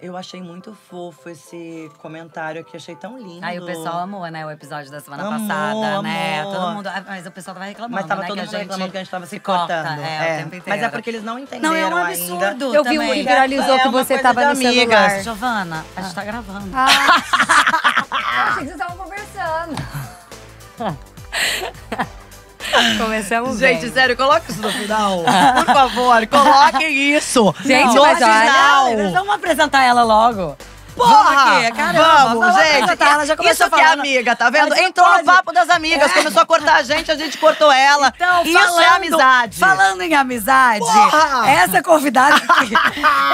eu achei muito fofo esse comentário aqui, achei tão lindo. Aí o pessoal amou, né, o episódio da semana Amou, passada, né? amou. Todo mundo. Mas o pessoal tava reclamando, Mas tava né? todo que mundo reclamando que a gente tava se corta, cortando. o tempo inteiro. Mas é porque eles não entenderam Não, é um ainda. absurdo. Eu vi um também. que viralizou que uma você coisa tava de no amigas. celular. Giovana, a gente tá gravando. Eu achei que vocês estavam conversando. Começamos Gente, bem. sério, coloca isso no final. Por favor, coloquem isso. Gente, no mas final. olha, Vamos apresentar ela logo. Porra! aqui, caramba, Vamos, gente. apresentar, ela já começou Isso que é falando. amiga, tá vendo? Ela já Entrou no pode. papo das amigas, começou a cortar a gente cortou ela. Então, Isso é amizade. Falando em amizade, Porra! essa convidada aqui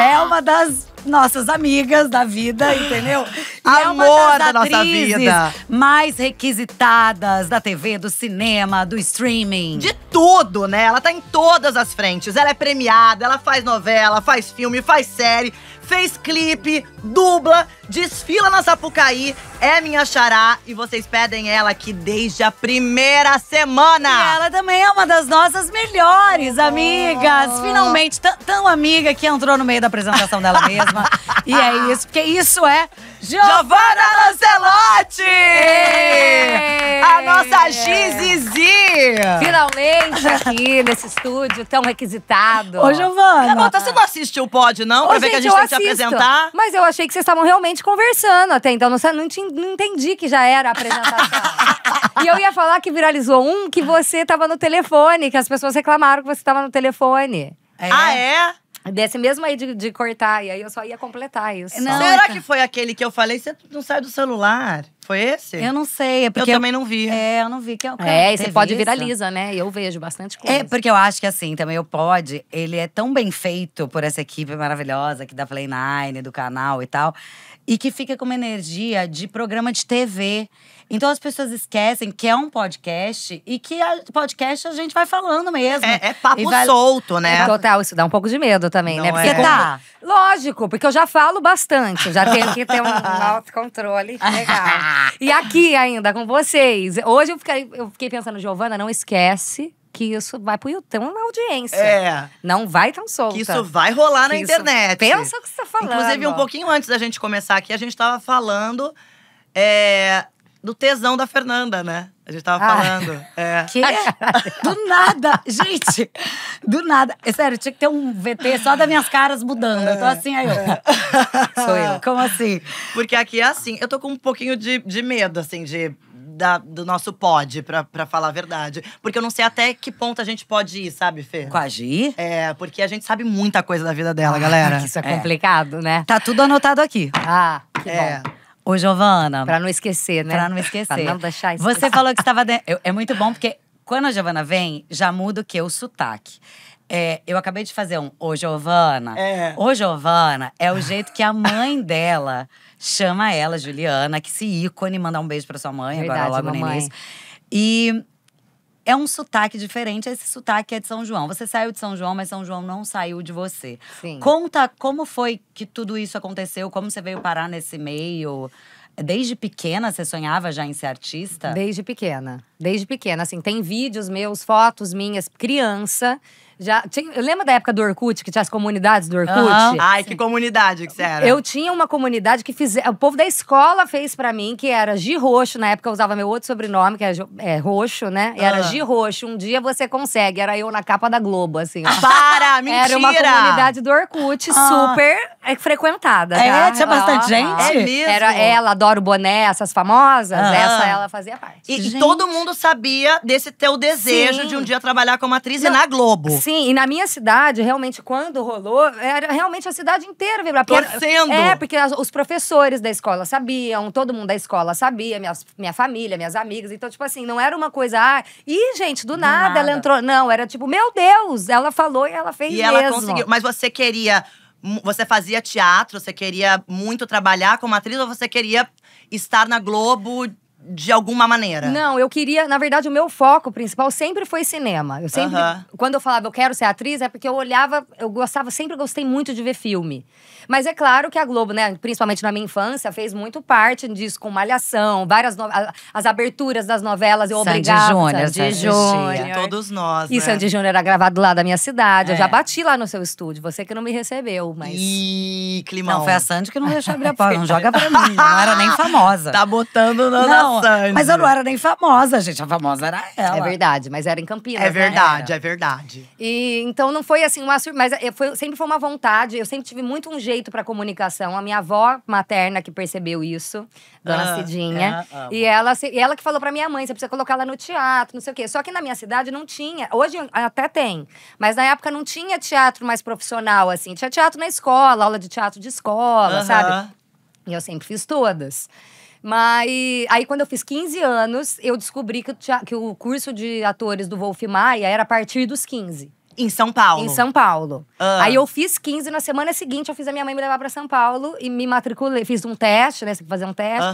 é uma das nossas amigas da vida, entendeu? E é uma Amor das da nossa atrizes vida. mais requisitadas da TV, do cinema, do streaming. De tudo, né? Ela tá em todas as frentes. Ela é premiada, ela faz novela, faz filme, faz série, fez clipe, dubla, desfila na Sapucaí, é minha xará e vocês pedem ela aqui desde a primeira semana. E ela também é uma das nossas melhores amigas. Finalmente, tão amiga que entrou no meio da apresentação dela mesma. E é isso, porque isso é Giovanna Lancelotti! Ê! A nossa Gizizi! Finalmente aqui nesse estúdio tão requisitado. Ô, Giovana. Garota, você não assistiu o Pod, não? Pra ver que a gente tem que te apresentar? Mas eu achei que vocês estavam realmente conversando até então. Não entendi que já era a apresentação. E eu ia falar que viralizou um que você tava no telefone, que as pessoas reclamaram que você tava no telefone. Ah, é? Desse mesmo aí de cortar. E aí eu só ia completar isso. Não, Será é- que foi aquele que eu falei, você não sai do celular? Foi esse? Eu não sei, é porque… Eu também não vi. É, eu não vi que é o cara. É, e você Teve pode isso? viraliza, né? Eu vejo bastante coisa. É, porque eu acho que assim, também o Pod, ele é tão bem feito por essa equipe maravilhosa aqui da Play 9, do canal e tal, e que fica com uma energia de programa de TV. Então as pessoas esquecem que é um podcast e que podcast a gente vai falando mesmo. É papo E vai- solto, né? Total, isso dá um pouco de medo também, né? Não Porque é? Tá. Lógico, porque eu já falo bastante. Já tenho que ter um autocontrole legal. E aqui ainda, com vocês. Hoje eu fiquei pensando, Giovana, não esquece que isso vai pro YouTube, uma audiência. É. Não vai tão solta. Que isso vai rolar na Que isso- internet. Pensa o que você tá falando. Inclusive, um pouquinho antes da gente começar aqui, a gente tava falando do tesão da Fernanda, né? A gente tava falando. Que? Do nada, gente. Do nada. É sério, tinha que ter um VT só das minhas caras mudando. Eu tô assim, aí eu. Sou eu. Como assim? Porque aqui é assim, eu tô com um pouquinho de medo, assim, do nosso pod, pra falar a verdade. Porque eu não sei até que ponto a gente pode ir, sabe, Fê? Com a Gi? É, porque a gente sabe muita coisa da vida dela, galera. Isso é complicado, né? Tá tudo anotado aqui. Ah, que É. bom. Ô, Giovana. Pra não esquecer, né? Pra não esquecer. Pra não deixar isso. Você falou que estava… É muito bom, porque quando a Giovana vem, já muda o quê? O sotaque. Eu acabei de fazer um Ô, Giovana. É. Ô, Giovana é o jeito que a mãe dela chama ela, Juliana, que se ícone, mandar um beijo pra sua mãe, Verdade, agora logo no mamãe. início. E é um sotaque diferente, esse sotaque é de São João. Você saiu de São João, mas São João não saiu de você. Sim. Conta como foi que tudo isso aconteceu, como você veio parar nesse meio. Desde pequena, você sonhava já em ser artista? Desde pequena. Desde pequena. Assim, tem vídeos meus, fotos minhas, criança. Eu lembro da época do Orkut, que tinha as comunidades do Orkut? Aham. Ai, que comunidade que você era. Eu tinha uma comunidade que o povo da escola fez pra mim, que era Gi Roxo. Na época eu usava meu outro sobrenome, que é Roxo, né? E era Gi Roxo. Um dia você consegue. Era eu na capa da Globo, assim. ó. Para, mentira! Era uma comunidade do Orkut super frequentada. É, tá? tinha bastante Ó, gente? É mesmo? Era ela, Adoro Boné, essas famosas. Ah. Essa ela fazia parte. E Gente. todo mundo sabia desse teu desejo Sim. de um dia trabalhar como atriz e na Globo. Sim, e na minha cidade, realmente, quando rolou, era realmente a cidade inteira vibrar. Torcendo. Porque os professores da escola sabiam, todo mundo da escola sabia, minha família, minhas amigas. Então, tipo assim, não era uma coisa… Ih, gente, do nada ela entrou. Não, era tipo, meu Deus, ela falou e ela fez E mesmo. ela conseguiu. Mas você queria… Você fazia teatro? Você queria muito trabalhar como atriz? Ou você queria estar na Globo de alguma maneira? Não, eu queria… Na verdade, o meu foco principal sempre foi cinema. Eu sempre… Quando eu falava eu quero ser atriz, é porque eu olhava… Eu gostava, sempre gostei muito de ver filme. Mas é claro que a Globo, né, principalmente na minha infância, fez muito parte disso, com Malhação, várias as aberturas das novelas, eu obrigava… Sandy Júnior. Todos nós, E né? Sandy Júnior era gravado lá da minha cidade. Eu já bati lá no seu estúdio, você que não me recebeu, mas… Ih, climão. Não, foi a Sandy que não deixou abrir a porta. Não joga pra mim, eu não era nem famosa. Tá botando na Não, Sandy. mas eu não era nem famosa, gente. A famosa era ela. É verdade, mas era em Campinas, É né? verdade, é verdade. E então não foi assim uma surpresa, mas sempre foi uma vontade. Eu sempre tive muito um jeito pra comunicação. A minha avó materna que percebeu isso, Dona Cidinha. E ela que falou pra minha mãe: você precisa colocar ela no teatro, não sei o quê. Só que na minha cidade não tinha. Hoje até tem, mas na época não tinha teatro mais profissional, assim. Tinha teatro na escola, aula de teatro de escola, sabe? E eu sempre fiz todas. Mas aí, quando eu fiz 15 anos, eu descobri que o curso de atores do Wolf Maia era a partir dos 15. Em São Paulo? Em São Paulo. Aí eu fiz 15, na semana seguinte eu fiz a minha mãe me levar pra São Paulo e me matriculei. Fiz um teste, né? Você tem que fazer um teste.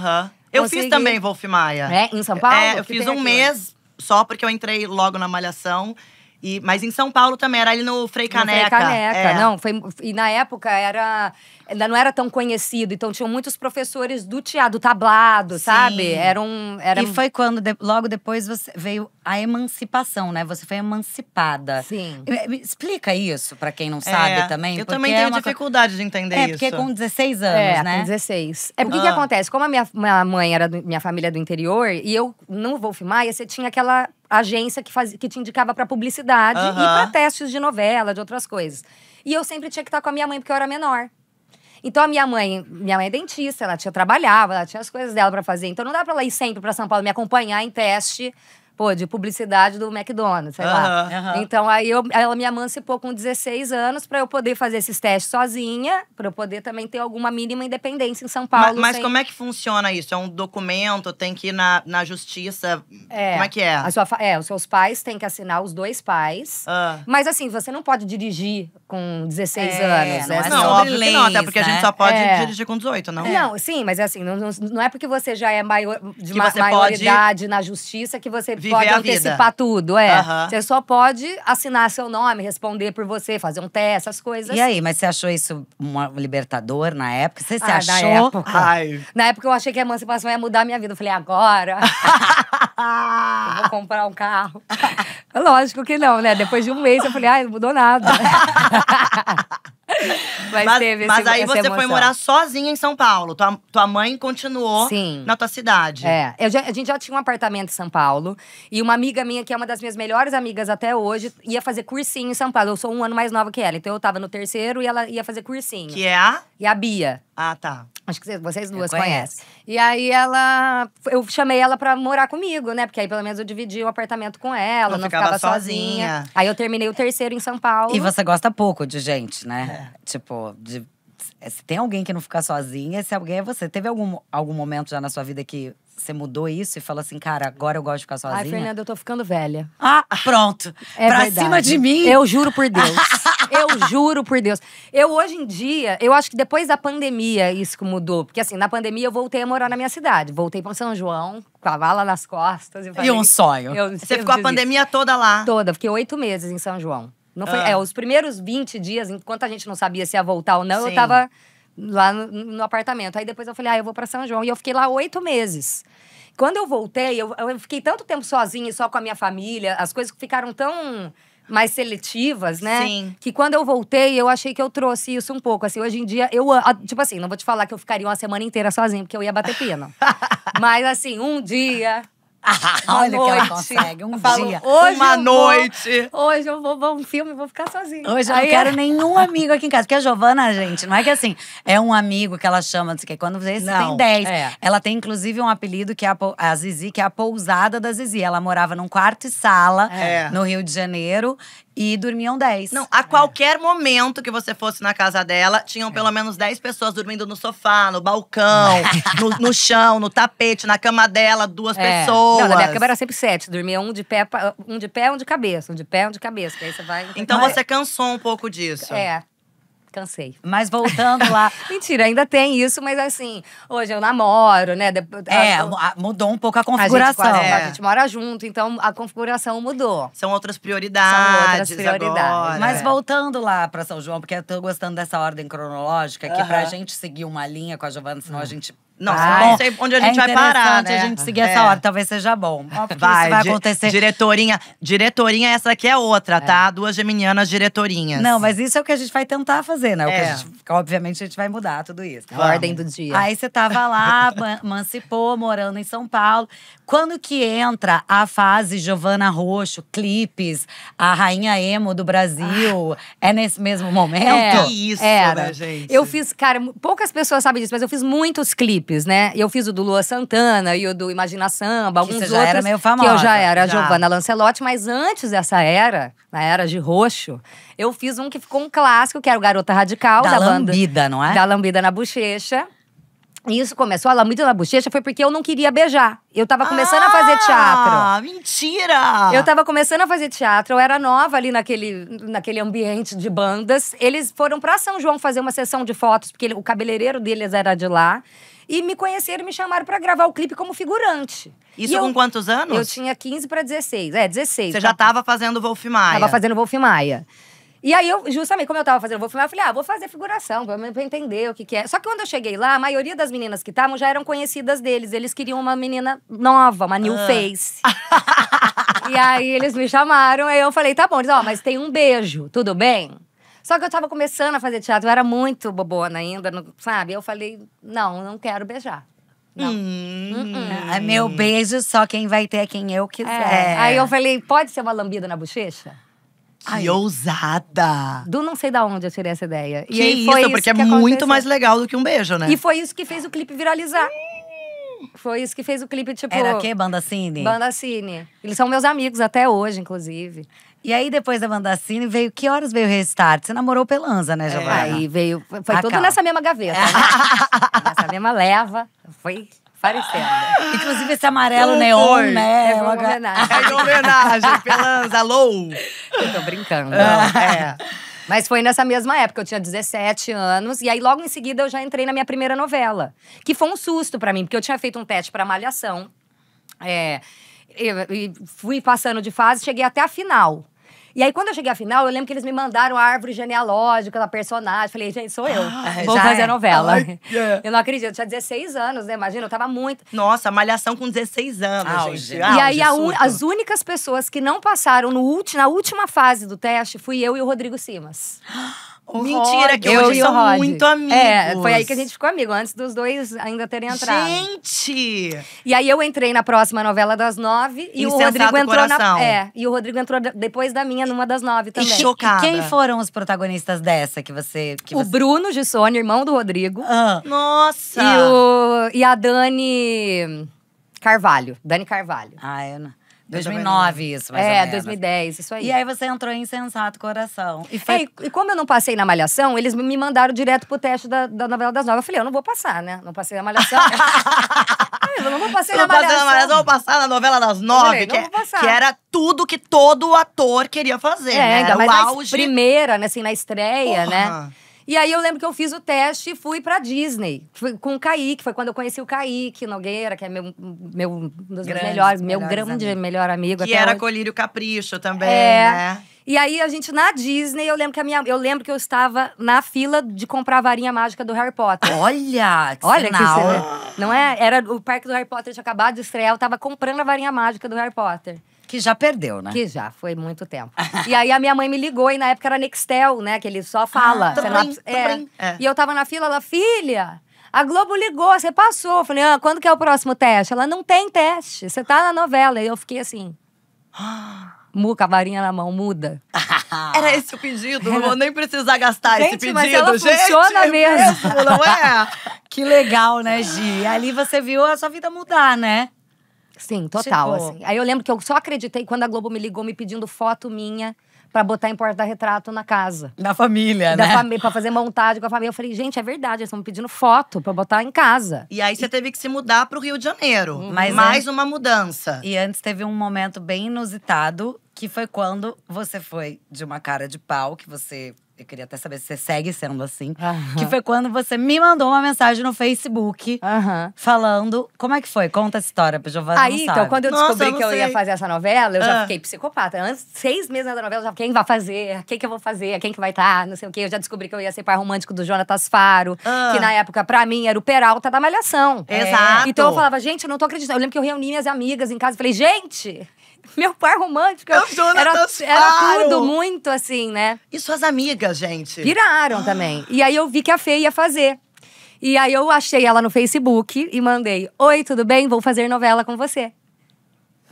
Eu fiz também Wolf Maia. É, em São Paulo? É, eu fiz um mês só porque eu entrei logo na Malhação. Mas em São Paulo também, era ali no Frei Caneca. No Frei Caneca, não. E na época ainda não era tão conhecido. Então tinham muitos professores do teatro, do tablado, sabe? E foi quando, logo depois, veio a emancipação, né? Você foi emancipada. Sim. Me explica isso, pra quem não sabe também. Eu também tenho dificuldade de entender isso. Porque com 16 anos, né? Com 16. É porque o que acontece? Como a minha mãe era minha família do interior, e eu, no Wolf Maia, você tinha aquela agência que te indicava pra publicidade e pra testes de novela, de outras coisas. E eu sempre tinha que estar com a minha mãe, porque eu era menor. Então, a minha mãe é dentista, ela trabalhava, ela tinha as coisas dela pra fazer. Então, não dá pra ela ir sempre pra São Paulo me acompanhar em teste, de publicidade do McDonald's, sei lá. Então, aí ela me emancipou com 16 anos pra eu poder fazer esses testes sozinha, pra eu poder também ter alguma mínima independência em São Paulo. Mas como é que funciona isso? É um documento, tem que ir na justiça? Como é que é? Os seus pais têm que assinar, os dois pais. Mas assim, você não pode dirigir com 16 anos. Não, óbvio que não, até porque a gente só pode dirigir com 18, não? Não, sim, mas assim, não é porque você já é de maioridade na justiça que você pode antecipar tudo, Você só pode assinar seu nome, responder por você, fazer um teste, essas coisas. E aí, mas você achou isso libertador na época? Você achou? Na época. Na época eu achei que a emancipação ia mudar a minha vida. Eu falei, agora… eu vou comprar um carro. Lógico que não, né? Depois de um mês eu falei, não mudou nada. Mas aí você foi morar sozinha em São Paulo. Tua mãe continuou na tua cidade. A gente já tinha um apartamento em São Paulo. E uma amiga minha, que é uma das minhas melhores amigas até hoje, ia fazer cursinho em São Paulo. Eu sou um ano mais nova que ela. Então eu tava no terceiro e ela ia fazer cursinho. Que é a? E a Bia. Ah, tá. Acho que vocês duas conhecem. E aí eu chamei ela pra morar comigo, né? Porque aí pelo menos eu dividi o apartamento com ela, não ficava sozinha. Aí eu terminei o terceiro em São Paulo. E você gosta pouco de gente, né? Tipo, se tem alguém que não fica sozinha, esse alguém é você. Teve algum momento já na sua vida que você mudou isso e falou assim, cara, agora eu gosto de ficar sozinha? Ai, Fernanda, eu tô ficando velha. Pronto. Pra verdade. Cima de mim. Eu juro por Deus. Eu juro por Deus. Hoje em dia, eu acho que depois da pandemia isso que mudou. Porque assim, na pandemia eu voltei a morar na minha cidade. Voltei pra São João, com a vala nas costas. E um sonho. Você ficou a pandemia toda lá? Toda. Fiquei 8 meses em São João. Não foi, os primeiros 20 dias, enquanto a gente não sabia se ia voltar ou não, eu tava lá no apartamento. Aí depois eu falei, eu vou pra São João. E eu fiquei lá 8 meses. Quando eu voltei, eu fiquei tanto tempo sozinha e só com a minha família. As coisas ficaram tão mais seletivas, né? Sim. Que quando eu voltei, eu achei que eu trouxe isso um pouco. Assim, hoje em dia, tipo assim, não vou te falar que eu ficaria uma semana inteira sozinha, porque eu ia bater pino. Mas assim, um dia… Olha que ela consegue, um dia. Hoje uma noite. Hoje eu vou ver um filme e vou ficar sozinha. Hoje eu não quero nenhum amigo aqui em casa. Porque a Giovana, gente, não é que assim, é um amigo que ela chama, não sei o quê. Quando você tem 10. Ela tem, inclusive, um apelido que é a Zizi, que é a pousada da Zizi. Ela morava num quarto e sala, no Rio de Janeiro. E dormiam 10. Não, a qualquer momento que você fosse na casa dela, tinham pelo menos 10 pessoas dormindo no sofá, no balcão, no chão, no tapete, na cama dela, 2 pessoas. Não, na minha cama era sempre 7. Dormia um de pé, um de cabeça, um de pé, um de cabeça. Que aí você vai… Então você cansou um pouco disso. cansei. Mas voltando lá… Mentira, ainda tem isso, mas assim, hoje eu namoro, né? Mudou um pouco a A configuração. a gente mora junto, então a configuração mudou. São outras prioridades. São outras prioridades. Agora. Mas voltando lá pra São João, porque eu tô gostando dessa ordem cronológica, que pra gente seguir uma linha com a Giovana, senão a gente… Nossa, Bom, não sei onde a gente vai parar, né? a gente seguir essa ordem, talvez seja bom. Porque Vai, isso vai acontecer… Diretorinha, essa aqui é outra, tá? 2 geminianas diretorinhas. Não, mas isso é o que a gente vai tentar fazer, né? O que É. a gente, obviamente a gente vai mudar tudo isso. A ordem do dia. Aí você tava lá, emancipou, morando em São Paulo. Quando que entra a fase Giovana Roxo, clipes, a rainha emo do Brasil? É nesse mesmo momento? Que isso, Era. né, gente? Eu fiz, cara, poucas pessoas sabem disso, mas eu fiz muitos clipes, né? Eu fiz o do Lua Santana e o do Imagina Samba, alguns você outros. já era meio Que eu famosa, já era a já. Giovana Lancelotti, mas antes dessa era, na era de roxo, eu fiz um que ficou um clássico, que era o Garota Radical, Da banda. lambida, não é? Da lambida na bochecha. E isso começou, a lambida na bochecha foi porque eu não queria beijar. Eu tava começando a fazer teatro. Ah, mentira! Eu tava começando a fazer teatro, eu era nova ali naquele ambiente de bandas. Eles foram pra São João fazer uma sessão de fotos, porque o cabeleireiro deles era de lá. E me conheceram e me chamaram pra gravar o clipe como figurante. Isso E com quantos anos? Eu tinha 15 pra 16. 16. Você já tava fazendo Wolf Maia. Tava fazendo Wolf Maia. E aí, justamente como eu tava fazendo Wolf Maia, eu falei, vou fazer figuração, pra entender o que é. Só que quando eu cheguei lá, a maioria das meninas que estavam já eram conhecidas deles. Eles queriam uma menina nova, uma new face. E aí, eles me chamaram, aí eu falei, tá bom. Eles, mas tem um beijo, tudo bem? Só que eu tava começando a fazer teatro, eu era muito bobona ainda, sabe? Eu falei, não quero beijar. Não. É meu beijo, só quem vai ter é quem eu quiser. Aí eu falei, pode ser uma lambida na bochecha? Que ousada! Não sei de onde eu tirei essa ideia. Que isso, porque é muito mais legal do que um beijo, né? E foi isso que fez o clipe viralizar. Foi isso que fez o clipe, tipo… Era o quê? Banda Cine? Banda Cine. Eles são meus amigos até hoje, inclusive. E aí, depois da Banda Cine, que horas veio o Restart? Você namorou Pelanza, né, Giovana? Aí veio… Foi tudo calma. nessa mesma gaveta. Né? Nessa mesma leva. Foi parecendo. Inclusive esse amarelo neon, né? É uma homenagem. É uma homenagem, Pelanza, alô! Eu tô brincando. É. Mas foi nessa mesma época, eu tinha 17 anos. E aí, logo em seguida, eu já entrei na minha primeira novela. Que foi um susto pra mim, porque eu tinha feito um teste pra Malhação. E fui passando de fase, cheguei até a final. E aí, quando eu cheguei à final, eu lembro que eles me mandaram a árvore genealógica da personagem. Falei, gente, sou eu. Vou já fazer é. a novela. Ai, Eu não acredito, eu tinha 16 anos, né? Imagina, eu tava muito… Nossa, Malhação com 16 anos, Auge. gente. E aí, Auge, surto. as únicas pessoas que não passaram na última fase do teste fui eu e o Rodrigo Simas. Mentira, que Eu hoje e o são Rod. muito amigos. Foi aí que a gente ficou amigo, antes dos dois ainda terem entrado. Gente! E aí eu entrei na próxima novela das 9 e o Insensato Rodrigo entrou Coração. e o Rodrigo entrou depois da minha numa das 9 também. Chocada. Quem foram os protagonistas dessa que você… O Bruno Gissoni, irmão do Rodrigo, Nossa! e a Dani Carvalho. Dani Carvalho. eu não… Eu também 2009 isso, mais ou menos. 2010, isso aí. E aí você entrou em Insensato Coração. E foi… E como eu não passei na Malhação, eles me mandaram direto pro teste da novela das 9. Eu falei, eu não vou passar, né? Não passei na Malhação. Eu não vou passar na Malhação. Vou passar na novela das 9, falei, não vou passar. que era tudo que todo ator queria fazer, né? Ainda Era mais o na auge. primeira, né, assim, na estreia, Porra. né? E aí eu lembro que eu fiz o teste e fui pra Disney. Fui com o Kaique, foi quando eu conheci o Kaique Nogueira, que é um dos meus melhores melhor amigo. Que até era hoje. Colírio Capricho também, né? E aí, a gente, na Disney, eu lembro que eu estava na fila de comprar a varinha mágica do Harry Potter. Olha, que Olha sinal. que você… Não é? Era o parque do Harry Potter, tinha acabado de estrear, eu tava comprando a varinha mágica do Harry Potter. Que já perdeu, né? Que já, foi muito tempo. E aí, a minha mãe me ligou, e na época era Nextel, né? Que ele só fala. Você não- E eu tava na fila, ela, filha… A Globo ligou, você passou. Eu falei, quando que é o próximo teste? Ela, não tem teste, você tá na novela. E eu fiquei assim… Com a varinha na mão, muda. Era esse o pedido, não vou nem precisar gastar esse Gente, pedido. mas ela gente, funciona mesmo. não é? Que legal, né, Gi? Ali você viu a sua vida mudar, né? Sim, total, Tipo- assim. Aí eu lembro que eu só acreditei quando a Globo me ligou me pedindo foto minha pra botar em porta-retrato na casa. Da família, Da né? família, pra fazer montagem com a família. Eu falei, gente, é verdade, eles estão me pedindo foto pra botar em casa. E aí você teve que se mudar pro Rio de Janeiro. Mas Mais uma mudança. E antes teve um momento bem inusitado, que foi quando você foi de uma cara de pau, que você… eu queria até saber se você segue sendo assim. Aham. Que foi quando você me mandou uma mensagem no Facebook falando… Como é que foi? Conta essa história pra Giovana não Aí, então, sabe. quando eu Nossa, descobri eu que eu não ia sei. fazer essa novela, eu já Ah. fiquei psicopata. Antes, 6 meses antes da novela, eu já quem vai fazer, quem que eu vou fazer, quem que vai estar, não sei o quê. Eu já descobri que eu ia ser par romântico do Jonatas Faro, que na época, pra mim, era o Peralta da Malhação. Exato. Então eu falava, gente, eu não tô acreditando. Eu lembro que eu reuni minhas amigas em casa e falei, gente, meu par romântico. É o Jonatas era Faro. tudo muito assim, né? E suas amigas, gente? Viraram também. E aí eu vi que a Fê ia fazer. E aí eu achei ela no Facebook e mandei: Oi, tudo bem? Vou fazer novela com você.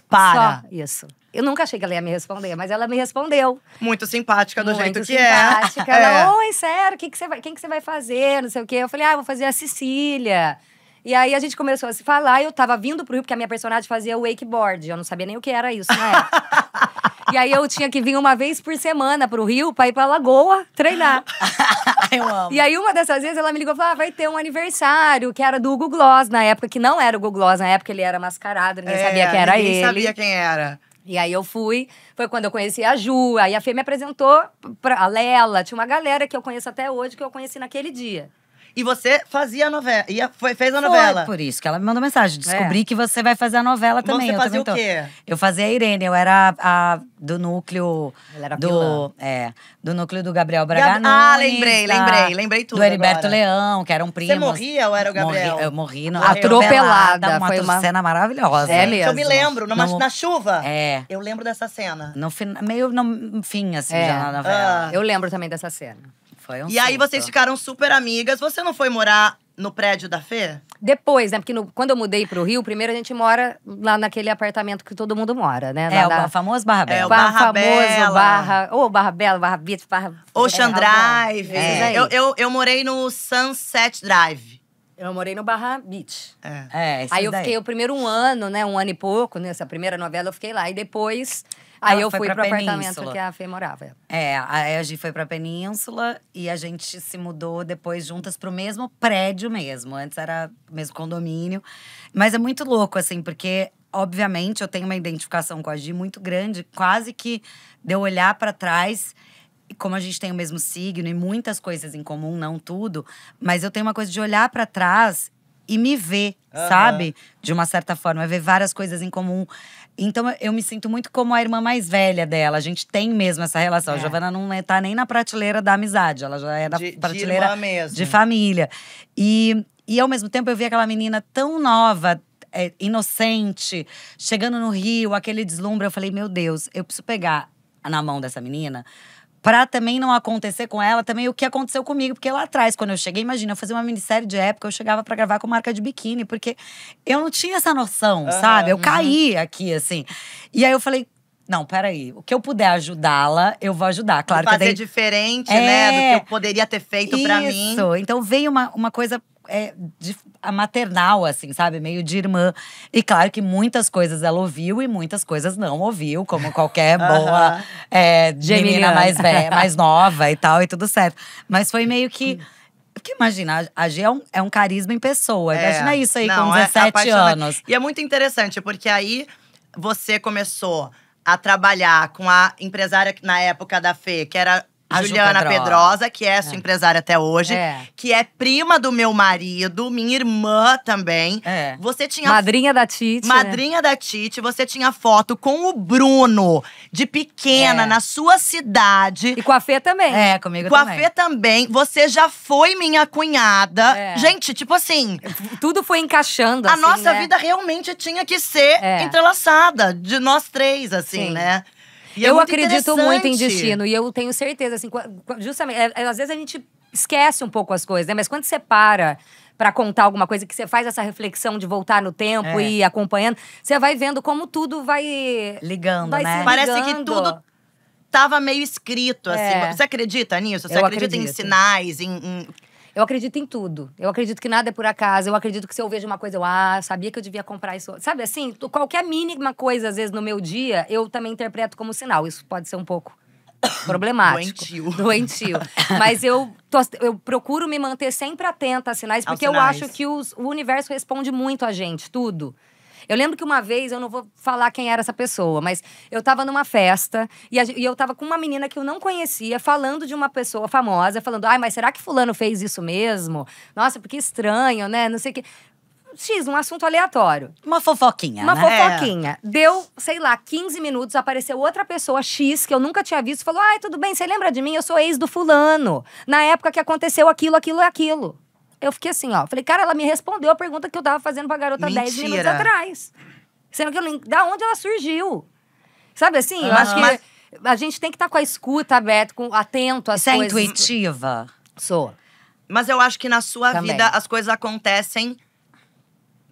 Para. Só isso. Eu nunca achei que ela ia me responder, mas ela me respondeu. Muito simpática do Muito jeito que simpática. é. Ela, oi, sério, quem que você vai fazer? Não sei o quê. Eu falei, vou fazer a Cecília. E aí a gente começou a se falar, eu tava vindo pro Rio, porque a minha personagem fazia wakeboard. Eu não sabia nem o que era isso na época. E aí eu tinha que vir uma vez por semana pro Rio pra ir pra Lagoa treinar. Eu amo. E aí, uma dessas vezes, ela me ligou e falou: vai ter um aniversário, que era do Hugo Gloss na época, que não era o Hugo Gloss, na época ele era mascarado, ninguém sabia quem era ninguém ele. sabia quem era. E aí eu fui, foi quando eu conheci a Ju, aí a Fê me apresentou a Lela, tinha uma galera que eu conheço até hoje, que eu conheci naquele dia. E você fazia a novela, fez a Foi novela. por isso que ela me mandou mensagem. Descobri que você vai fazer a novela também. Você eu fazia também o quê? Eu fazia a Irene, eu era a do núcleo… Ela era vilã. do núcleo do Gabriel Braga lembrei tudo do Heriberto agora. Leão, que eram primos. Você morria ou era o Gabriel? Eu morri Atropelada, uma foi uma- cena maravilhosa. É Gente, eu me mesmo. lembro, na chuva. É. Eu lembro dessa cena. Meio no fim, assim, É. já na novela. Eu lembro também dessa cena. Foi um E aí surto. vocês ficaram super amigas. Você não foi morar no prédio da Fê? Depois, né? Porque quando eu mudei pro Rio, primeiro a gente mora lá naquele apartamento que todo mundo mora, né? É, Lá o famoso Barra Bela. o Barra famoso Bela. Barra Bela, Barra Beach, Barra… Ocean Drive. Esses aí. Eu morei no Sunset Drive. Eu morei no Barra Beach. É, Aí eu fiquei o primeiro um ano e pouco, nessa primeira novela eu fiquei lá. E depois, aí Ela eu foi fui pra pro apartamento Península. que a Fê morava. A Gi foi pra Península e a gente se mudou depois juntas pro mesmo prédio mesmo. Antes era o mesmo condomínio. Mas é muito louco, assim, porque, obviamente, eu tenho uma identificação com a Gi muito grande, quase que de eu olhar pra trás. E como a gente tem o mesmo signo e muitas coisas em comum, não tudo, mas eu tenho uma coisa de olhar pra trás e me ver, sabe? De uma certa forma, ver várias coisas em comum. Então, eu me sinto muito como a irmã mais velha dela. A gente tem mesmo essa relação. A Giovana não tá nem na prateleira da amizade. Ela já é da De prateleira irmã mesmo. de família. E, ao mesmo tempo, eu vi aquela menina tão nova, inocente, chegando no Rio, aquele deslumbre. Eu falei, meu Deus, eu preciso pegar na mão dessa menina… Pra também não acontecer com ela, também o que aconteceu comigo. Porque lá atrás, quando eu cheguei, imagina, eu fazia uma minissérie de época, eu chegava pra gravar com marca de biquíni. Porque eu não tinha essa noção, sabe? Eu caí aqui, assim. E aí eu falei, não, peraí. O que eu puder ajudá-la, eu vou ajudar. Claro que fazer daí… diferente, né? Do que eu poderia ter feito pra mim. Isso, então veio uma coisa… a maternal, assim, sabe? Meio de irmã. E claro que muitas coisas ela ouviu e muitas coisas não ouviu, como qualquer boa menina Geminiana. mais velha, mais nova e tal, e tudo certo. Mas foi meio que… Porque imagina, a G é um carisma em pessoa. Imagina isso aí com 17 apaixonante. anos. E é muito interessante, porque aí você começou a trabalhar com a empresária na época da Fê, que era A Ju Juliana Pedrosa. Pedrosa, que é sua empresária até hoje, É. que é prima do meu marido, minha irmã também. É. Você tinha Madrinha da Titi. madrinha da Titi, você tinha foto com o Bruno, de pequena, na sua cidade. E com a Fê também. Comigo Com também. a Fê também. Você já foi minha cunhada. É. Gente, tipo assim… Tudo foi encaixando, A assim, nossa né? vida realmente tinha que ser É. entrelaçada, de nós três, assim, Sim. né? E é Eu muito acredito muito em interessante. destino. E eu tenho certeza, assim, justamente… às vezes a gente esquece um pouco as coisas, né? Mas quando você para pra contar alguma coisa, que você faz essa reflexão de voltar no tempo e ir acompanhando, você vai vendo como tudo vai… Ligando, vai né? se Parece que ligando. tudo tava meio escrito, assim. É. Você acredita nisso? Você Eu acredita em acredito. sinais, em… Eu acredito em tudo. Eu acredito que nada é por acaso. Eu acredito que se eu vejo uma coisa, eu sabia que eu devia comprar isso. Sabe assim, qualquer mínima coisa, às vezes, no meu dia, eu também interpreto como sinal. Isso pode ser um pouco problemático. Doentio. Mas eu procuro me manter sempre atenta a sinais, Aos porque eu sinais. acho que o universo responde muito a gente, tudo. Eu lembro que uma vez, eu não vou falar quem era essa pessoa, mas eu tava numa festa e eu tava com uma menina que eu não conhecia, falando de uma pessoa famosa, falando, ai, mas será que fulano fez isso mesmo? Nossa, porque estranho, né? Não sei o quê. X, um assunto aleatório. Uma fofoquinha, Uma né? fofoquinha. Deu, sei lá, 15 minutos, apareceu outra pessoa X, que eu nunca tinha visto, falou, ai, tudo bem, você lembra de mim? Eu sou ex do fulano. Na época que aconteceu aquilo, aquilo e aquilo. Eu fiquei assim, ó. Falei, cara, ela me respondeu a pergunta que eu tava fazendo pra garota 10 minutos atrás. Sendo que eu nem… Da onde ela surgiu? Sabe assim? Eu acho que a gente tem que estar com a escuta aberta, atento às coisas. Você é intuitiva? Sou. Mas eu acho que na sua Também. vida as coisas acontecem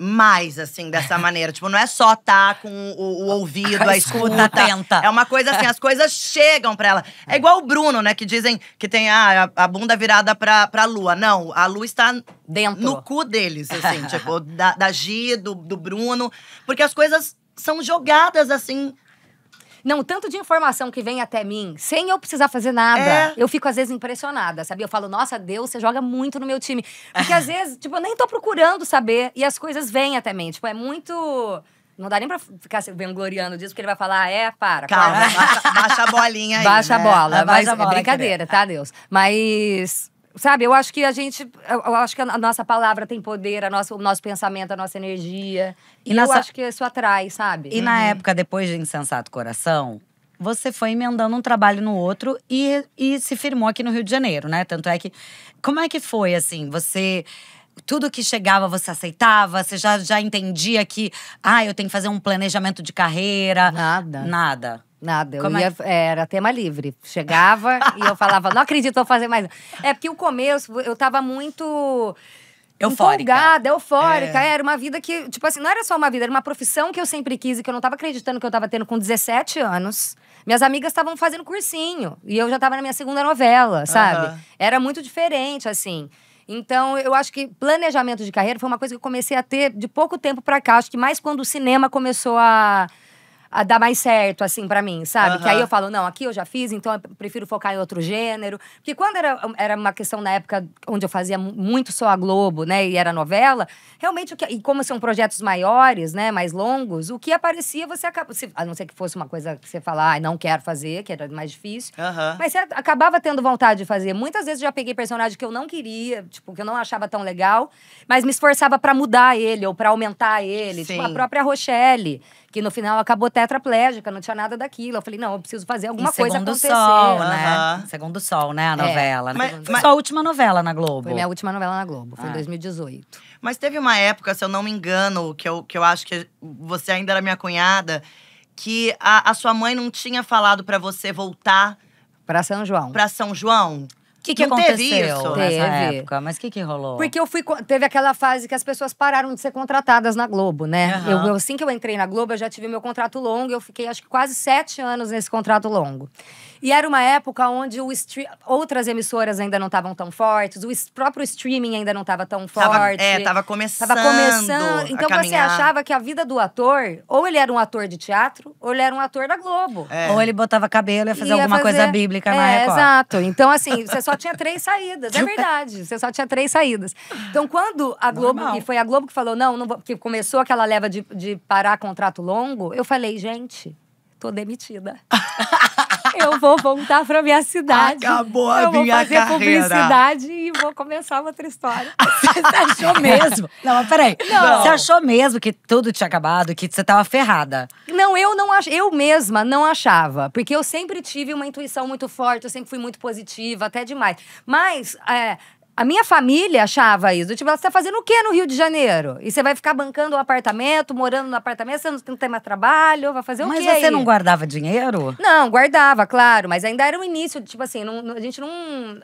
mais, assim, dessa maneira. Tipo, não é só tá com o ouvido, a escuta atenta. É uma coisa assim, as coisas chegam pra ela. É igual o Bruno, né, que dizem que tem a bunda virada pra lua. Não, a lua está Dentro. no cu deles, assim. Tipo, da Gi, do Bruno. Porque as coisas são jogadas, assim… Não, tanto de informação que vem até mim, sem eu precisar fazer nada. É. Eu fico, às vezes, impressionada, sabia? Eu falo, nossa, Deus, você joga muito no meu time. Porque, às vezes, tipo, eu nem tô procurando saber. E as coisas vêm até mim. Tipo, é muito… Não dá nem pra ficar se vangloriando disso, porque ele vai falar, para. Calma, baixa a bolinha aí, Baixa a né? bola. Baixa Mas a bola, é brincadeira, tá, Deus? Mas… Sabe, eu acho que a gente… Eu acho que a nossa palavra tem poder, o nosso pensamento, a nossa energia. E eu acho que isso atrai, sabe? E na época, depois de Insensato Coração, você foi emendando um trabalho no outro e se firmou aqui no Rio de Janeiro, né? Tanto é que… Como é que foi, assim? Você… Tudo que chegava, você aceitava? Você já entendia que… eu tenho que fazer um planejamento de carreira? Nada. Nada. Eu Como ia, era tema livre. Chegava e eu falava, não acredito, vou fazer mais. É porque o começo, eu tava muito… Eufórica. Empolgada, eufórica. Era uma vida que, tipo assim, não era só uma vida, era uma profissão que eu sempre quis e que eu não tava acreditando que eu tava tendo com 17 anos. Minhas amigas estavam fazendo cursinho. E eu já tava na minha segunda novela, sabe? Era muito diferente, assim. Então, eu acho que planejamento de carreira foi uma coisa que eu comecei a ter de pouco tempo pra cá. Acho que mais quando o cinema começou a dar mais certo, assim, pra mim, sabe? Que aí eu falo, não, aqui eu já fiz, então eu prefiro focar em outro gênero. Porque quando era uma questão na época onde eu fazia muito só a Globo, né, e era novela, realmente, e como são projetos maiores, né, mais longos, o que aparecia, você acaba… A não ser que fosse uma coisa que você fala, não quero fazer, que era mais difícil. Mas você acabava tendo vontade de fazer. Muitas vezes já peguei personagem que eu não queria, tipo, que eu não achava tão legal, mas me esforçava pra mudar ele, ou pra aumentar ele. Sim. Tipo, a própria Rochelle, que no final acabou tetraplégica, não tinha nada daquilo. Eu falei, não, eu preciso fazer alguma coisa acontecer. Sol, né? Segundo Sol, né? A novela. Foi sua última novela na Globo. Foi minha última novela na Globo, foi em 2018. Mas teve uma época, se eu não me engano, que eu acho que você ainda era minha cunhada, que a sua mãe não tinha falado pra você voltar Pra São João. pra São João. O que Não aconteceu teve isso? nessa Teve. época? Mas o que rolou? Porque teve aquela fase que as pessoas pararam de ser contratadas na Globo, né? Assim que eu entrei na Globo, eu já tive meu contrato longo. Eu fiquei, acho que, quase 7 anos nesse contrato longo. E era uma época onde outras emissoras ainda não estavam tão fortes. O próprio streaming ainda não estava tão forte. Tava começando. Então você achava que a vida do ator… Ou ele era um ator de teatro, ou ele era um ator da Globo. Ou ele botava cabelo e ia fazer alguma coisa bíblica na Record. Exato. Então, assim, você só tinha 3 saídas. É verdade. Você só tinha 3 saídas. Então, quando a Globo… E foi a Globo que falou, não vou… Que começou aquela leva de parar contrato longo. Eu falei, gente, tô demitida. Eu vou voltar pra minha cidade. Acabou a minha carreira. Eu vou fazer publicidade e vou começar outra história. Você achou mesmo? Não, mas peraí. Não. Você achou mesmo que tudo tinha acabado, que você tava ferrada? Não, eu mesma não achava. Porque eu sempre tive uma intuição muito forte, eu sempre fui muito positiva, até demais. Mas… a minha família achava isso. Tipo, você tá fazendo o quê no Rio de Janeiro? E você vai ficar bancando um apartamento, morando no apartamento, você não tem mais trabalho, vai fazer o quê? Mas você não guardava dinheiro? Não, guardava, claro. Mas ainda era o início, tipo assim, a gente não…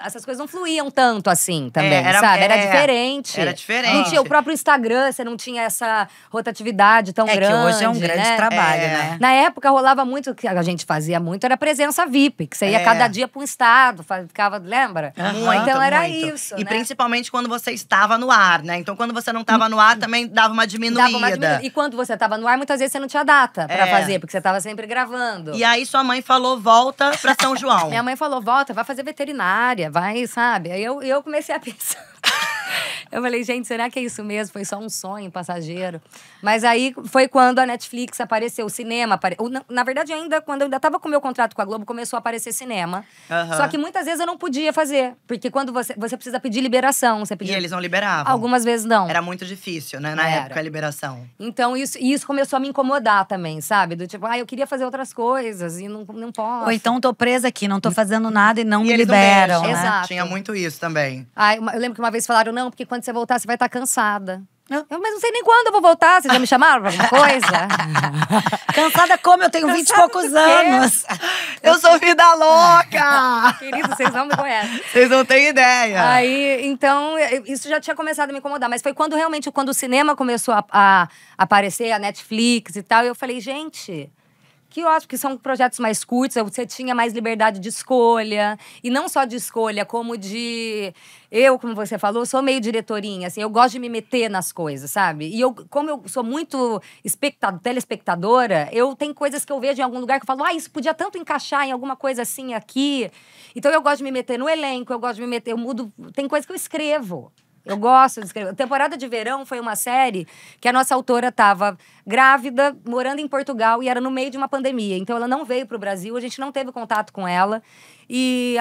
Essas coisas não fluíam tanto assim também, sabe? Era diferente. Era diferente. Não tinha o próprio Instagram, você não tinha essa rotatividade tão grande, que hoje é um grande trabalho, né? Na época rolava muito, o que a gente fazia muito, era presença VIP. Que você ia cada dia pra um estado, ficava, lembra? Então era muito. isso, E né? principalmente quando você estava no ar, né? Então, quando você não estava no ar, também dava uma diminuída. E quando você estava no ar, muitas vezes você não tinha data pra fazer, porque você estava sempre gravando. E aí, sua mãe falou, volta pra São João. Minha mãe falou, volta, vai fazer veterinária, vai, sabe? Aí eu comecei a pensar… Eu falei, gente, será que é isso mesmo? Foi só um sonho passageiro? Mas aí foi quando a Netflix apareceu, o cinema apareceu. Na verdade, ainda quando eu ainda estava com o meu contrato com a Globo, começou a aparecer cinema. Só que muitas vezes eu não podia fazer. Porque quando você precisa pedir liberação. Você E eles não liberavam. Algumas vezes não. Era muito difícil, né, na época, a liberação. Então, isso começou a me incomodar também, sabe? Do tipo, eu queria fazer outras coisas e não posso. Ou então tô presa aqui, não tô fazendo nada e não me eles liberam, não deixam, né? Exato. Tinha muito isso também. Eu lembro que uma vez falaram, não, porque quando você voltar, você vai estar cansada. Mas não sei nem quando eu vou voltar. Vocês já me chamaram pra alguma coisa? Cansada como? Eu tenho 20 e poucos anos. Eu sou vida louca! Querido, vocês não me conhecem. Vocês não têm ideia. Aí, então, isso já tinha começado a me incomodar. Mas foi quando o cinema começou a aparecer, a Netflix e tal. E eu falei, gente… Que ótimo, que são projetos mais curtos, você tinha mais liberdade de escolha. E não só de escolha, como de… Eu, como você falou, sou meio diretorinha, assim. Eu gosto de me meter nas coisas, sabe? E como eu sou muito telespectadora, tem coisas que eu vejo em algum lugar que eu falo… isso podia tanto encaixar em alguma coisa assim aqui. Então, eu gosto de me meter no elenco, eu gosto de me meter… Eu mudo… Tem coisa que eu escrevo. Eu gosto de escrever. Temporada de Verão foi uma série que a nossa autora estava grávida, morando em Portugal, e era no meio de uma pandemia. Então, ela não veio para o Brasil, a gente não teve contato com ela. E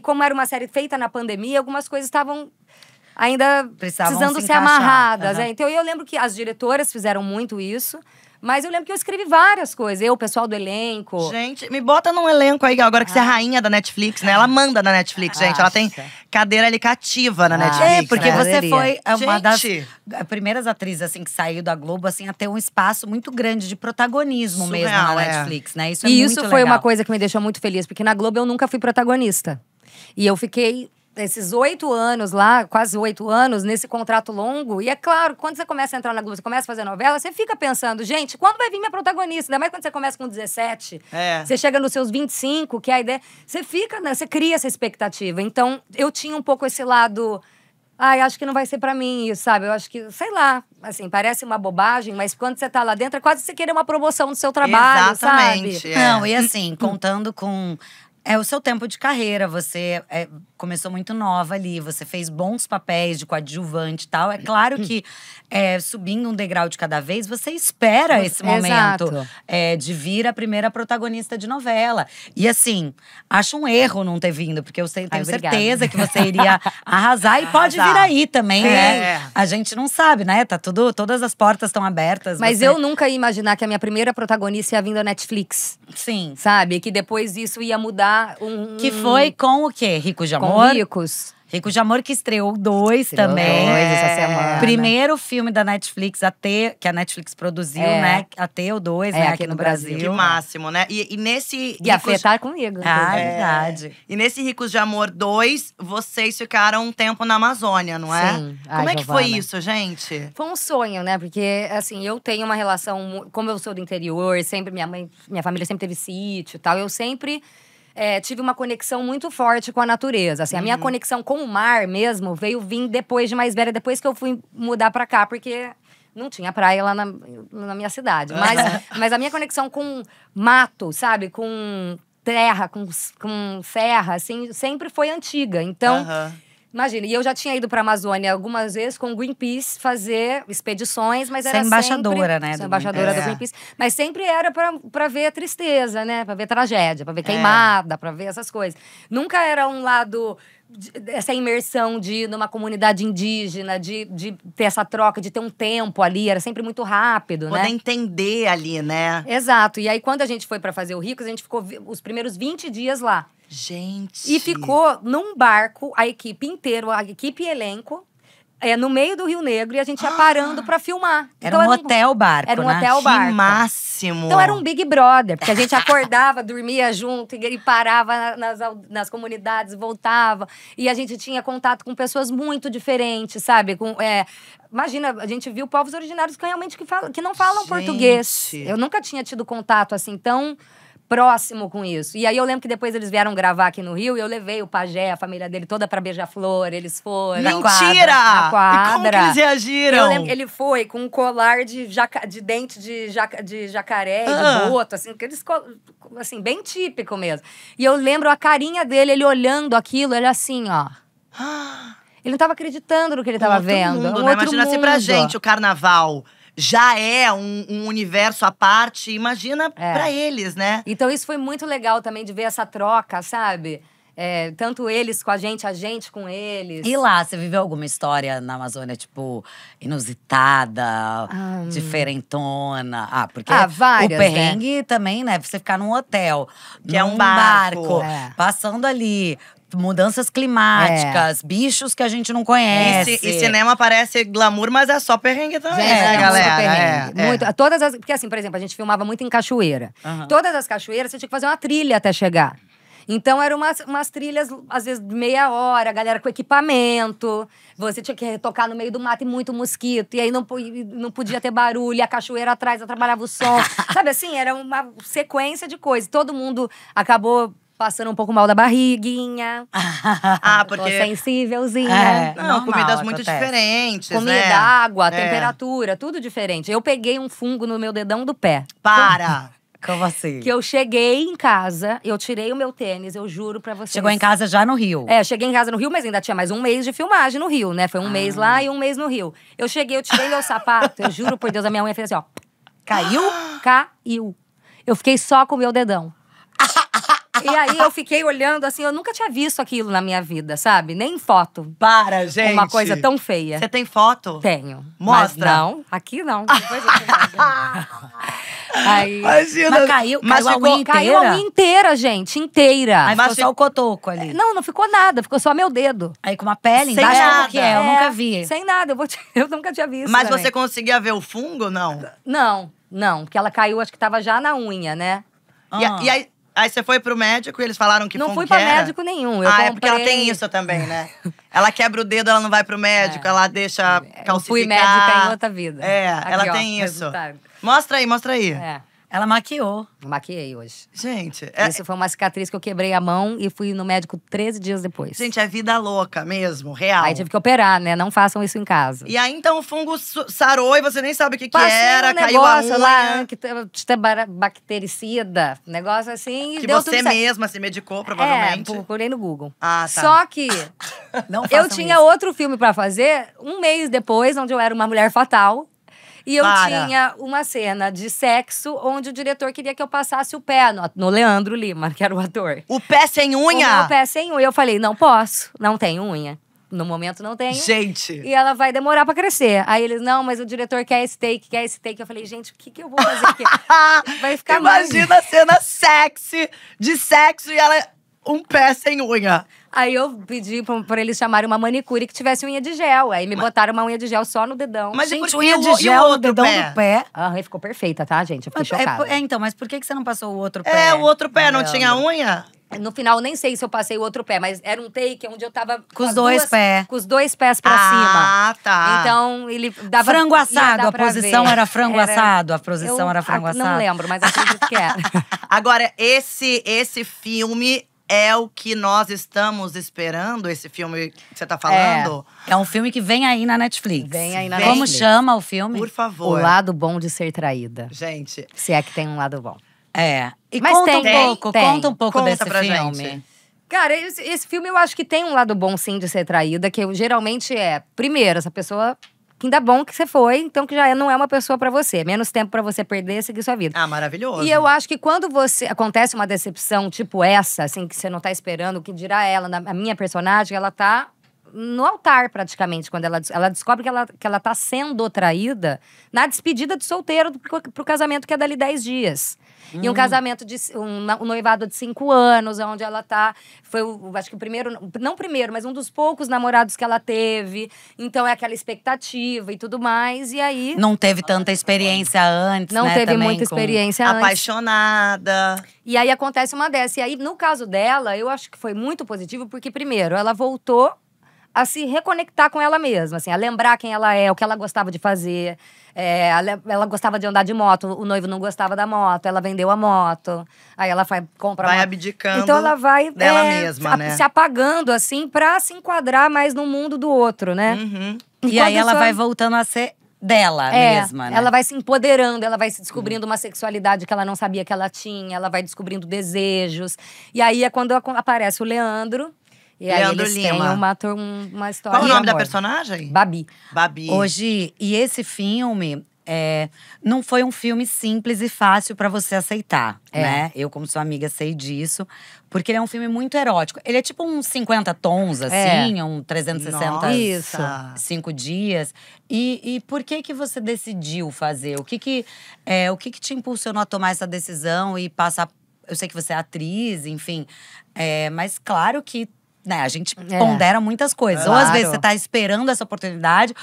como era uma série feita na pandemia, algumas coisas estavam ainda precisando ser amarradas. Então, eu lembro que as diretoras fizeram muito isso. Mas eu lembro que eu escrevi várias coisas. O pessoal do elenco. Gente, me bota num elenco aí, agora que você é rainha da Netflix, né? Ela manda na Netflix, gente. Ela tem cadeira ali cativa na Netflix. Porque né? você foi uma das Gente. primeiras atrizes, assim, que saiu da Globo, assim, a ter um espaço muito grande de protagonismo mesmo Surreal, na Netflix, né? Isso é E muito isso foi legal. uma coisa que me deixou muito feliz. Porque na Globo eu nunca fui protagonista. E eu fiquei… Esses 8 anos lá, quase 8 anos, nesse contrato longo. E é claro, quando você começa a entrar na Globo, você começa a fazer novela, você fica pensando, gente, quando vai vir minha protagonista? Ainda mais quando você começa com 17. Você chega nos seus 25, que é a ideia… Você fica, né? Você cria essa expectativa. Então, eu tinha um pouco esse lado… acho que não vai ser pra mim isso, sabe? Eu acho que, sei lá, assim, parece uma bobagem, mas quando você tá lá dentro, é quase você querer uma promoção no seu trabalho, Exatamente, sabe? Não, e assim, contando com… o seu tempo de carreira, você começou muito nova ali, você fez bons papéis de coadjuvante e tal. É claro que subindo um degrau de cada vez, você espera esse momento de vir a primeira protagonista de novela. E assim, acho um erro não ter vindo, porque eu tenho certeza que você iria arrasar e pode vir aí também, né? A gente não sabe, né? Tá todas as portas estão abertas. Mas eu nunca ia imaginar que a minha primeira protagonista ia vir da Netflix. Sim. Sabe? Que depois isso ia mudar Que foi com o quê? Ricos de Amor? Com Ricos. Ricos de Amor, que estreou 2 também. 2 essa semana. Primeiro filme da Netflix que a Netflix produziu, né? A ter o 2, né? Aqui no Brasil. Que máximo, né? E nesse… E a Fê tá comigo. Verdade. E nesse Ricos de Amor 2, vocês ficaram um tempo na Amazônia, não é? Sim. Como é que foi isso, gente? Foi um sonho, né? Porque, assim, eu tenho uma relação… Como eu sou do interior, sempre minha família sempre teve sítio e tal. Eu sempre… tive uma conexão muito forte com a natureza. Assim, a minha conexão com o mar mesmo veio vir depois de mais velha, depois que eu fui mudar pra cá, porque não tinha praia lá na minha cidade. Mas a minha conexão com mato, sabe? Com terra, com serra, assim, sempre foi antiga. Então… Imagina, e eu já tinha ido pra Amazônia algumas vezes com o Greenpeace fazer expedições, mas era embaixadora, sempre… né? Sou embaixadora do Greenpeace. Mas sempre era pra ver a tristeza, né? Pra ver tragédia, pra ver queimada, pra ver essas coisas. Nunca era um lado… Essa imersão de ir numa comunidade indígena, de ter essa troca, de ter um tempo ali. Era sempre muito rápido, né? Poder entender ali, né? Exato. E aí, quando a gente foi pra fazer o Ricos, a gente ficou os primeiros 20 dias lá. Gente… E ficou num barco, a equipe inteira, a equipe e elenco, no meio do Rio Negro, e a gente ia parando pra filmar. Era um hotel-barco, Era um né? hotel-barco. Que máximo! Então era um Big Brother, porque a gente acordava, dormia junto e parava nas comunidades, voltava. E a gente tinha contato com pessoas muito diferentes, sabe? Imagina, a gente viu povos originários que realmente que não falam português. Eu nunca tinha tido contato assim tão próximo com isso. E aí eu lembro que depois eles vieram gravar aqui no Rio e eu levei o pajé, a família dele toda pra Beija-Flor. Eles foram… Mentira! Na quadra. E como que eles reagiram? Eu lembro que ele foi com um colar de dente de jacaré, de boto, assim, assim, bem típico mesmo. E eu lembro a carinha dele, ele olhando aquilo, ele assim, ó… Ele não tava acreditando no que ele tava Outro vendo. mundo, Um né? outro Imagina se pra mundo. gente o carnaval já é um universo à parte, imagina pra eles, né? Então isso foi muito legal também de ver essa troca, sabe? Tanto eles com a gente com eles. E lá, você viveu alguma história na Amazônia, tipo, inusitada, diferentona? Porque várias, o perrengue também, né? Você ficar num hotel, Que é um num barco. passando ali, mudanças climáticas, bichos que a gente não conhece. E cinema parece glamour, mas é só perrengue também, Gente, né, muito galera? perrengue. Muito. Porque assim, por exemplo, a gente filmava muito em cachoeira. Todas as cachoeiras, você tinha que fazer uma trilha até chegar. Então, eram umas trilhas, às vezes, de meia hora, a galera com equipamento. Você tinha que retocar no meio do mato e muito mosquito. E aí não podia ter barulho, e a cachoeira atrás atrapalhava o som. Sabe assim, era uma sequência de coisas. Todo mundo acabou passando um pouco mal da barriguinha. Porque… Tô sensívelzinha. Não, normal, comidas muito acontece. diferentes, Comida, né? água, temperatura, tudo diferente. Eu peguei um fungo no meu dedão do pé. Para! Como assim? Que eu cheguei em casa, eu tirei o meu tênis, eu juro pra vocês. Chegou em casa já no Rio. Cheguei em casa no Rio, mas ainda tinha mais um mês de filmagem no Rio, né? Foi um mês lá e um mês no Rio. Eu tirei meu sapato, eu juro por Deus, a minha unha fez assim, ó. Caiu? Caiu. Eu fiquei só com o meu dedão. E aí eu fiquei olhando assim, eu nunca tinha visto aquilo na minha vida, sabe? Nem em foto. Para, gente! Uma coisa tão feia. Você tem foto? Tenho. Mostra. Mas não, aqui não. Depois eu te mostro. Aí, Imagina! Mas caiu a unha inteira? caiu a unha inteira, gente, inteira. Aí Mas ficou só o cotoco ali. Não ficou nada, ficou só meu dedo. Aí com uma pele Sem embaixo, nada. como que é? Eu nunca vi. Sem nada, eu nunca tinha visto. Mas também. você conseguia ver o fungo, não? Não, porque ela caiu, acho que tava já na unha, né? E aí você foi pro médico e eles falaram que Não fungo fui que pra era? médico nenhum. Eu É porque ela comprei- tem isso também, né? Ela quebra o dedo, ela não vai pro médico, ela deixa calcificar. Eu fui médica em outra vida. Aqui, ela ó, tem isso. resultado. Mostra aí. Ela maquiou. Maquiei hoje. Gente, Isso foi uma cicatriz que eu quebrei a mão e fui no médico 13 dias depois. gente, é vida louca mesmo, real. Aí tive que operar, né? Não façam isso em casa. E aí, então, o fungo sarou e você nem sabe o que Passei era, um caiu a negócio unha. lá, que bactericida, negócio assim. E Que deu você tudo certo. mesma se medicou, provavelmente. Procurei no Google. Ah, tá. Só que Não eu façam tinha isso. outro filme pra fazer, um mês depois, onde eu era uma mulher fatal. E eu tinha uma cena de sexo onde o diretor queria que eu passasse o pé no Leandro Lima, que era o ator. O pé sem O unha? meu pé sem unha. Eu falei, não posso, não tenho unha. No momento não tenho. Gente. E ela vai demorar pra crescer. Aí eles, não, mas o diretor quer esse take. Eu falei, gente, o que eu vou fazer aqui? Vai ficar Imagina a cena sexy, de sexo e ela… Um pé sem unha. Aí eu pedi pra eles chamarem uma manicure que tivesse unha de gel. Aí me botaram uma unha de gel só no dedão. Mas Gente, e unha o- de e o gel no outro dedão pé? do pé. Aí ficou perfeita, tá, gente? Eu fiquei chocada. Então, mas por que você não passou o outro pé? O outro pé não Leandro? tinha unha? No final, nem sei se eu passei o outro pé, mas era um take onde eu tava… Com os as dois duas- pés. Com os dois pés pra cima. Ah, tá. Então, ele dava… Frango ia assado, dar a pra posição ver. era frango assado? A posição era frango Não assado? lembro, mas acredito que era. Agora, esse filme é o que nós estamos esperando? Esse filme que você tá falando? É um filme que vem aí na Netflix. Vem aí na Como Netflix. chama o filme? Por O favor. lado bom de ser traída. Gente, Se é que tem um lado bom. E Mas conta tem, um pouco, tem. conta um pouco Conta desse pra filme. gente. Cara, esse filme eu acho que tem um lado bom, sim, de ser traída. Que geralmente primeiro, essa pessoa… Que ainda bom que você foi, então que já não é uma pessoa pra você. Menos tempo pra você perder e seguir sua vida. maravilhoso. E eu acho que quando acontece uma decepção tipo essa, assim, que você não tá esperando, o que dirá ela, a minha personagem, ela tá no altar praticamente, quando ela descobre que ela tá sendo traída na despedida de solteiro pro casamento que é dali 10 dias. E um casamento um noivado de 5 anos, onde ela tá… Foi, acho que o primeiro… Não o primeiro, mas um dos poucos namorados que ela teve. Então é aquela expectativa e tudo mais. E aí… Não teve tanta experiência antes, Não né? teve também muita com- experiência antes. Apaixonada. E aí acontece uma dessa. E aí, no caso dela, eu acho que foi muito positivo, porque, primeiro, ela voltou a se reconectar com ela mesma, assim, a lembrar quem ela é, o que ela gostava de fazer. Ela gostava de andar de moto, o noivo não gostava da moto, ela vendeu a moto. Aí ela compra Vai uma… abdicando Então ela vai dela mesma, né? se apagando, assim, pra se enquadrar mais no mundo do outro, né? Uhum. E aí quando ela isso- vai voltando a ser dela mesma, né? Ela vai se empoderando, ela vai se descobrindo uma sexualidade que ela não sabia que ela tinha, ela vai descobrindo desejos. E aí é quando aparece o Leandro, E aí Leandro eles Lima. têm uma história Qual o de nome da amor. personagem? Babi. Babi. Hoje, e esse filme não foi um filme simples e fácil pra você aceitar, né? Eu, como sua amiga, sei disso. Porque ele é um filme muito erótico. Ele é tipo uns 50 tons, assim, um 360 Nossa. Isso. 5 dias. E por que você decidiu fazer? O que te impulsionou a tomar essa decisão e passar… Eu sei que você é atriz, enfim. Mas claro que, né, a gente pondera muitas coisas. Ou às Claro. vezes você tá esperando essa oportunidade…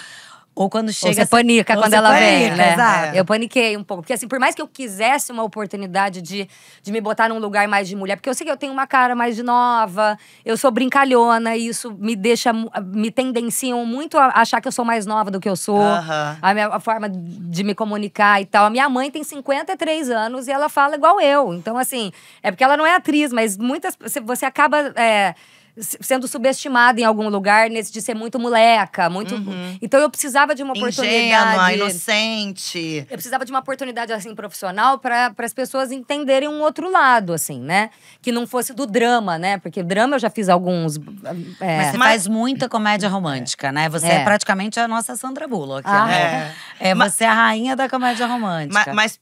Ou quando chega… Ou você panica ou quando você ela vem, panica, né? exato. Eu paniquei um pouco. Porque assim, por mais que eu quisesse uma oportunidade de me botar num lugar mais de mulher… Porque eu sei que eu tenho uma cara mais de nova, eu sou brincalhona. E isso me tendenciam muito a achar que eu sou mais nova do que eu sou. A forma de me comunicar e tal. A minha mãe tem 53 anos e ela fala igual eu. Então assim, é porque ela não é atriz, mas você acaba… sendo subestimada em algum lugar de ser muito moleca, muito… Então eu precisava de uma Ingênua, oportunidade… inocente. Eu precisava de uma oportunidade, assim, profissional para as pessoas entenderem um outro lado, assim, né? Que não fosse do drama, né? Porque drama eu já fiz alguns… Mas você faz muita comédia romântica, né? Você é praticamente a nossa Sandra Bullock, né? Você é a rainha da comédia romântica. Mas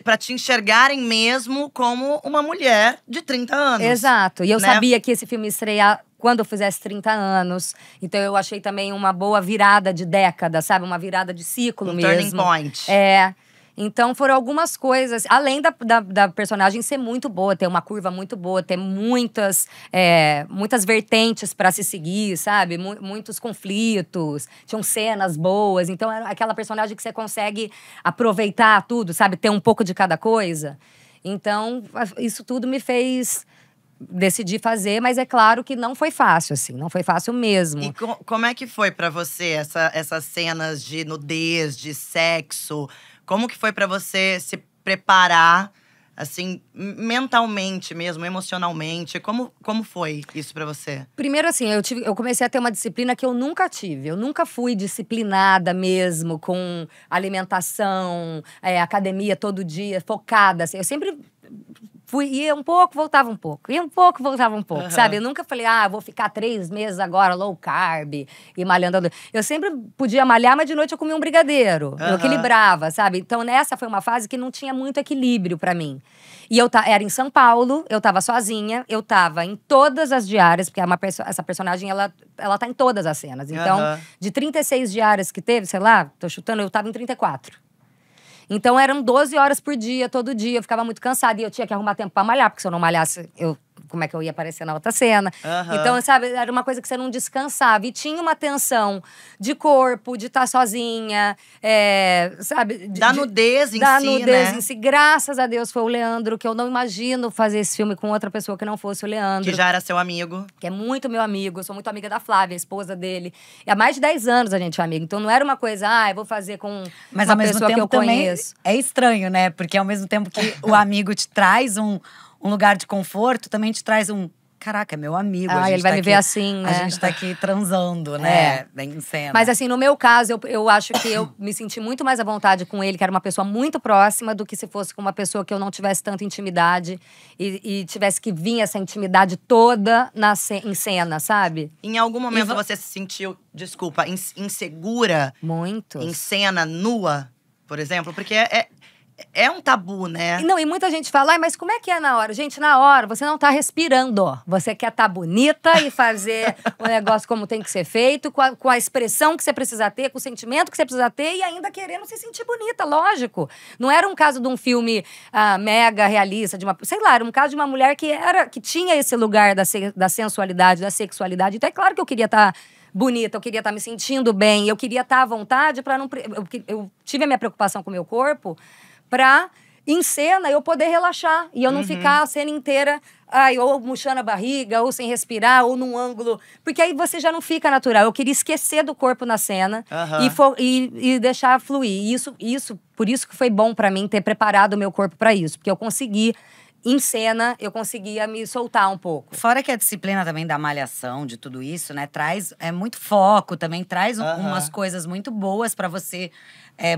pra te enxergarem mesmo como uma mulher de 30 anos. Exato. E eu né? sabia que esse filme ia estrear quando eu fizesse 30 anos. Então eu achei também uma boa virada de década, sabe? Uma virada de ciclo mesmo. Turning point. Então foram algumas coisas, além da personagem ser muito boa, ter uma curva muito boa, ter muitas vertentes pra se seguir, sabe? Muitos conflitos, tinham cenas boas. Então era aquela personagem que você consegue aproveitar tudo, sabe? Ter um pouco de cada coisa. Então isso tudo me fez decidir fazer, mas é claro que não foi fácil, assim. Não foi fácil mesmo. E como é que foi pra você essas cenas de nudez, de sexo? Como que foi pra você se preparar, assim, mentalmente mesmo, emocionalmente? Como foi isso pra você? Primeiro, assim, eu comecei a ter uma disciplina que eu nunca tive. Eu nunca fui disciplinada mesmo, com alimentação, academia todo dia, focada. Assim. Eu sempre ia um pouco, voltava um pouco. Ia um pouco, voltava um pouco, sabe? Eu nunca falei, vou ficar 3 meses agora low carb e malhando. Eu sempre podia malhar, mas de noite eu comia um brigadeiro. Eu equilibrava, sabe? Então, essa foi uma fase que não tinha muito equilíbrio pra mim. E eu era em São Paulo, eu tava sozinha, eu tava em todas as diárias, porque essa personagem, ela tá em todas as cenas. Então, de 36 diárias que teve, sei lá, tô chutando, eu tava em 34. Então, eram 12 horas por dia, todo dia. Eu ficava muito cansada e eu tinha que arrumar tempo pra malhar. Porque se eu não malhasse, como é que eu ia aparecer na outra cena? Então, sabe, era uma coisa que você não descansava. E tinha uma tensão de corpo, de estar sozinha, sabe? Da nudez em si, Da nudez né? em si. Graças a Deus foi o Leandro, que eu não imagino fazer esse filme com outra pessoa que não fosse o Leandro. Que já era seu amigo. Que é muito meu amigo. Eu sou muito amiga da Flávia, a esposa dele. E há mais de 10 anos a gente é amiga. Então, não era uma coisa, eu vou fazer com Mas uma ao mesmo pessoa tempo que eu também conheço. é estranho, né? Porque ao mesmo tempo que o amigo te traz um lugar de conforto, também te traz caraca, é meu amigo. A gente ele vai tá me aqui, ver assim, né? A gente tá aqui transando, né? Em cena. Mas assim, no meu caso, eu acho que eu me senti muito mais à vontade com ele, que era uma pessoa muito próxima, do que se fosse com uma pessoa que eu não tivesse tanta intimidade e tivesse que vir essa intimidade toda em cena, sabe? Em algum momento você se sentiu, desculpa, insegura? Muito. Em cena nua, por exemplo? Porque é um tabu, né? Não, e muita gente fala, mas como é que é na hora? Gente, na hora, você não tá respirando. Você quer estar bonita e fazer o negócio como tem que ser feito, com a expressão que você precisa ter, com o sentimento que você precisa ter e ainda querendo se sentir bonita, lógico. Não era um caso de um filme mega realista, era um caso de uma mulher que tinha esse lugar da sensualidade, da sexualidade. Então é claro que eu queria estar bonita, eu queria estar me sentindo bem, eu queria estar à vontade para não… Eu tive a minha preocupação com o meu corpo pra, em cena, eu poder relaxar. E eu não ficar a cena inteira, ou murchando a barriga, ou sem respirar, ou num ângulo… Porque aí você já não fica natural. Eu queria esquecer do corpo na cena e deixar fluir. Por isso que foi bom pra mim ter preparado o meu corpo pra isso. Porque eu consegui em cena, eu conseguia me soltar um pouco. Fora que a disciplina também da malhação, de tudo isso, né? Traz muito foco, também traz umas coisas muito boas pra você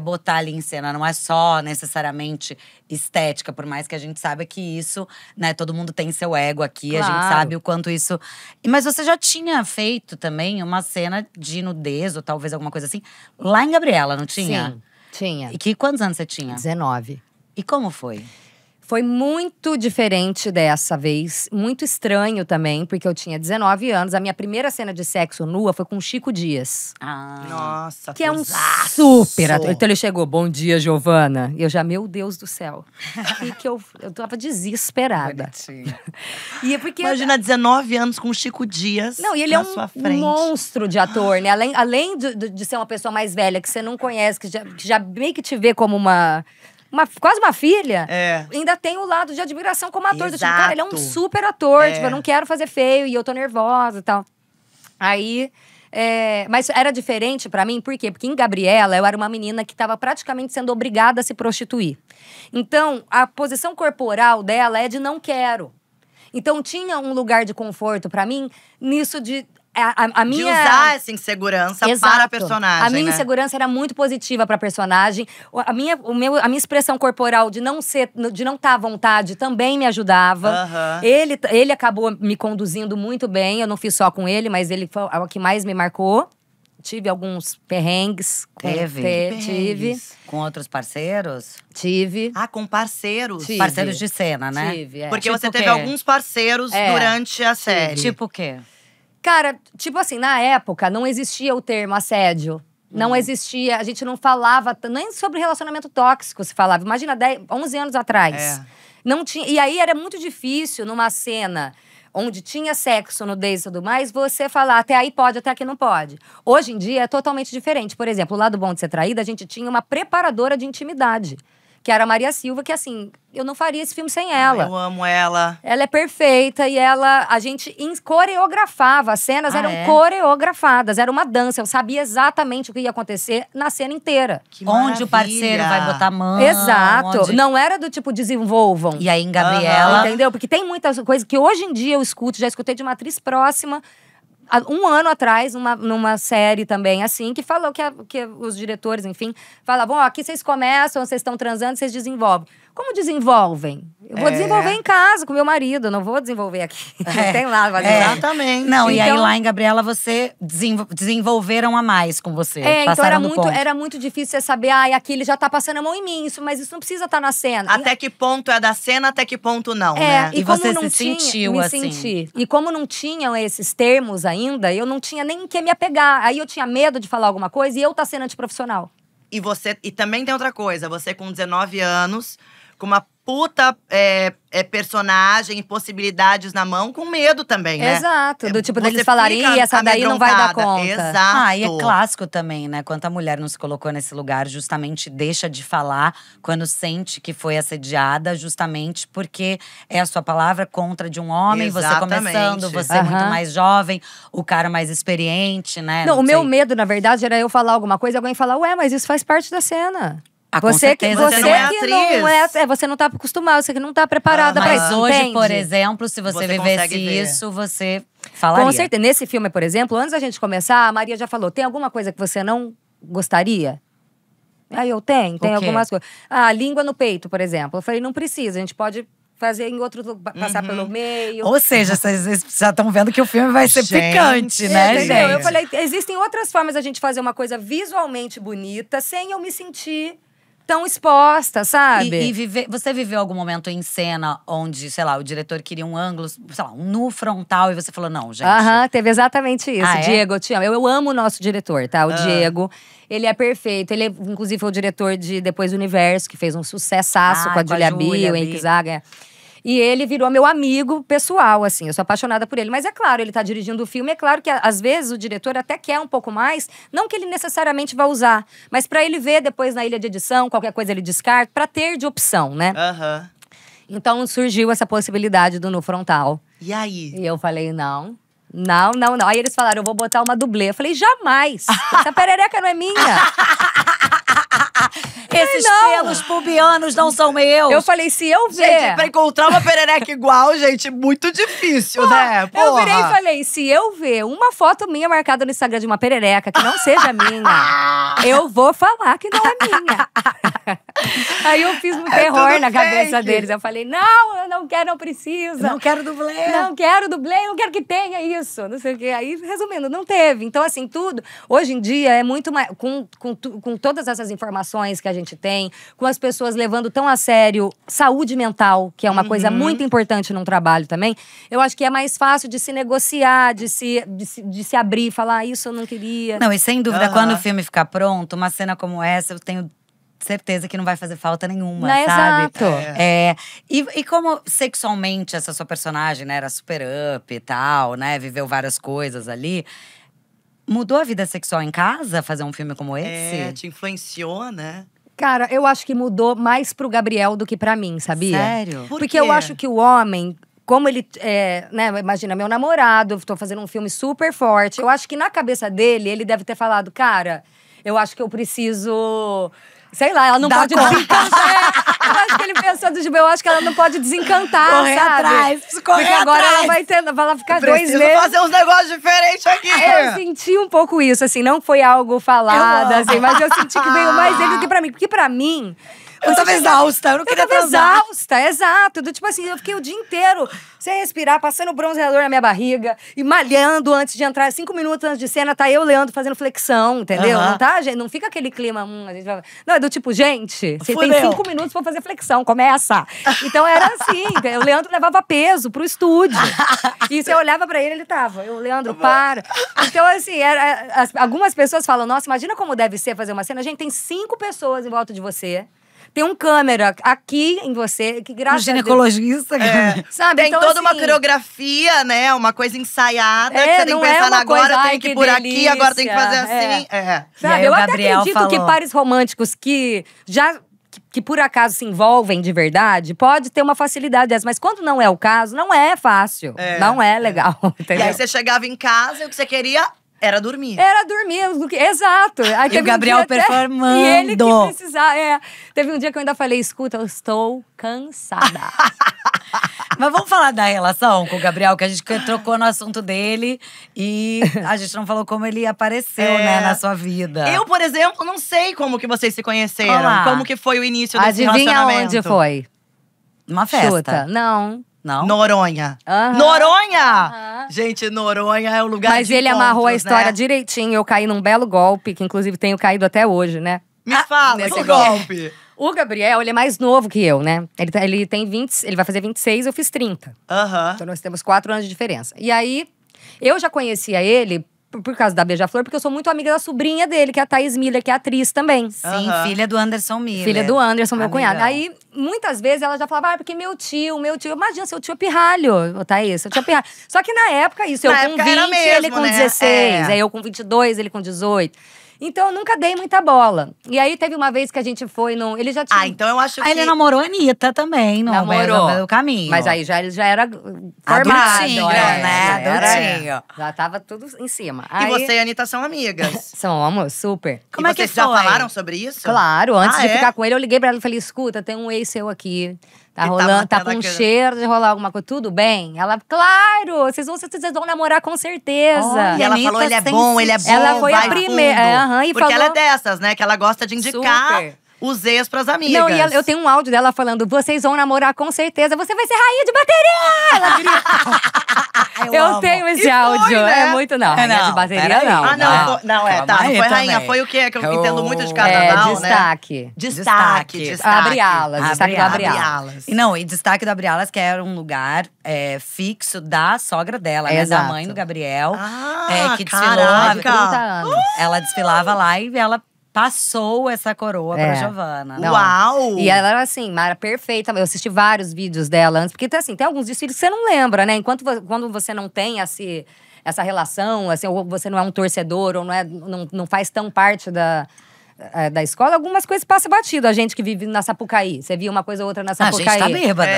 botar ali em cena. Não é só necessariamente estética, por mais que a gente saiba que isso, né? Todo mundo tem seu ego aqui, Claro. a gente sabe o quanto isso… Mas você já tinha feito também uma cena de nudez, ou talvez alguma coisa assim, lá em Gabriela, não tinha? Sim, tinha. E quantos anos você tinha? 19. E como foi? Foi muito diferente dessa vez, muito estranho também, porque eu tinha 19 anos. A minha primeira cena de sexo nua foi com o Chico Dias. Nossa, Que é um atorzaço. super ator. Então ele chegou, bom dia, Giovana. E eu já, meu Deus do céu. E que eu tava desesperada. E é porque… Imagina 19 anos com o Chico Dias. Não, e ele na é sua um frente. monstro de ator, né? Além de ser uma pessoa mais velha, que você não conhece, que já meio que te vê como quase uma filha, ainda tem o lado de admiração como ator. Do tipo, cara, ele é um super ator, tipo, eu não quero fazer feio e eu tô nervosa e tal. Aí, mas era diferente pra mim, por quê? Porque em Gabriela, eu era uma menina que tava praticamente sendo obrigada a se prostituir. Então, a posição corporal dela é de não quero. Então, tinha um lugar de conforto pra mim nisso de… A minha… De usar essa insegurança Exato. para a personagem, A minha né? insegurança era muito positiva pra personagem. A minha expressão corporal de não estar à vontade também me ajudava. Ele acabou me conduzindo muito bem. Eu não fiz só com ele, mas ele foi o que mais me marcou. Tive alguns perrengues. Tive. Com outros parceiros? Tive. Ah, com parceiros? Tive. Parceiros de cena, né? Tive, Porque Tipo você o teve quê? alguns parceiros durante a série. Tipo o quê? Cara, tipo assim, na época não existia o termo assédio. Não existia, a gente não falava nem sobre relacionamento tóxico se falava. Imagina, 11 anos atrás. Não tinha, e aí era muito difícil numa cena onde tinha sexo, nudez e tudo mais, você falar até aí pode, até aqui não pode. Hoje em dia é totalmente diferente. Por exemplo, o Lado Bom de Ser Traída, a gente tinha uma preparadora de intimidade. Que era a Maria Silva, que assim, eu não faria esse filme sem ela. Eu amo ela. Ela é perfeita e a gente coreografava, as cenas eram coreografadas, era uma dança. Eu sabia exatamente o que ia acontecer na cena inteira. Que Onde o maravilha. parceiro vai botar a mão. Exato. onde- Não era do tipo desenvolvam. E aí, em Gabriela… Entendeu? Porque tem muitas coisas que hoje em dia eu escuto, já escutei de uma atriz próxima. Há um ano atrás, numa série também, assim, que falou que os diretores, enfim, falavam, aqui vocês começam, vocês estão transando, vocês desenvolvem. Como desenvolvem? Eu vou desenvolver em casa com meu marido, não vou desenvolver aqui. Tem lá, vai Exatamente. Não, e aí Então- lá em Gabriela você desenvolveram a mais com você. então Passaram do ponto. era muito difícil você saber, aqui ele já tá passando a mão em mim, mas isso não precisa estar na cena. Até que ponto é da cena, até que ponto não, né? E como você não se tinha, sentiu me assim? senti. E como não tinham esses termos ainda, eu não tinha nem em que me apegar. Aí eu tinha medo de falar alguma coisa e eu tá sendo antiprofissional. E também tem outra coisa, você com 19 anos, com uma puta personagem e possibilidades na mão, com medo também, né? Exato. Do tipo, Você deles falarem, fica essa daí não vai dar amedrontada. conta. Exato. E é clássico também, né? Quanta mulher não se colocou nesse lugar, justamente deixa de falar quando sente que foi assediada, justamente porque é a sua palavra contra de um homem, você Exatamente. começando, você muito mais jovem, o cara mais experiente, né? Não, o sei. meu medo, na verdade, era eu falar alguma coisa e alguém falar, ué, mas isso faz parte da cena. Com certeza, você não é que atriz. não é, você não tá acostumado, você que não tá preparada pra Mas isso. hoje, entende? por exemplo, se você Você vivesse consegue ver. isso, você falaria. Com certeza. Nesse filme, por exemplo, antes da gente começar, a Maria já falou: tem alguma coisa que você não gostaria? Aí eu tenho O quê? algumas coisas. Língua no peito, por exemplo. Eu falei, não precisa, a gente pode fazer em outro lugar, passar pelo meio. Ou seja, vocês já estão vendo que o filme vai ser Gente, picante, né, Entendeu? gente? Eu falei, existem outras formas da gente fazer uma coisa visualmente bonita sem eu me sentir tão exposta, sabe? Você viveu algum momento em cena onde, sei lá, o diretor queria um ângulo, sei lá, um nu frontal, e você falou, não, gente. Teve exatamente isso. Ah, é? Diego, eu te amo. Eu amo o nosso diretor, tá? O Diego. Ele é perfeito. Ele, inclusive, foi o diretor de Depois do Universo, que fez um sucessaço com a Julia Biel, Henrique Zaga. E ele virou meu amigo pessoal, assim. Eu sou apaixonada por ele. Mas é claro, ele tá dirigindo o filme. É claro que, às vezes, o diretor até quer um pouco mais. Não que ele necessariamente vá usar. Mas pra ele ver depois na ilha de edição, qualquer coisa ele descarta. Pra ter de opção, né? Então, surgiu essa possibilidade do nu frontal. E aí? E eu falei, não. Aí eles falaram, eu vou botar uma dublê. Eu falei, jamais! Essa perereca não é minha! Esses pelos pubianos não são meus. Eu falei, se eu ver… Gente, pra encontrar uma perereca igual, gente, muito difícil, né? Eu Porra. virei e falei, se eu ver uma foto minha marcada no Instagram de uma perereca que não seja minha, eu vou falar que não é minha. Aí eu fiz um terror tudo na cabeça fake. deles. Eu falei, não, eu não quero, não precisa. Não quero dublê. Não quero dublê, não quero que tenha isso. Não sei o quê. Aí, resumindo, não teve. Então, assim, tudo… Hoje em dia é muito mais… Com todas essas informações que a gente tem, com as pessoas levando tão a sério saúde mental, que é uma coisa muito importante num trabalho também, eu acho que é mais fácil de se negociar, de se abrir, falar, isso eu não queria. Não, e sem dúvida, quando o filme ficar pronto, uma cena como essa, eu tenho certeza que não vai fazer falta nenhuma, Não, sabe? exato. E como sexualmente essa sua personagem, né, era super up e tal, né, viveu várias coisas ali, mudou a vida sexual em casa fazer um filme como esse? Te influenciou, né? Cara, eu acho que mudou mais pro Gabriel do que pra mim, sabia? Sério? Por Porque quê? eu acho que o homem… Como ele, né, imagina, meu namorado, eu tô fazendo um filme super forte. Eu acho que na cabeça dele, ele deve ter falado, cara, eu acho que eu preciso… Sei lá, ela não Dá pode conta. desencantar. Eu acho que ele pensou do tipo, eu acho que ela não pode desencantar, Correr sabe? atrás, correr Porque agora atrás. ela vai ficar 2 Preciso meses. fazer uns negócios diferentes aqui. Eu senti um pouco isso, assim, não foi algo falado, Eu amo. assim, mas eu senti que veio mais dele do que pra mim. Porque pra mim… Eu tava exausta, eu não queria Eu tava transar. exausta, exato. Do tipo assim, eu fiquei o dia inteiro sem respirar, passando bronzeador na minha barriga e malhando antes de entrar. 5 minutos antes de cena, tá eu, Leandro, fazendo flexão, entendeu? Aham. Não tá, gente? Não fica aquele clima, a gente vai… Não, é do tipo, gente, você tem Fudeu. 5 minutos pra fazer flexão, começa. Então era assim, o Leandro levava peso pro estúdio. E você olhava pra ele, ele tava. Eu, Leandro, para. Então, assim, algumas pessoas falam, nossa, imagina como deve ser fazer uma cena. Gente, tem 5 pessoas em volta de você. Tem um câmera aqui em você, que Um graças a Deus… ginecologista. Sabe? Tem Então, toda uma assim, coreografia, né? Uma coisa ensaiada. Que você tem não que é pensar uma agora, coisa, tem ai, que ir que por aqui, delícia. agora tem que fazer assim. E aí Sabe, o eu até Gabriel acredito que falou. pares românticos que já… Que por acaso se envolvem de verdade, pode ter uma facilidade dessa. Mas quando não é o caso, não é fácil. Não é legal, E entendeu? aí você chegava em casa e o que você queria era dormir. Era dormir, exato. Aí teve o Gabriel dia até- performando. E ele que precisava, Teve um dia que eu ainda falei, escuta, eu estou cansada. Mas vamos falar da relação com o Gabriel, que a gente trocou no assunto dele. E a gente não falou como ele apareceu, né, na sua vida. Eu, por exemplo, não sei como que vocês se conheceram. Olá. Como que foi o início desse Adivinha relacionamento. onde foi? Uma festa. Chuta. Não. Não? Noronha. Aham. Noronha! Aham. Gente, Noronha é o lugar Mas de ele amarrou a encontros, história né? direitinho. Eu caí num belo golpe, que inclusive tenho caído até hoje, né? Me fala, nesse esse golpe. O Gabriel, ele é mais novo que eu, né? Ele tem 20, ele vai fazer 26, eu fiz 30. Aham. Então nós temos 4 anos de diferença. E aí, eu já conhecia ele por causa da Beija-Flor, porque eu sou muito amiga da sobrinha dele, que é a Thaís Miller, que é atriz também. Sim, Aham. filha do Anderson Miller. Filha do Anderson, meu Amigão. cunhado. Aí, muitas vezes, ela já falava, porque meu tio… Imagina, seu tio é pirralho, Thaís, seu tio é pirralho. Só que na época, isso, eu Na com época 20, era mesmo, ele com né? 16. É. Aí eu com 22, ele com 18. Então, eu nunca dei muita bola. E aí, teve uma vez que a gente foi no… Ele já tinha… Ah, então eu acho que… Aí ele namorou a Anitta também, no Namorou. mesmo caminho. Mas aí ele já era formado, Adultinho, né? já era- Adultinho. Já tava tudo em cima. E Aí, você e a Anitta são amigas. somos, super. Como e é que vocês já foi? falaram sobre isso? Claro, antes Ah, de é? ficar com ele, eu liguei pra ela e falei: escuta, tem um ex seu aqui. Tá Que tá rolando, tá batendo com um aquele- cheiro de rolar alguma coisa. Tudo bem? Ela, claro, vocês vão namorar com certeza. E ela Anitta falou, ele é sem bom, ele é bom, sentido. Ela foi a vai primeira, fundo. aham, e Porque ela é falou- dessas, né? Que ela gosta de indicar Super. os ex pras amigas. Não, e eu tenho um áudio dela falando: vocês vão namorar com certeza, você vai ser rainha de bateria! Ela grita. Eu amo. tenho esse E foi, áudio. né? É muito não. Rainha não, de bateria, peraí. não. Ah, não, não, Calma tá. Não aí foi rainha, também. foi o quê? Que eu entendo muito de É, carnaval, né? destaque. Destaque. Abre alas, destaque do Abre Abre Alas. E não, e destaque do Abre Alas, que era um lugar fixo da sogra dela, né? Da Exato. mãe do Gabriel. Ah, que desfilou. caraca. 30 anos. Ela desfilava lá e ela passou essa coroa pra É. Giovana. Não. Uau! E ela era assim, Mara, perfeita. Eu assisti vários vídeos dela antes, porque assim, tem alguns desfiles que você não lembra, né? Quando você não tem essa relação, assim, ou você não é um torcedor, ou não faz tão parte da escola, algumas coisas passam batido. A gente que vive na Sapucaí. Você viu uma coisa ou outra na A Sapucaí. gente tá bêbada.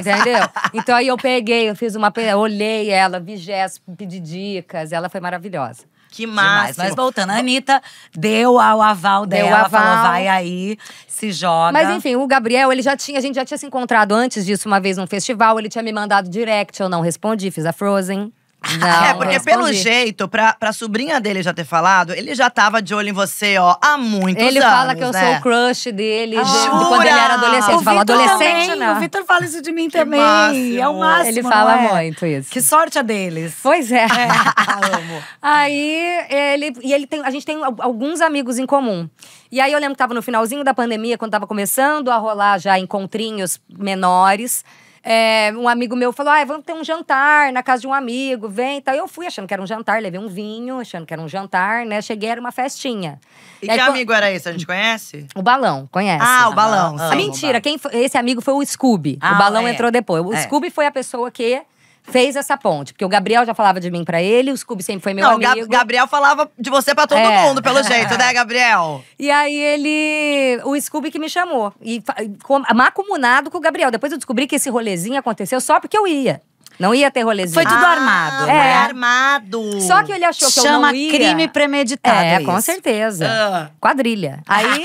Entendeu? Então aí eu peguei, eu fiz olhei ela, vi gestos, pedi dicas. Ela foi maravilhosa. Que Demais. máximo. Mas voltando, a Anitta deu o aval Deu dela, o aval. falou, vai aí, se joga. Mas enfim, o Gabriel, a gente já tinha se encontrado antes disso uma vez num festival. Ele tinha me mandado direct, eu não respondi, fiz a Frozen. Não, Porque respondi. pelo jeito, pra sobrinha dele já ter falado, ele já tava de olho em você, ó, há muitos anos, Ele fala que eu né? sou o crush dele de Jura? quando ele era adolescente. O Fala Vitor adolescente, também, não. O Vitor fala isso de mim também. máximo. É o máximo, Ele fala não é? muito isso. Que sorte a deles. Pois é. Amo. Aí, a gente tem alguns amigos em comum. E aí, eu lembro que tava no finalzinho da pandemia, quando tava começando a rolar já encontrinhos menores. Um amigo meu falou, vamos ter um jantar na casa de um amigo, vem. Então, eu fui achando que era um jantar, levei um vinho, achando que era um jantar, né? Cheguei, era uma festinha. E aí, que amigo era esse? A gente conhece? O Balão, conhece? Ah, o Balão. Ah, sim. Mentira, esse amigo foi o Scooby. Ah, o Balão é. entrou depois. O É. Scooby foi a pessoa que fez essa ponte. Porque o Gabriel já falava de mim pra ele, o Scooby sempre foi meu Não, o amigo. Gabriel falava de você pra todo mundo, pelo jeito, né, Gabriel? E aí o Scooby que me chamou. E macumunado com o Gabriel. Depois eu descobri que esse rolezinho aconteceu só porque eu ia. Não ia ter rolezinho. Foi tudo armado, Foi né? armado. Só que ele achou que eu Chama não ia. crime premeditado Com isso. certeza. Ah. Quadrilha. Aí,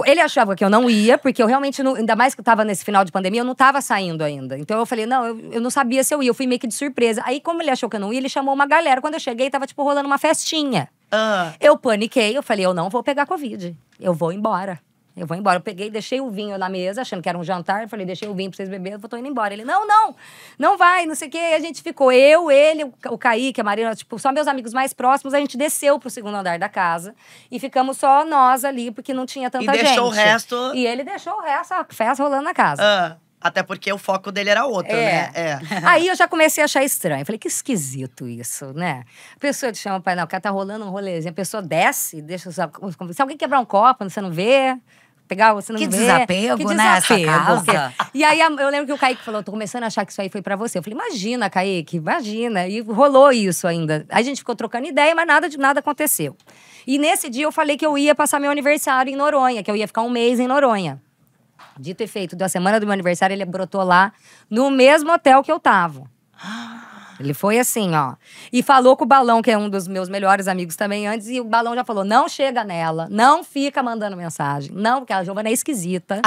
ele achava que eu não ia, porque eu realmente, não, ainda mais que eu tava nesse final de pandemia, eu não tava saindo ainda. Então eu falei, não, eu não sabia se eu ia. Eu fui meio que de surpresa. Aí, como ele achou que eu não ia, ele chamou uma galera. Quando eu cheguei, tava, tipo, rolando uma festinha. Ah. Eu paniquei, eu falei, eu não vou pegar Covid. Eu vou embora. Eu vou embora. Eu peguei, deixei o vinho na mesa, achando que era um jantar. Eu falei, deixei o vinho pra vocês beberem, eu tô indo embora. Ele, não vai, não sei o quê. E a gente ficou, eu, ele, o Kaique, a Marina, tipo, só meus amigos mais próximos. A gente desceu pro segundo andar da casa. E ficamos só nós ali, porque não tinha tanta gente. E deixou o resto… E ele deixou o resto, a festa rolando na casa. Ah. Até porque o foco dele era outro, né? Aí eu já comecei a achar estranho. Falei, que esquisito isso, né? A pessoa te chama pra… Não, o cara tá rolando um rolezinho. A pessoa desce, deixa… Se alguém quebrar um copo, você não vê… Pegar, você não Que vê. desapego, né, essa causa. E aí, eu lembro que o Kaique falou, tô começando a achar que isso aí foi pra você. Eu falei, imagina, Kaique, imagina. E rolou isso ainda. Aí a gente ficou trocando ideia, mas nada aconteceu. E nesse dia eu falei que eu ia passar meu aniversário em Noronha, que eu ia ficar um mês em Noronha. Dito e feito, da semana do meu aniversário, ele brotou lá no mesmo hotel que eu tava. Ele foi assim, ó. E falou com o Balão, que é um dos meus melhores amigos também antes. E o Balão já falou, não chega nela. Não fica mandando mensagem. Não, porque a Giovana é esquisita.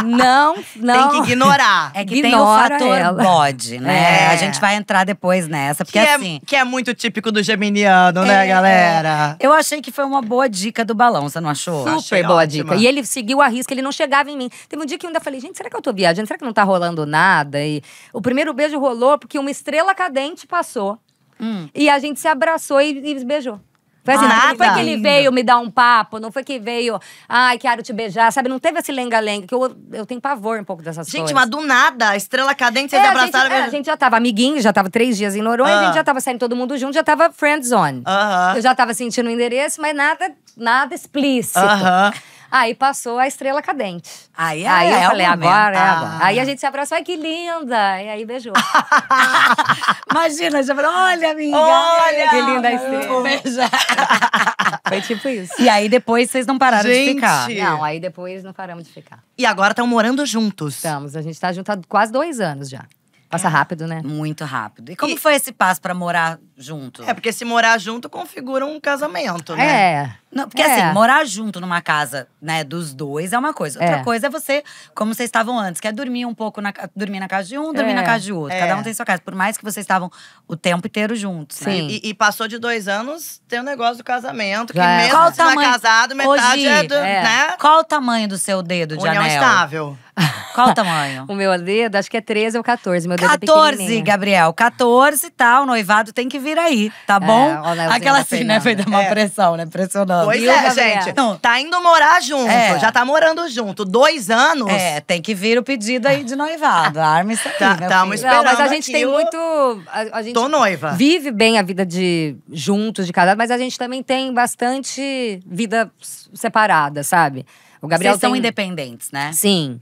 Não. Tem que ignorar. É que Ignora tem o fator ela. bode, né? É. A gente vai entrar depois nessa, porque assim… Que é muito típico do geminiano, né, galera? Eu achei que foi uma boa dica do Balão, você não achou? Super Achei boa ótima. dica. E ele seguiu a risca, ele não chegava em mim. Teve um dia que eu ainda falei, gente, será que eu tô viajando? Será que não tá rolando nada? E o primeiro beijo rolou porque uma estrela cadente passou. E a gente se abraçou e beijou. Foi assim, não foi que ele veio me dar um papo, não foi que veio, quero te beijar, sabe? Não teve esse lenga-lenga, que eu tenho pavor um pouco dessas coisas. Gente, mas do nada, a estrela cadente, vocês abraçaram… a gente já tava amiguinho, já tava 3 dias em Noronha, a gente já tava saindo todo mundo junto, já tava friend zone. Eu já tava sentindo o endereço, mas nada explícito. Aí passou a estrela cadente. Aí eu falei, o agora é momento. agora. Aí a gente se abraçou, ai que linda! E aí beijou. Imagina, já falou, olha, amiga. Olha! Que linda a estrela. Vou beijar. Foi tipo isso. E aí depois vocês não pararam Gente. de ficar. Não, aí depois não paramos de ficar. E agora estão morando juntos. Estamos, a gente tá junto há quase 2 anos já. Passa rápido, né? Muito rápido. E como foi esse passo pra morar junto? Porque se morar junto configura um casamento, né? Não, porque assim, morar junto numa casa, né, dos dois é uma coisa. Outra coisa é você, como vocês estavam antes, que é dormir um pouco, dormir na casa de um, dormir na casa de outro. Cada um tem sua casa. Por mais que vocês estavam o tempo inteiro juntos, né? Sim. E passou de 2 anos, tem o negócio do casamento, que Já é. mesmo Qual o se não é tamanho? casado, metade Hoje, é do, né? Qual o tamanho do seu dedo de União anel? estável. Qual o tamanho? O meu dedo, acho que é 13 ou 14. Meu dedo é 14, pequenininho. Gabriel. 14 e tal, o noivado tem que vir aí, tá bom? o anelzinho Aquela da assim, né? Foi dar uma pressão, né? Pressionando. Pois Viu, é, Gabriel? gente. Não. Tá indo morar junto, É. já tá morando junto. 2 anos. É, tem que vir o pedido aí de noivado. Arma isso aí, Tá- meu tamo filho. Não, mas a esperando gente aqui tem o- muito… A gente Tô noiva. vive bem a vida de juntos, de casado, mas a gente também tem bastante vida separada, sabe? O Gabriel Vocês são tem… independentes, né? Sim.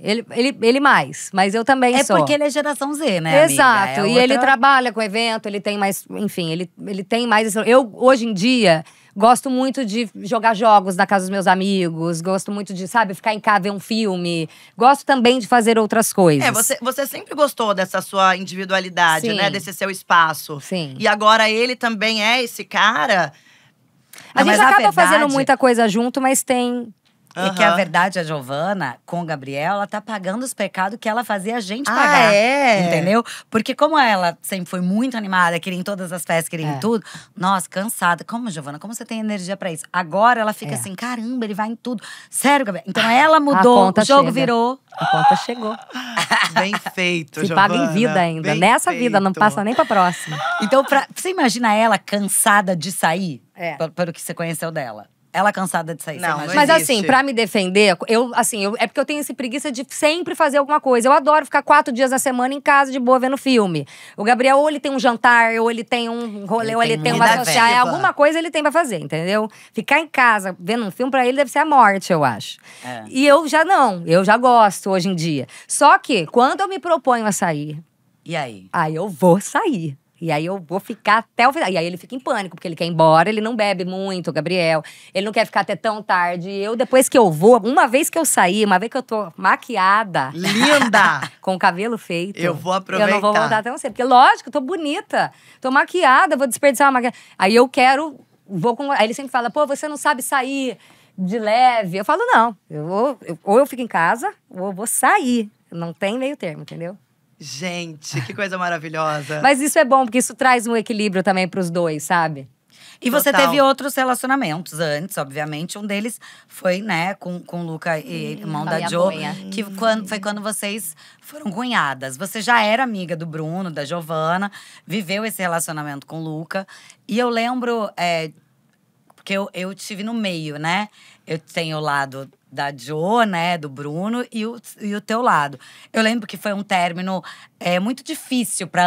Ele mais, mas eu também É sou. porque ele é geração Z, né, Exato. amiga? É E ele outra- trabalha com evento, ele tem mais… Enfim, ele tem mais… Eu, hoje em dia… Gosto muito de jogar jogos na casa dos meus amigos. Gosto muito de, sabe, ficar em casa, ver um filme. Gosto também de fazer outras coisas. Você sempre gostou dessa sua individualidade, Sim. né? Desse seu espaço. Sim. E agora ele também é esse cara… A gente mas a acaba fazendo verdade- muita coisa junto, mas tem… E que a verdade, a Giovana, com o Gabriel, ela tá pagando os pecados que ela fazia a gente Ah, pagar. é? Entendeu? Porque como ela sempre foi muito animada, queria em todas as festas, queria em tudo. Nossa, cansada. Como, Giovana, como você tem energia pra isso? Agora ela fica assim, caramba, ele vai em tudo. Sério, Gabriel? Então ela mudou, conta o jogo chega. virou. A conta chegou. Bem feito, Se Giovana. paga em vida ainda. Bem Nessa vida, não feito. passa nem pra próxima. Então, você imagina ela cansada de sair? É. Pelo que você conheceu dela. Ela cansada de sair, Não, você imagina? Mas existe. assim, pra me defender, é porque eu tenho essa preguiça de sempre fazer alguma coisa. Eu adoro ficar 4 dias na semana em casa, de boa, vendo filme. O Gabriel, ou ele tem um jantar, ou ele tem um rolê, Ele ou ele tem tem muita uma social. vida. Alguma coisa ele tem pra fazer, entendeu? Ficar em casa, vendo um filme, pra ele deve ser a morte, eu acho. É. E eu já gosto hoje em dia. Só que, quando eu me proponho a sair, E aí? aí eu vou sair. E aí eu vou ficar até o final. E aí ele fica em pânico, porque ele quer ir embora, ele não bebe muito, o Gabriel. Ele não quer ficar até tão tarde. E eu, depois que eu vou, uma vez que eu sair, uma vez que eu tô maquiada, Linda! com o cabelo feito. Eu vou Eu não vou aproveitar. voltar até você. Porque, lógico, eu tô bonita, tô maquiada, vou desperdiçar uma maquiagem. Aí eu quero, Aí ele sempre fala, pô, você não sabe sair de leve. Eu falo, não. Ou eu fico em casa, ou eu vou sair. Não tem meio termo, entendeu? Gente, que coisa maravilhosa. Mas isso é bom, porque isso traz um equilíbrio também pros dois, sabe? E você Total. teve outros relacionamentos antes, obviamente. Um deles foi, né, com o Luca, irmão com a da minha Jo. cunha. Que foi quando vocês foram cunhadas. Você já era amiga do Bruno, da Giovana. Viveu esse relacionamento com o Luca. E eu lembro… porque eu estive no meio, né? Eu tenho o lado da Jo, né, do Bruno, e o teu lado. Eu lembro que foi um término muito difícil para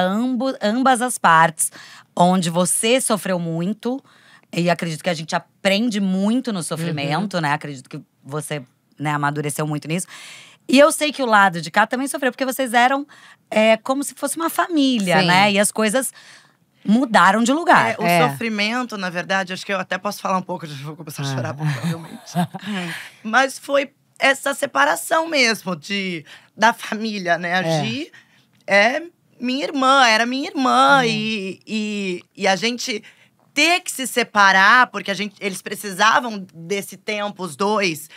ambas as partes, onde você sofreu muito, e acredito que a gente aprende muito no sofrimento, né? Acredito que você, né, amadureceu muito nisso. E eu sei que o lado de cá também sofreu, porque vocês eram como se fosse uma família, Sim. né? E as coisas mudaram de lugar. O sofrimento, na verdade, acho que eu até posso falar um pouco, já vou começar a chorar, provavelmente. Mas foi essa separação mesmo da família, né? A Gi é minha irmã, era minha irmã. E a gente ter que se separar, porque eles precisavam desse tempo, os dois.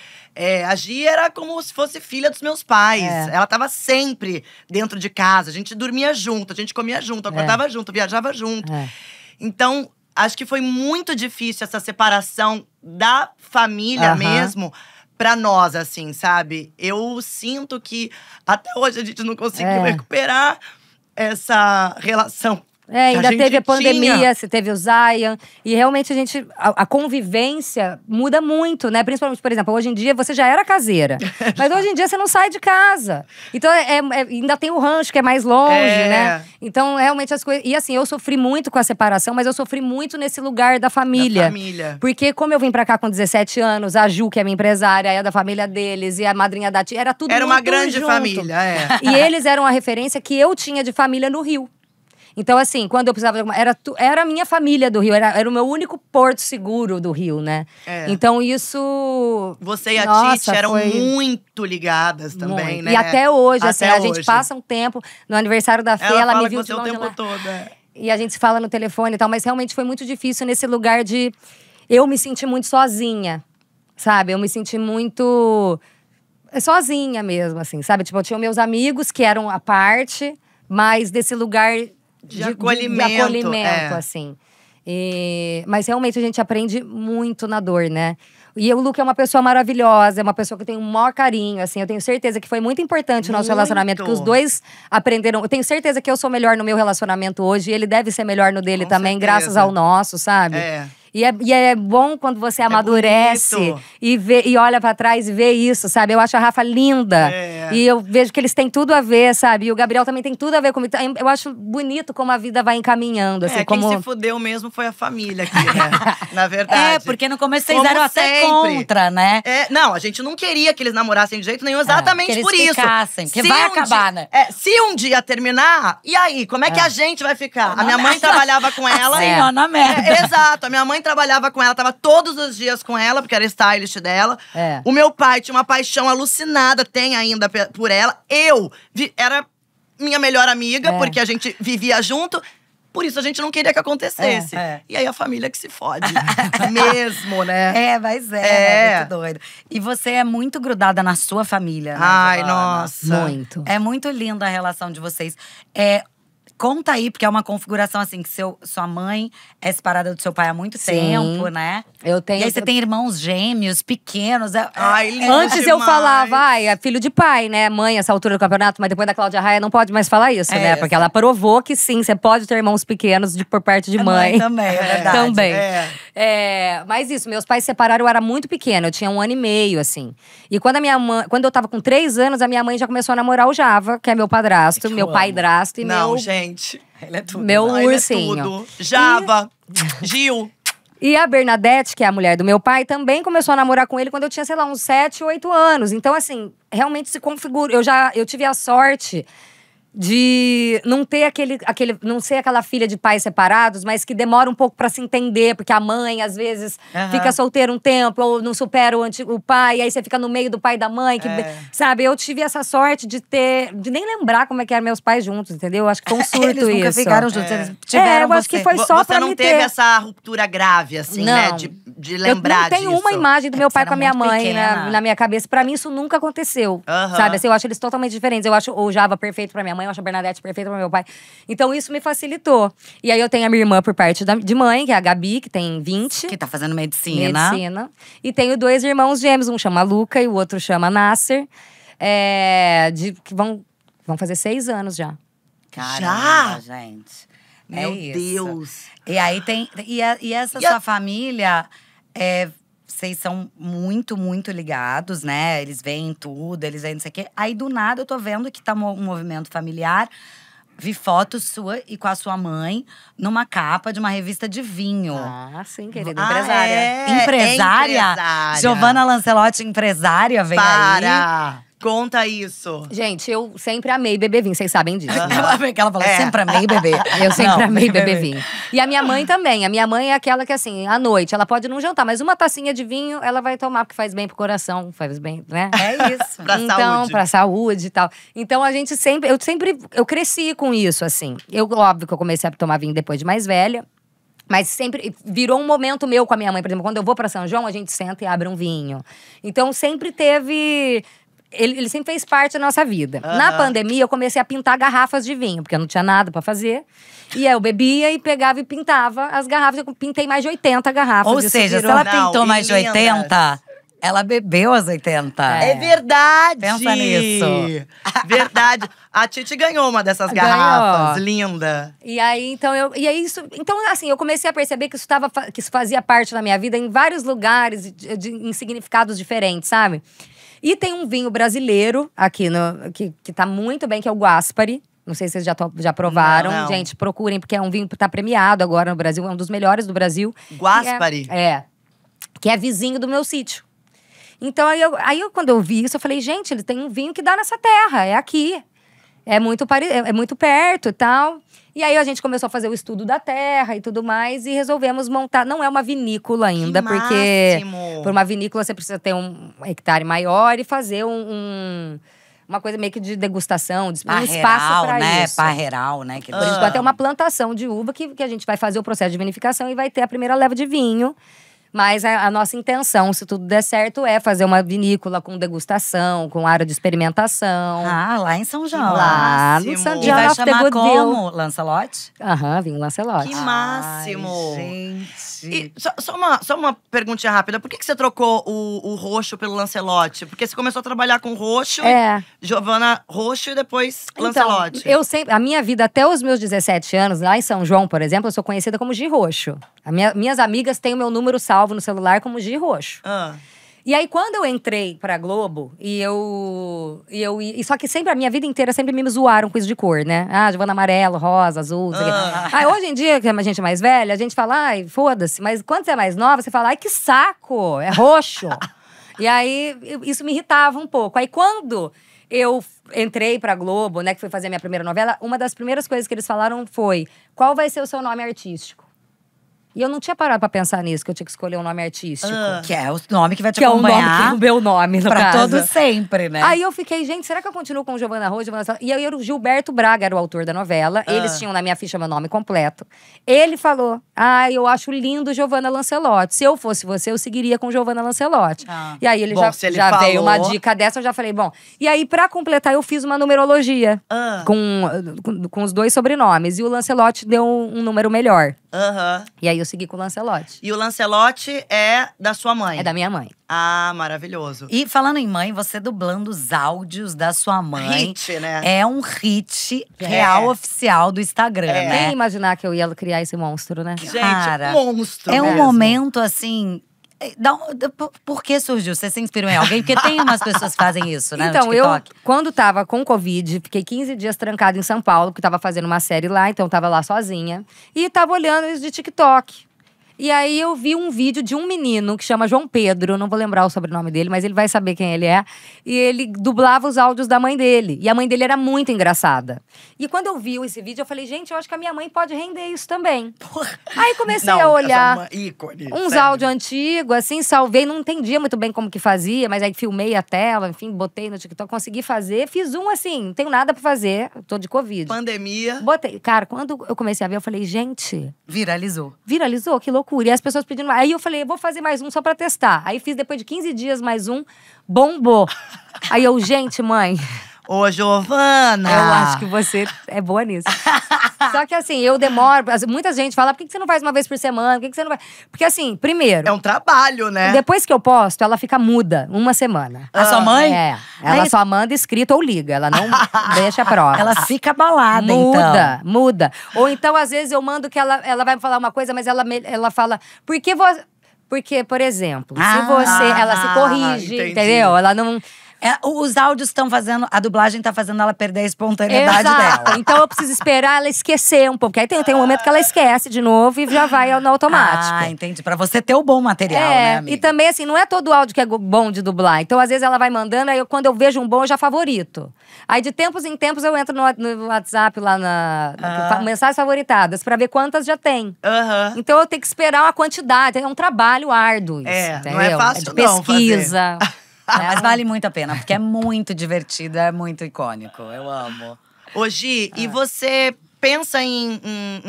A Gi era como se fosse filha dos meus pais. Ela tava sempre dentro de casa. A gente dormia junto, a gente comia junto, acordava junto, viajava junto. Então, acho que foi muito difícil essa separação da família mesmo pra nós, assim, sabe? Eu sinto que até hoje a gente não conseguiu recuperar essa relação. Ainda gente teve a pandemia, tinha. você teve o Zion. E realmente a convivência muda muito, né? Principalmente, por exemplo, hoje em dia você já era caseira. Mas hoje em dia você não sai de casa. Então ainda tem o rancho, que é mais longe, né? Então, realmente as coisas… E assim, eu sofri muito com a separação, mas eu sofri muito nesse lugar da família. Da família. Porque como eu vim pra cá com 17 anos, a Ju, que é minha empresária, é da família deles, e a madrinha da tia, era tudo Era uma muito grande junto. família, E eles eram a referência que eu tinha de família no Rio. Então, assim, quando eu precisava de alguma… Era a minha família do Rio, era o meu único porto seguro do Rio, né? Então, isso… Você e a Nossa, Titi eram foi muito ligadas também, muito. né? E até hoje, assim, Até a gente hoje. passa um tempo… No aniversário da Fê, Ela ela fala me viu com de você o longe tempo lá. todo, E a gente se fala no telefone e tal, mas realmente foi muito difícil nesse lugar de… Eu me senti muito sozinha, sabe? Eu me senti muito… sozinha mesmo, assim, sabe? Tipo, eu tinha meus amigos que eram à parte, mas desse lugar… De acolhimento, de acolhimento, assim. Mas realmente a gente aprende muito na dor, né? E o Luca é uma pessoa maravilhosa, é uma pessoa que tem um maior carinho, assim. Eu tenho certeza que foi muito importante o nosso relacionamento, que os dois aprenderam. Eu tenho certeza que eu sou melhor no meu relacionamento hoje, e ele deve ser melhor no dele Com também, certeza. graças ao nosso, sabe? E é bom quando você amadurece bonito. e olha pra trás e vê isso, sabe? Eu acho a Rafa linda. E eu vejo que eles têm tudo a ver, sabe? E o Gabriel também tem tudo a ver comigo. Eu acho bonito como a vida vai encaminhando, assim. Quem se fudeu mesmo foi a família aqui, né? Na verdade. Porque no começo vocês Como eram até sempre. contra, né? Não, a gente não queria que eles namorassem de jeito nenhum, exatamente que eles por isso. ficassem, porque Se vai um acabar, dia, né? Se um dia terminar, e aí? Como é que a gente vai ficar? A minha mãe trabalhava com ela. Assim, ó, na merda. Exato, a minha mãe trabalhava com ela, tava todos os dias com ela, porque era stylist dela. É. O meu pai tinha uma paixão alucinada, tem ainda por ela. Era minha melhor amiga, porque a gente vivia junto. Por isso a gente não queria que acontecesse. E aí a família que se fode. Mesmo, né? Mas é muito doido. E você é muito grudada na sua família, né, Ai, Giovana? nossa. Muito. É muito linda a relação de vocês. Conta aí, porque é uma configuração assim, que sua mãe é separada do seu pai há muito tempo, né? Eu tenho. E aí você tem irmãos gêmeos, pequenos. Ai, lindo Antes eu demais. falava, é filho de pai, né? Mãe, essa altura do campeonato, mas depois da Cláudia Raia não pode mais falar isso, né? Porque ela provou que sim, você pode ter irmãos pequenos por parte de mãe. Também, é verdade. Também. Mas isso, meus pais se separaram, eu era muito pequena, eu tinha 1 ano e meio, assim. E quando eu tava com 3 anos, a minha mãe já começou a namorar o Java, que é meu padrasto, meu paidrasto e Não, meu. gente. Ele é tudo. Meu Ai, ele é ursinho. tudo. Java, Gil. E a Bernadette, que é a mulher do meu pai, também começou a namorar com ele quando eu tinha, sei lá, uns 7, 8 anos. Então, assim, realmente se configura. Eu tive a sorte de não ter não ser aquela filha de pais separados, mas que demora um pouco pra se entender, porque a mãe às vezes fica solteira um tempo ou não supera o pai, e aí você fica no meio do pai e da mãe, sabe? Eu tive essa sorte de nem lembrar como é que eram meus pais juntos, entendeu? Acho que foi um surto Eles nunca isso. ficaram juntos, eles tiveram eu acho que foi só Você pra não me teve ter. essa ruptura grave, assim, né? Não. De lembrar disso. Eu não tenho uma imagem do meu pai era com a minha muito mãe pequena. na minha cabeça. Pra mim, isso nunca aconteceu. Sabe? Assim, eu acho eles totalmente diferentes. Eu acho o Java perfeito pra minha mãe, eu acho a Bernadette perfeita pro meu pai. Então, isso me facilitou. E aí, eu tenho a minha irmã por parte de mãe, que é a Gabi, que tem 20. Que tá fazendo medicina. E tenho 2 irmãos gêmeos. Um chama Luca e o outro chama Nasser. Que vão fazer 6 anos já. Caramba, gente. Meu isso. Deus. E aí tem. E essa sua família, vocês são muito, muito ligados, né? Eles veem tudo, eles veem não sei o quê. Aí do nada eu tô vendo que tá um movimento familiar. Vi fotos sua e com a sua mãe numa capa de uma revista de vinho. Ah, sim, querida. Empresária. Empresária? Giovana Lancelotti, empresária, vem aí. Conta isso. Gente, eu sempre amei beber vinho, vocês sabem disso. né? Ela falou, sempre amei beber. Eu sempre amei beber vinho. E a minha mãe também. A minha mãe é aquela que, assim, à noite, ela pode não jantar, mas uma tacinha de vinho, ela vai tomar, porque faz bem pro coração, faz bem, né? É isso. Pra saúde e tal. Então, eu cresci com isso, assim. Óbvio que eu comecei a tomar vinho depois de mais velha. Mas sempre virou um momento meu com a minha mãe. Por exemplo, quando eu vou pra São João, a gente senta e abre um vinho. Então, sempre teve… Ele sempre fez parte da nossa vida. Na pandemia, eu comecei a pintar garrafas de vinho, porque eu não tinha nada pra fazer. E aí eu bebia e pegava e pintava as garrafas. Eu pintei mais de 80 garrafas. Ou seja, se ela pintou mais de 80, ela bebeu as 80. É verdade! Pensa nisso. Verdade. A Titi ganhou uma dessas garrafas. Linda. E aí, Então, assim, eu comecei a perceber que isso fazia parte da minha vida em vários lugares, em significados diferentes, sabe? E tem um vinho brasileiro aqui, que tá muito bem, que é o Guaspari. Não sei se vocês já provaram. Não. Gente, procurem, porque é um vinho que tá premiado agora no Brasil. É um dos melhores do Brasil. Guaspari? Que é vizinho do meu sítio. Então, quando eu vi isso, eu falei, gente, ele tem um vinho que dá nessa terra. É aqui. É muito perto e tal. E aí, a gente começou a fazer o estudo da terra e tudo mais. E resolvemos montar… Não é uma vinícola ainda, porque… Por uma vinícola, você precisa ter um hectare maior e fazer uma coisa meio que de degustação, de um espaço pra isso. Parreiral, né? Por enquanto, é uma plantação de uva que a gente vai fazer o processo de vinificação e vai ter a primeira leva de vinho. Mas a nossa intenção, se tudo der certo, é fazer uma vinícola com degustação, com área de experimentação. Lá em São João. Lá no São E João. vai chamar como? Lancelotti? Vinho Lancelotti. Que máximo! Ai, gente. E só uma perguntinha rápida. Por que você trocou o roxo pelo Lancelotti? Porque você começou a trabalhar com roxo, Giovana roxo e depois Lancelotti. A minha vida, até os meus 17 anos, lá em São João, por exemplo, eu sou conhecida como Gi Roxo. Minhas amigas têm o meu número salvo no celular como Gi Roxo. E aí, quando eu entrei pra Globo, só que sempre, a minha vida inteira, sempre me zoaram com isso de cor, né? Giovana amarelo, rosa, azul, não sei o quê. Aí, hoje em dia, que a gente é mais velha, a gente fala, ai, foda-se. Mas quando você é mais nova, você fala, ai, que saco, é roxo. E aí, isso me irritava um pouco. Aí, quando eu entrei pra Globo, né, que fui fazer a minha primeira novela, uma das primeiras coisas que eles falaram foi, qual vai ser o seu nome artístico? E eu não tinha parado pra pensar nisso, que eu tinha que escolher um nome artístico. Que é o nome que vai te Que é o nome, acompanhar. que é o meu nome, no pra caso. todo sempre, né? Aí eu fiquei, gente, será que eu continuo com Giovanna Rose? E aí o Gilberto Braga era o autor da novela. Eles tinham na minha ficha meu nome completo. Ele falou, eu acho lindo Giovanna Lancelotti. Se eu fosse você, eu seguiria com Giovanna Lancelotti. E aí ele Bom, se ele já veio falou- uma dica dessa, eu já falei, bom. E aí, pra completar, eu fiz uma numerologia com os 2 sobrenomes. E o Lancelotti deu um número melhor. E aí eu segui com o Lancelotti. E o Lancelotti é da sua mãe? É da minha mãe. Ah, maravilhoso. E falando em mãe, você dublando os áudios da sua mãe. Hit, né? É um hit real oficial do Instagram, É. né? Quem ia imaginar que eu ia criar esse monstro, né? Gente, Cara, monstro É um mesmo. momento, assim… Por que surgiu? Você se inspirou em alguém? Porque tem umas pessoas que fazem isso, né? Então, no eu, TikTok. quando tava com Covid, fiquei 15 dias trancada em São Paulo, porque tava fazendo uma série lá, então tava lá sozinha. E tava olhando isso de TikTok. E aí eu vi um vídeo de um menino que chama João Pedro, não vou lembrar o sobrenome dele, mas ele vai saber quem ele é. E ele dublava os áudios da mãe dele. E a mãe dele era muito engraçada. E quando eu vi esse vídeo, eu falei, gente, eu acho que a minha mãe pode render isso também. Aí comecei a olhar essa ícone, uns sério. áudios antigos, assim, salvei. Não entendia muito bem como que fazia, mas aí filmei a tela, enfim, botei no TikTok, consegui fazer. Fiz um assim, não tenho nada pra fazer, tô de Covid. Pandemia. Botei. Cara, quando eu comecei a ver, eu falei, gente, Viralizou. viralizou, que loucura. E as pessoas pedindo mais. Aí eu falei, vou fazer mais um só pra testar. Aí fiz depois de 15 dias mais um, bombou. Aí eu, gente, mãe, Ô, Giovana! eu acho que você é boa nisso. Só que assim, eu demoro. Muita gente fala, por que você não faz uma vez por semana? Por que você não vai. Porque assim, primeiro, É um trabalho, né? depois que eu posto, ela fica muda uma semana. A sua mãe? É. Ela Aí- só manda escrito ou liga. Ela não deixa a prova. Ela fica abalada, Muda, então. muda. Ou então, às vezes, eu mando que ela vai me falar uma coisa, mas ela fala… Porque, por exemplo, se você… Ela se corrige, entendi. entendeu? Ela não… Os áudios estão fazendo… A dublagem tá fazendo ela perder a espontaneidade Exato. dela. Então, eu preciso esperar ela esquecer um pouco. Porque aí tem um momento que ela esquece de novo e já vai no automático. Ah, entendi. Pra você ter o bom material, né, amiga? E também, assim, não é todo áudio que é bom de dublar. Então, às vezes, ela vai mandando, aí quando eu vejo um bom, eu já favorito. Aí, de tempos em tempos, eu entro no WhatsApp lá mensagens favoritadas, pra ver quantas já tem. Então, eu tenho que esperar uma quantidade. É um trabalho árduo isso, não é entendeu? fácil de não pesquisa. Mas vale muito a pena, porque é muito divertido, é muito icônico. Eu amo. Ô, Gi, e você pensa em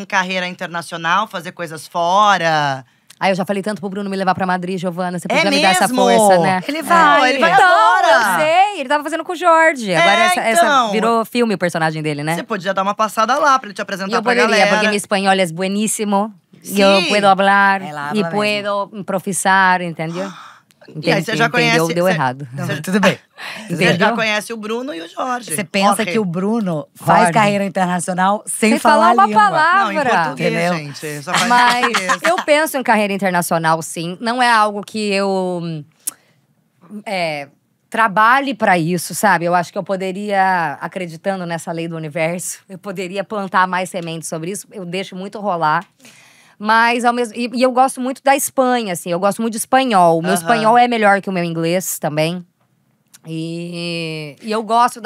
carreira internacional, fazer coisas fora? Aí eu já falei tanto pro Bruno me levar pra Madrid, Giovana. Você É podia me dar essa mesmo? força, né? Ele vai. Ele vai Então, agora. eu sei. Ele tava fazendo com o Jorge. Agora então. essa virou filme o personagem dele, né? Você podia dar uma passada lá pra ele te apresentar Yo pra poderia, galera. porque mi español es buenísimo. Sí. Yo puedo hablar Ela y habla puedo improvisar, entendeu? E aí você já conhece… Deu você- errado. Você, Tudo bem. você já Entendeu? conhece o Bruno e o Jorge. Você pensa Jorge. que o Bruno faz Jorge. carreira internacional sem Sem falar falar uma língua. palavra. Não, em português, Entendeu? gente. Só faz Mas português. eu penso em carreira internacional, sim. Não é algo que eu trabalhe pra isso, sabe? Eu acho que eu poderia, acreditando nessa lei do universo, eu poderia plantar mais sementes sobre isso. Eu deixo muito rolar. Mas ao mesmo e eu gosto muito da Espanha, assim. Eu gosto muito de espanhol. O meu espanhol é melhor que o meu inglês também. E eu gosto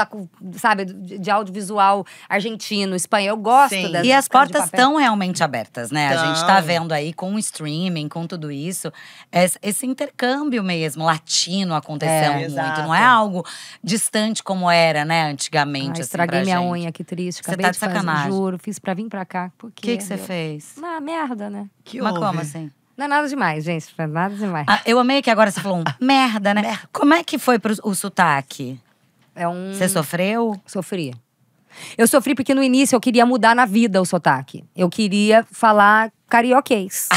sabe, de audiovisual argentino, espanhol. Eu gosto Sim. das E as de portas papel. estão realmente abertas, né? A gente tá Tão. vendo aí com o streaming, com tudo isso, esse intercâmbio mesmo, latino acontecendo muito. Exato. Não é algo distante como era, né, antigamente. Ai, assim, estraguei pra minha gente. unha, que triste. Você Acabei tá de fazer, sacanagem. juro. Fiz pra vir pra cá. Por O que você Deus? fez? Ah, merda, né? Que Mas houve? como assim? Não é nada demais, gente. Não é nada demais. Eu amei que agora você falou merda, né? Como é que foi o sotaque? É um… Você sofreu? Sofri. Eu sofri porque no início eu queria mudar na vida o sotaque. Eu queria falar carioquês.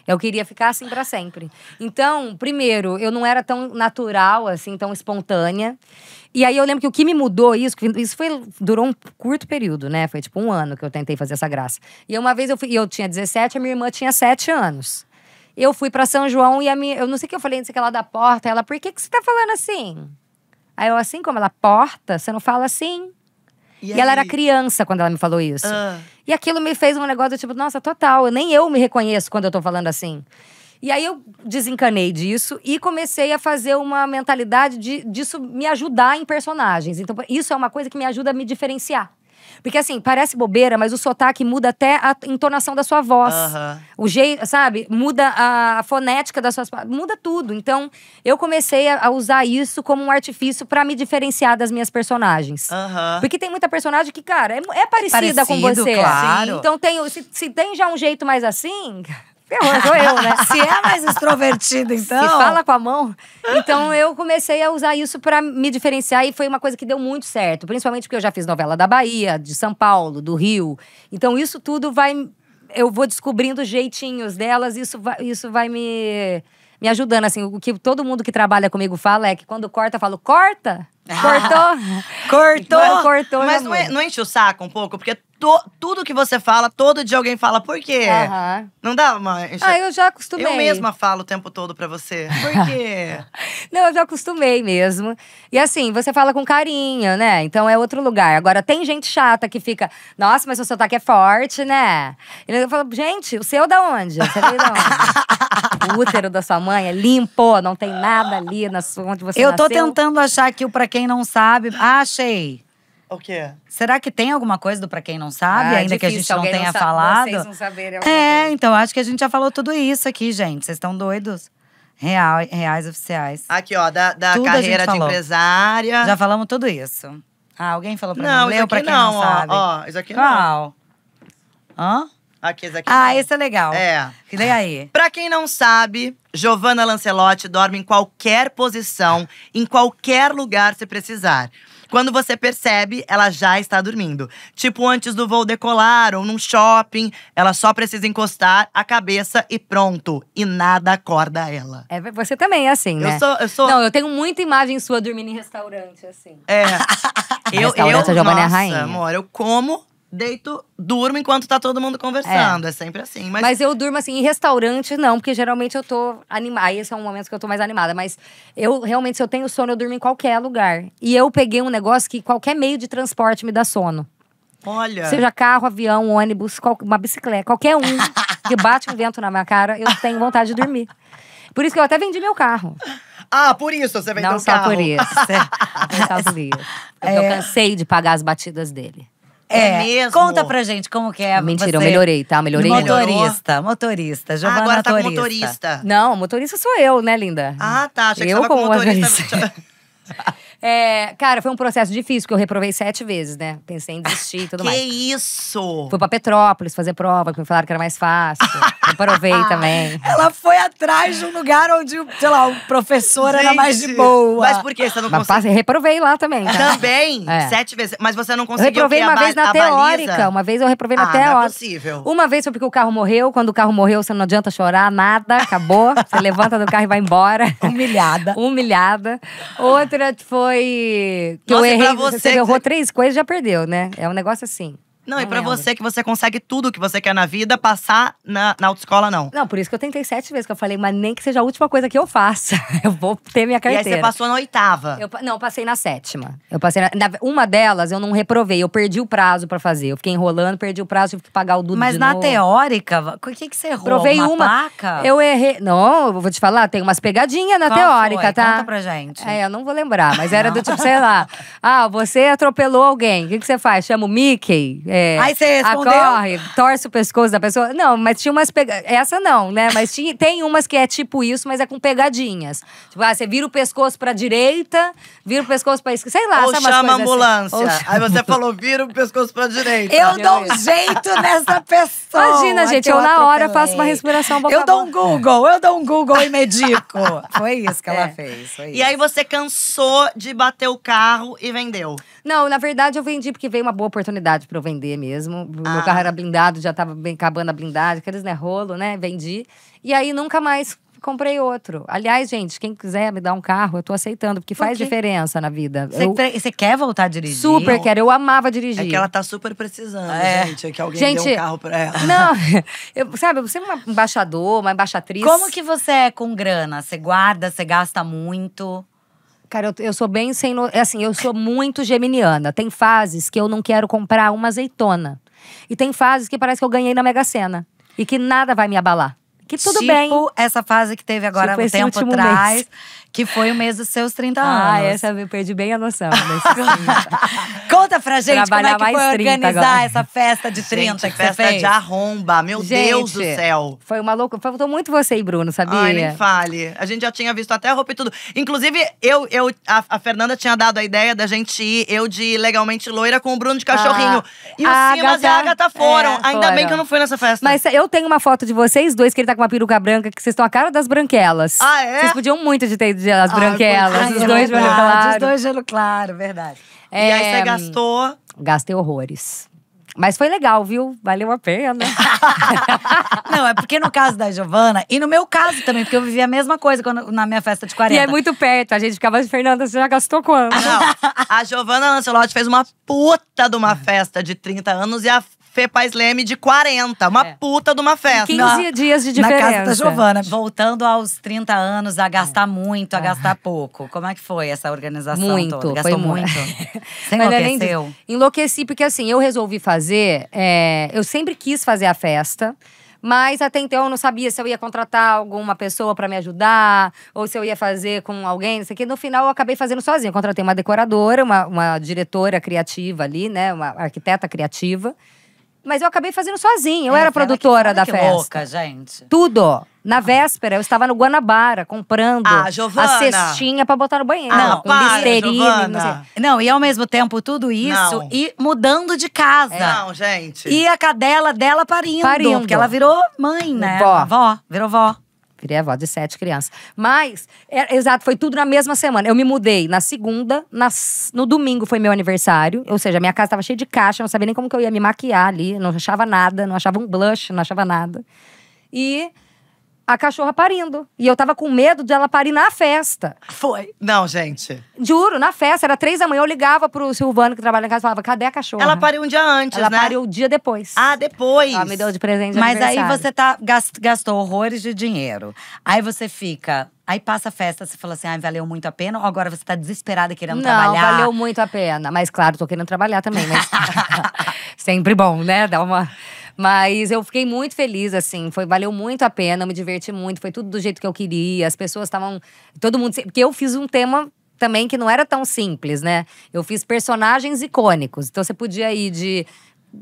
Eu queria ficar assim pra sempre. Então, primeiro, eu não era tão natural, assim, tão espontânea. E aí eu lembro que o que me mudou durou um curto período, né? Foi tipo 1 ano que eu tentei fazer essa graça. E uma vez eu tinha 17, a minha irmã tinha 7 anos. Eu fui pra São João e eu não sei o que eu falei, não sei o que lá da porta. Ela, por que você tá falando assim? Aí eu, assim como ela, porta, você não fala assim. E ela era criança quando ela me falou isso. E aquilo me fez um negócio tipo, nossa, total. Nem eu me reconheço quando eu tô falando assim. E aí eu desencanei disso e comecei a fazer uma mentalidade disso me ajudar em personagens. Então, isso é uma coisa que me ajuda a me diferenciar. Porque assim, parece bobeira, mas o sotaque muda até a entonação da sua voz. O jeito, sabe? Muda a fonética das suas palavras, muda tudo. Então, eu comecei a usar isso como um artifício pra me diferenciar das minhas personagens. Porque tem muita personagem que, cara, é parecida com você. Claro. Então, se tem já um jeito mais assim… Ferrou, sou eu, né? Se é mais extrovertido, então… Se fala com a mão. Então, eu comecei a usar isso pra me diferenciar. E foi uma coisa que deu muito certo. Principalmente porque eu já fiz novela da Bahia, de São Paulo, do Rio. Então, isso tudo vai… Eu vou descobrindo jeitinhos delas. Isso vai me ajudando, assim. O que todo mundo que trabalha comigo fala é que quando corta, eu falo… Corta! Cortou. Mas não enche o saco um pouco? Porque tudo que você fala, todo dia alguém fala, por quê? Não dá uma… eu já acostumei. Eu mesma falo o tempo todo pra você. Por quê? Não, eu já acostumei mesmo. E assim, você fala com carinho, né? Então é outro lugar. Agora, tem gente chata que fica… Nossa, mas seu sotaque é forte, né? E eu falo, gente, o seu da onde? Você veio da onde? O útero da sua mãe é limpo, não tem nada ali onde você Eu tô nasceu. tentando achar aqui o Pra Quem Não Sabe. Achei. O quê? Será que tem alguma coisa do Pra Quem Não Sabe, ainda que a gente não tenha não falado? Vocês não saberem alguma coisa. Então acho que a gente já falou tudo isso aqui, gente. Vocês estão doidos? Reais oficiais. Aqui, ó, da Tudo a carreira gente de falou. empresária. Já falamos tudo isso. Alguém falou pra Não, mim? isso Leu aqui Pra Quem não, Não Sabe. ó. Isso aqui não. Qual? Hã? Aqui, esse aqui não. Esse é legal. Que lê aí. Pra quem não sabe, Giovanna Lancelotti dorme em qualquer posição, em qualquer lugar se precisar. Quando você percebe, ela já está dormindo. Tipo antes do voo decolar ou num shopping, ela só precisa encostar a cabeça e pronto. E nada acorda ela. Você também é assim, né? Eu sou… Não, eu tenho muita imagem sua dormindo em restaurante, assim. Restaurante, a Giovanna é a nossa, rainha. amor, eu como… Deito, durmo enquanto tá todo mundo conversando. É sempre assim. Mas eu durmo assim, em restaurante não, porque geralmente eu tô animada. Aí esse é um momento que eu tô mais animada. Mas eu realmente, se eu tenho sono, eu durmo em qualquer lugar. E eu peguei um negócio que qualquer meio de transporte me dá sono. Olha. Seja carro, avião, ônibus, uma bicicleta, qualquer um que bate um vento na minha cara, eu tenho vontade de dormir. Por isso que eu até vendi meu carro. Por isso você vendeu não o carro. Não só por isso. Porque eu cansei de pagar as batidas dele. Mesmo? Conta pra gente como que é. Mentira, eu melhorei, tá? Melhorei. Motorista. Giovanna agora tá motorista. com motorista. Não, motorista sou eu, né, linda? Tá. Achei que eu você tava com motorista. Cara, foi um processo difícil, porque eu reprovei 7 vezes, né? Pensei em desistir e tudo mais. Que isso? Fui pra Petrópolis fazer prova, que me falaram que era mais fácil. Reprovei também. Ela foi atrás de um lugar onde, sei lá, o professor era mais de boa. Mas por que você não conseguiu? Reprovei lá também. Tá? Também? 7 vezes. Mas você não Eu conseguiu reprovei uma vez na teórica. baliza? Uma vez eu reprovei na Não teórica. é possível. Uma vez foi porque o carro morreu. Quando o carro morreu, você não adianta chorar, nada, acabou. Você levanta do carro e vai embora. Humilhada. Outra foi… Que Nossa, eu e pra errei, você você que errou você- 3 coisas, já perdeu, né? É um negócio assim. Não, e pra lembro. você que você consegue tudo que você quer na vida, passar na autoescola, não. Não, por isso que eu tentei 7 vezes, que eu falei, mas nem que seja a última coisa que eu faça. Eu vou ter minha E aí carteira. você passou na 8ª. Não, eu passei na 7ª. Eu passei uma delas, eu não reprovei. Eu perdi o prazo pra fazer. Eu fiquei enrolando, perdi o prazo, tive que pagar o Dudu Mas de na novo. teórica, o que você errou? Provei uma. Placa? Eu errei. Não, eu vou te falar, tem umas pegadinhas na Qual teórica, foi? tá? Conta pra gente. Eu não vou lembrar, mas era do tipo, sei lá. Você atropelou alguém. O que você faz? Chama o Mickey? Aí você respondeu? Corre, torce o pescoço da pessoa. Não, mas tinha umas pegadinhas. Essa não, né? Mas tem umas que é tipo isso, mas é com pegadinhas. Tipo, você vira o pescoço pra direita, vira o pescoço pra esquerda. Sei lá, Ou sabe umas chama a coisas assim. ambulância. Aí você falou, vira o pescoço pra direita. Eu dou um jeito nessa pessoa. Imagina, gente, que eu na hora atropelei. faço uma respiração boca a Eu dou boca. um Google e medico. Foi isso que ela fez. E aí você cansou de bater o carro e vendeu. Não, na verdade eu vendi porque veio uma boa oportunidade pra eu vender mesmo. O meu carro era blindado, já tava bem acabando a blindagem, aqueles, né, rolo, né? Vendi. E aí nunca mais comprei outro. Aliás, gente, quem quiser me dar um carro, eu tô aceitando, porque faz diferença na vida. Você quer voltar a dirigir? Super quero, eu amava dirigir. É que ela tá super precisando, gente. É que alguém Gente, dê um carro pra ela. Não, sabe, você é uma embaixador, uma embaixatriz. Como que você é com grana? Você guarda, você gasta muito? Cara, eu sou bem sem… Assim, eu sou muito geminiana. Tem fases que eu não quero comprar uma azeitona. E tem fases que parece que eu ganhei na Mega Sena. E que nada vai me abalar. Que tudo tipo bem. essa fase que teve agora Tipo um esse tempo último atrás, mês. que foi o mês dos seus 30 Ah, anos. essa eu perdi bem a noção. Conta pra gente Trabalhar como é que mais foi 30 organizar agora. essa festa de 30 Gente, que você festa fez. de arromba. Meu Deus do céu. Foi uma loucura. Faltou muito você e Bruno, sabia? Ai, nem fale. A gente já tinha visto até a roupa e tudo. Inclusive, a Fernanda tinha dado a ideia da gente ir, eu de Legalmente Loira com o Bruno de cachorrinho. E o a Simas e a Agatha foram. Ainda bem foram. que eu não fui nessa festa. Mas eu tenho uma foto de vocês dois, que ele tá com uma peruca branca, que vocês estão a cara das branquelas. Ah, é? Vocês podiam muito de ter ido as Ai, branquelas, pois é, os dois de olho Verdade, claro. Os dois de olho claro, verdade. E aí você gastou… Gastei horrores. Mas foi legal, viu? Valeu a pena. Não, é porque no caso da Giovana, e no meu caso também, porque eu vivi a mesma coisa na minha festa de 40. E é muito perto. A gente ficava, Fernanda, você já gastou quanto? Não, a Giovanna Lancelotti fez uma puta de uma festa de 30 anos e a Fê Paz Leme de 40. Uma puta de uma festa. 15 dias de Na diferença. casa da Giovana. Voltando aos 30 anos, a gastar muito, a gastar pouco. Como é que foi essa organização Muito, toda? foi Gastou muito. Você Mas além enlouqueceu? disso, enlouqueci porque assim, eu resolvi fazer… eu sempre quis fazer a festa. Mas até então eu não sabia se eu ia contratar alguma pessoa pra me ajudar, ou se eu ia fazer com alguém, não sei o quê. No final eu acabei fazendo sozinha. Eu contratei uma decoradora, uma diretora criativa ali, né? Uma arquiteta criativa. Mas eu acabei fazendo sozinha. Eu era produtora da festa. Louca, gente. Tudo. Na véspera, eu estava no Guanabara comprando Ah, Giovana. a cestinha pra botar no banheiro. Não, com para, Listerine, Giovana. não sei. Não, e ao mesmo tempo tudo isso Não. e mudando de casa. Não, gente. E a cadela dela parindo. Parindo. Porque ela virou mãe, né? Vó. Virou vó. Virei avó de 7 crianças. Mas, exato, foi tudo na mesma semana. Eu me mudei na segunda, no domingo foi meu aniversário. Ou seja, minha casa tava cheia de caixa, eu não sabia nem como que eu ia me maquiar ali. Não achava nada, não achava um blush, não achava nada. E a cachorra parindo. E eu tava com medo de ela parir na festa. Foi. Não, gente. Juro, na festa, era 3 da manhã, eu ligava pro Silvano, que trabalha em casa, e falava, cadê a cachorra? Ela pariu um dia antes, Ela né? pariu o dia depois. Ah, depois. Ela me deu de presente de Mas aí aniversário. você gastou horrores de dinheiro. Aí você fica… Aí passa a festa, você fala assim, valeu muito a pena? Ou agora você tá desesperada querendo trabalhar? Não, valeu muito a pena. Mas claro, tô querendo trabalhar também, mas… Sempre bom, né? Dá uma… Mas eu fiquei muito feliz, assim. Valeu muito a pena, eu me diverti muito. Foi tudo do jeito que eu queria. As pessoas estavam… Todo mundo… Porque eu fiz um tema também que não era tão simples, né? Eu fiz personagens icônicos. Então você podia ir de…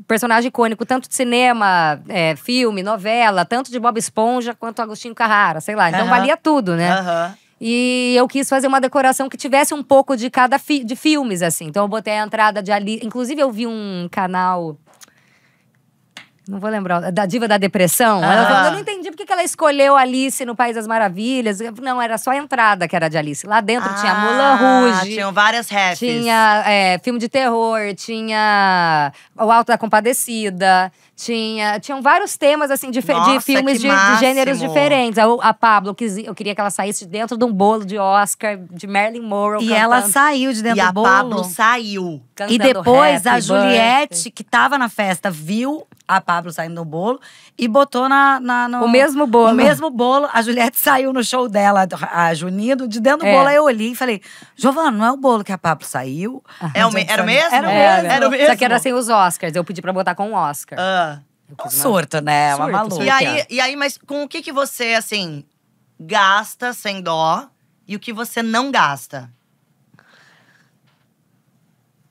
personagem icônico, tanto de cinema, filme, novela, tanto de Bob Esponja quanto Agostinho Carrara, sei lá. Então valia tudo, né? Aham. E eu quis fazer uma decoração que tivesse um pouco de cada de filmes, assim. Então eu botei a entrada de Alice. Inclusive, eu vi um canal… Não vou lembrar, da Diva da Depressão. Ela falou, eu não entendi por que ela escolheu Alice no País das Maravilhas. Não, era só a entrada que era de Alice. Lá dentro tinha Moulin Rouge. Tinham várias refs. Tinha filme de terror, tinha O Alto da Compadecida. Tinham vários temas, assim, de Nossa, filmes que de gêneros máximo. diferentes. A Pablo, eu queria que ela saísse dentro de um bolo de Oscar, de Marilyn Monroe E cantando. ela saiu de dentro E do a bolo. Pablo saiu. E Cantando depois Happy a Juliette, Birthday. que tava na festa, viu a Pablo saindo do bolo e botou no… O mesmo bolo. O mesmo bolo. A Juliette saiu no show dela, a Juninho, de dentro do É. bolo. Aí eu olhei e falei, Giovana, não é o bolo que a Pablo saiu? Era o mesmo? Era o Era. Era o mesmo? Só que era sem os Oscars. Eu pedi pra botar com o Oscar. Ah. Um surto, né? Uma Surto, maluca. E aí, mas com o que você, assim, gasta sem dó e o que você não gasta?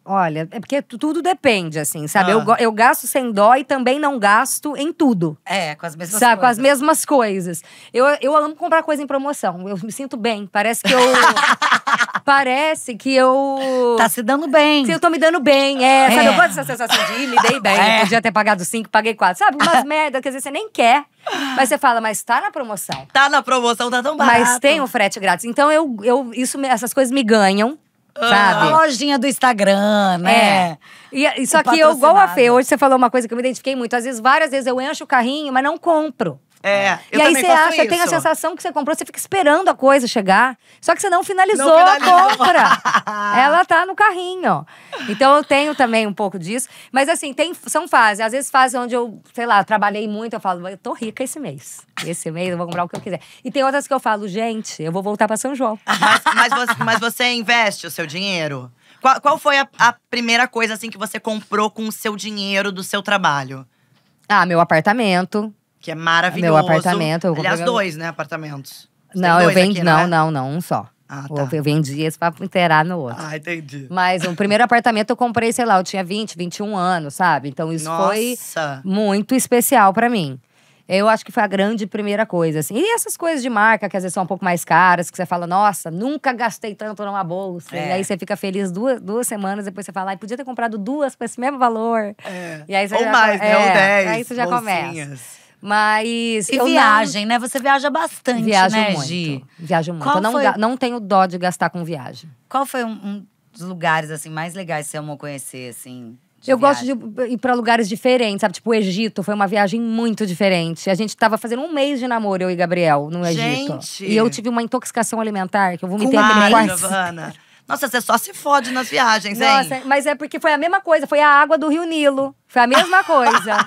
Olha, é porque tudo depende, assim, sabe? Eu gasto sem dó e também não gasto em tudo. Com as mesmas Sabe, com as coisas. mesmas coisas. Eu amo comprar coisa em promoção. Eu me sinto bem. Parece que eu… Parece que eu… Tá se dando bem. Se eu tô me dando bem, sabe? Eu gosto dessa sensação de me dei bem. Eu podia ter pagado 5, paguei 4. Sabe? Umas merda, quer dizer, você nem quer. Mas você fala, mas tá na promoção. Tá na promoção, tá tão barato. Mas tem o frete grátis. Então, essas coisas me ganham, sabe? A lojinha do Instagram, né? Só O que eu, igual a Fê, patrocinado. hoje você falou uma coisa que eu me identifiquei muito. Às vezes, várias vezes eu encho o carrinho, mas não compro. Eu E aí também você faço acha, tem a isso. sensação que você comprou, você fica esperando a coisa chegar. Só que você não finalizou Não a finalizou. compra. Ela tá no carrinho. Então eu tenho também um pouco disso. Mas assim, são fases. Às vezes fases onde eu, sei lá, trabalhei muito, eu falo, eu tô rica esse mês. Esse mês eu vou comprar o que eu quiser. E tem outras que eu falo, gente, eu vou voltar pra São João. Mas você investe o seu dinheiro? Qual foi a primeira coisa, assim, que você comprou com o seu dinheiro do seu trabalho? Meu apartamento. Que é maravilhoso. Meu apartamento, eu Aliás, comprei- 2, né, apartamentos. Você Não, tem eu 2 vendi. aqui, né? Não, um só. Ah, tá. Eu vendi esse pra inteirar no outro. Ah, entendi. Mas o primeiro apartamento eu comprei, sei lá, eu tinha 20, 21 anos, sabe? Então isso foi Nossa. muito especial pra mim. Eu acho que foi a grande primeira coisa, assim. E essas coisas de marca, que às vezes são um pouco mais caras, que você fala, nossa, nunca gastei tanto numa bolsa. É. E aí você fica feliz duas semanas, depois você fala, ai, podia ter comprado 2 com esse mesmo valor. É. E aí você Ou já mais, né? Ou 10 Aí você já começa. bolsinhas. Mas E eu viagem, né? Você viaja bastante, Viajo né, muito. Gi? Viajo muito. Qual Eu não, foi- não tenho dó de gastar com viagem. Qual foi um dos lugares, assim, mais legais que você amou conhecer, assim? Eu gosto viagem? de ir pra lugares diferentes, sabe? Tipo, o Egito foi uma viagem muito diferente. A gente tava fazendo 1 mês de namoro, eu e Gabriel, no Egito. Gente! E eu tive uma intoxicação alimentar, que eu vomitei Com aquele ar, quarto. Giovana. Nossa, você só se fode nas viagens, hein? Nossa, mas é porque foi a mesma coisa, foi a água do Rio Nilo. Foi a mesma coisa.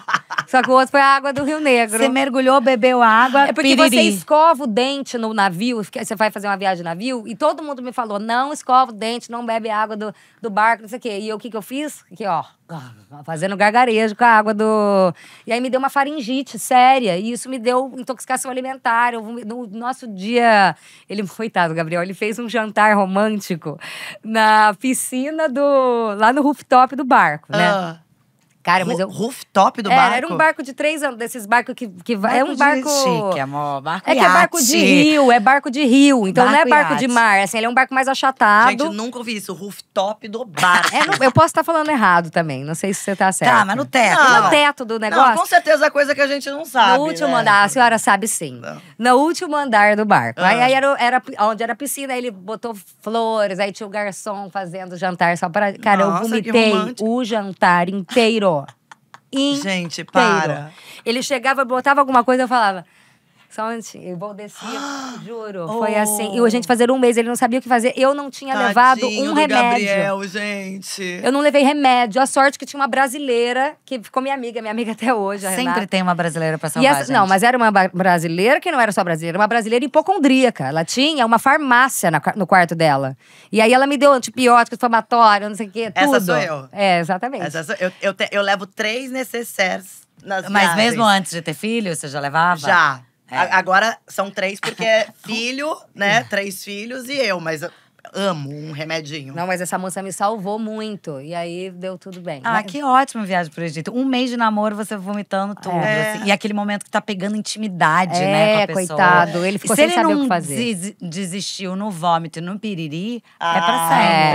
Só que o outro foi a água do Rio Negro. Você mergulhou, bebeu água, É porque piriri. você escova o dente no navio, você vai fazer uma viagem de navio, e todo mundo me falou, não escova o dente, não bebe água do barco, não sei o quê. E eu, o que eu fiz? Aqui, ó, fazendo gargarejo com a água do... E aí me deu uma faringite séria, e isso me deu intoxicação alimentar. No nosso dia, coitado, Gabriel, ele fez um jantar romântico na piscina lá no rooftop do barco, né? Ah. Cara, mas eu... Rooftop do barco? Era um barco de 3 anos, desses barcos que vai. É um barco. Chique, amor. Barco É que é barco de rio, é barco de rio. Então não é Barco barco de iate. mar. Assim, ele é um barco mais achatado. Gente, nunca ouvi isso. Rooftop do barco. Eu posso estar falando errado também. Não sei se você tá certo. Tá, mas no teto. Não. No teto do negócio. Não, com certeza é coisa que a gente não sabe. No último né? andar, a senhora sabe sim. Não. No último andar do barco. Ah. Aí era onde era a piscina, aí ele botou flores, aí tinha o garçom fazendo jantar só para. Cara, Nossa, eu que vomitei romântico. o jantar inteiro. Gente, Inteiro. para. Ele chegava, botava alguma coisa, eu falava. Só um minutinho, eu vou descer, juro. Foi Oh. assim. E a gente fazer 1 mês, ele não sabia o que fazer. Eu não tinha levado Tadinho um do remédio. Gabriel, gente. Eu não levei remédio. A sorte que tinha uma brasileira, que ficou minha amiga até hoje, a Sempre Renata. tem uma brasileira pra E salvar, essa, gente. não, mas era uma brasileira que não era só brasileira, uma brasileira hipocondríaca. Ela tinha uma farmácia no quarto dela. E aí ela me deu antibiótico, inflamatório, não sei o quê, tudo. Essa sou eu. É, exatamente. Eu levo 3 necessaires nas Mas viagens. mesmo antes de ter filho, você já levava? Já. É. Agora são 3 porque é filho, né? 3 filhos e eu. Mas eu amo um remedinho. Não, mas essa moça me salvou muito. E aí deu tudo bem. Ah, que ótima viagem pro Egito. 1 mês de namoro, você vomitando tudo. É. assim. E aquele momento que tá pegando intimidade, né, com a pessoa. Coitado. Ele ficou E sem se saber ele o não que fazer. desistiu no vômito e no piriri, é Ah, pra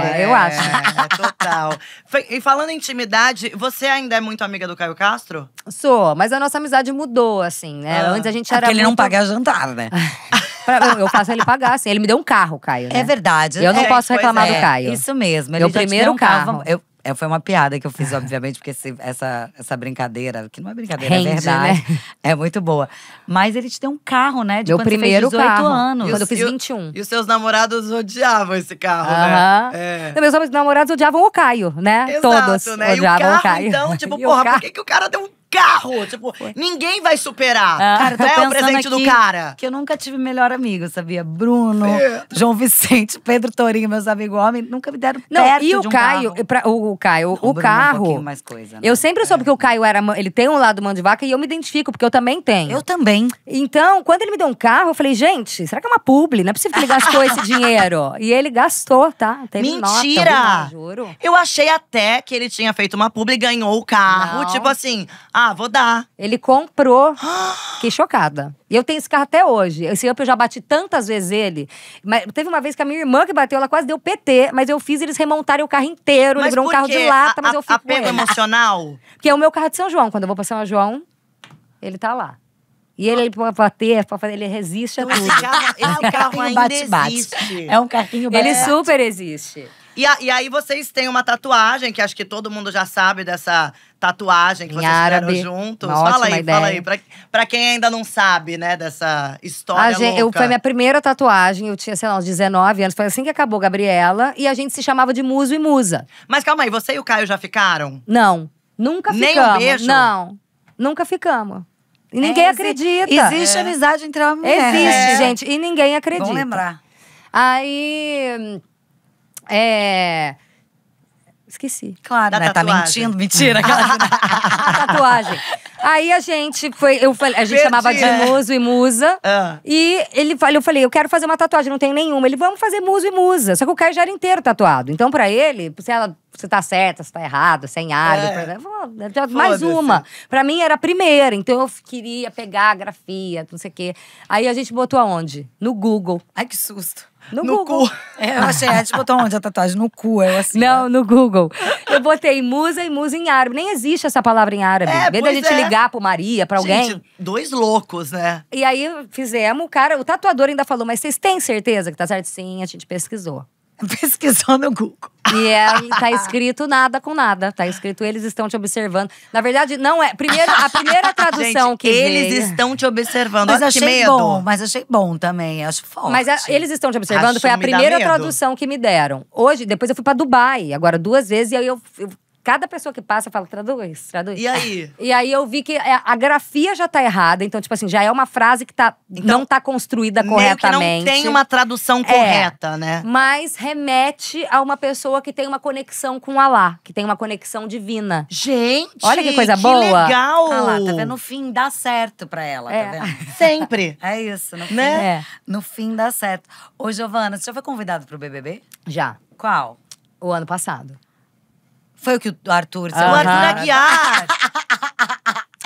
sempre. eu acho. É, total. E falando em intimidade, você ainda é muito amiga do Caio Castro? Sou, mas a nossa amizade mudou, assim, né? Ah. Antes a gente É era porque ele não muito- paga jantar, né? Eu faço ele pagar, assim. Ele me deu um carro, Caio, né? É verdade. Eu não É, posso pois reclamar é. do Caio. Isso mesmo. Meu Ele já te primeiro deu um carro. Foi uma piada que eu fiz, obviamente, porque essa brincadeira, que não é brincadeira, Rende, é verdade. né? É muito boa. Mas ele te deu um carro, né? De Meu quando primeiro você fez 18 carro. anos. Quando eu fiz E o- 21. E os seus namorados odiavam esse carro, Aham. né? É. Não, meus namorados odiavam o Caio, né? Exato, Todos né? E o odiavam carro, o Caio. então, tipo, E o porra, carro- por que o cara deu um carro? Tipo, ninguém vai superar. Cara, eu tô né, pensando o presente do aqui cara. que eu nunca tive melhor amigo, sabia? Bruno, É. João Vicente, Pedro Torinho, meus amigos homens, nunca me deram Não, perto e o de um Caio, carro. o Caio, Não, o Bruno é um carro. pouquinho mais coisa, né? Eu sempre soube que o Caio ele tem um lado mão de vaca e eu me identifico, porque eu também tenho. Eu também. Então, quando ele me deu um carro, eu falei, gente, será que é uma publi? Não é possível que ele gastou esse dinheiro. E ele gastou, tá? Teve Mentira! Nota, juro. Eu achei até que ele tinha feito uma publi e ganhou o carro. Não. Tipo assim, vou dar. Ele comprou. Fiquei chocada. E eu tenho esse carro até hoje. Esse Up eu já bati tantas vezes ele. Mas teve uma vez que a minha irmã que bateu, ela quase deu PT, mas eu fiz eles remontarem o carro inteiro. Ele virou um por carro quê? de lata, mas eu fico com Apego ele. emocional? Porque é o meu carro de São João. Quando eu vou pra São João, ele tá lá. E ele pra bater, pra fazer, ele resiste a Então, tudo. esse carro ainda bate-bate. existe. É um carrinho Ele bate-bate. super existe. E aí vocês têm uma tatuagem, que acho que todo mundo já sabe dessa tatuagem que Em vocês árabe. fizeram juntos. Uma Fala ótima aí, fala aí. ideia. Pra quem ainda não sabe, né, dessa história louca. Foi minha primeira tatuagem, eu tinha, sei lá, uns 19 anos. Foi assim que acabou Gabriela. E a gente se chamava de Muso e Musa. Mas calma aí, você e o Caio já ficaram? Não, nunca Nem um ficamos. beijo? Não, nunca ficamos. E ninguém acredita. Existe amizade entre homem e mulher. Existe, É. gente. E ninguém acredita. Vamos lembrar. Aí… Esqueci. Claro, Da né? Tá tatuagem. mentindo, mentira. aquela- A tatuagem. Aí a gente chamava de muso e musa. E eu falei, eu quero fazer uma tatuagem, não tem nenhuma. Ele, vamos fazer muso e musa. Só que o Caio já era inteiro tatuado. Então, pra ele, se tá certa, se tá errado, sem árabe. Mais uma. Pra mim, era a primeira. Então, eu queria pegar a grafia, não sei o quê. Aí a gente botou aonde? No Google. Ai, que susto. No Google. Eu achei, a gente botou onde a tatuagem? No cu, eu assim. Não, no Google. Eu botei musa e musa em árabe. Nem existe essa palavra em árabe. Em vez da gente ligar pro Maria, pra alguém. Gente, dois loucos, né? E aí, fizemos. O tatuador ainda falou, mas vocês têm certeza que tá certo? Sim, a gente pesquisou. Pesquisou no Google. E tá escrito nada com nada. Tá escrito, eles estão te observando. Na verdade, não é. A primeira tradução gente, que eles veio… estão te observando. Mas Olha, achei que medo. bom, mas achei bom também, acho forte. Mas eles estão te observando, foi a Me dá primeira medo. tradução que me deram. Depois eu fui pra Dubai, agora 2 vezes. E aí cada pessoa que passa fala, traduz. E aí? E aí eu vi que a grafia já tá errada. Então, tipo assim, já é uma frase que não tá construída corretamente. Meio que não tem uma tradução correta, né? Mas remete a uma pessoa que tem uma conexão com Alá, que tem uma conexão divina. Gente, olha que coisa boa. Legal. Ah lá, tá vendo? No fim dá certo pra ela, tá vendo? Sempre. É isso, no fim, Né? No fim dá certo. Ô, Giovana, você já foi convidada pro BBB? Já. Qual? O ano passado. Foi o que o Arthur… O Arthur Aguiar.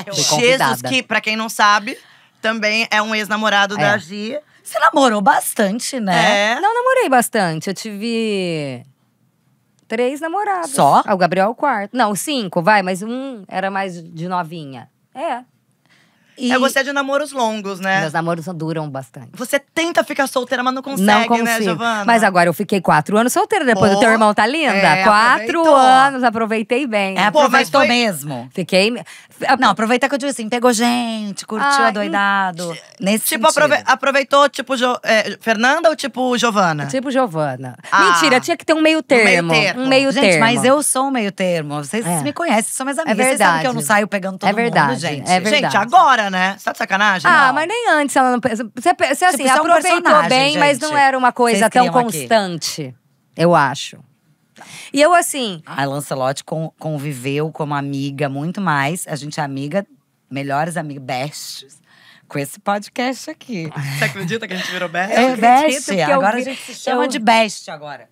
Fui Jesus, convidada. que pra quem não sabe, também é um ex-namorado da Gia. Você namorou bastante, né? Não namorei bastante. Eu tive 3 namorados. Só? O Gabriel é o quarto. Não, 5, vai. Mas um era mais de novinha. E Você é de namoros longos, né? Meus namoros duram bastante. Você tenta ficar solteira, mas não consegue, Não consigo. né, Giovana? Mas agora eu fiquei 4 anos solteira, depois do teu irmão tá linda. 4 aproveitou. anos, aproveitei bem. aproveitou foi- mesmo. Fiquei… Não, aproveita que eu digo assim, pegou gente, curtiu adoidado. Nesse Tipo, sentido. aproveitou, tipo, Fernanda ou tipo Giovana? Tipo Giovana. Ah. Mentira, tinha que ter um meio termo. termo. Um meio Gente, termo. mas eu sou um meio termo. Vocês me conhecem, vocês são minhas amigas. Vocês sabem que eu não verdade. saio pegando todo É verdade, mundo, gente. é verdade. Gente, agora, né? Você tá de sacanagem? Ah, Não. mas nem antes ela não… Você assim, Tipo, isso é um aproveitou personagem, bem, mas gente. não era uma coisa Vocês tão criam aqui. constante. Eu acho. E eu assim… A Lancelotti conviveu como amiga muito mais. A gente é amiga, melhores amigas, besties, com esse podcast aqui. Você acredita que a gente virou best? É acredito best. que eu Agora vi- a gente se chama eu- de best agora.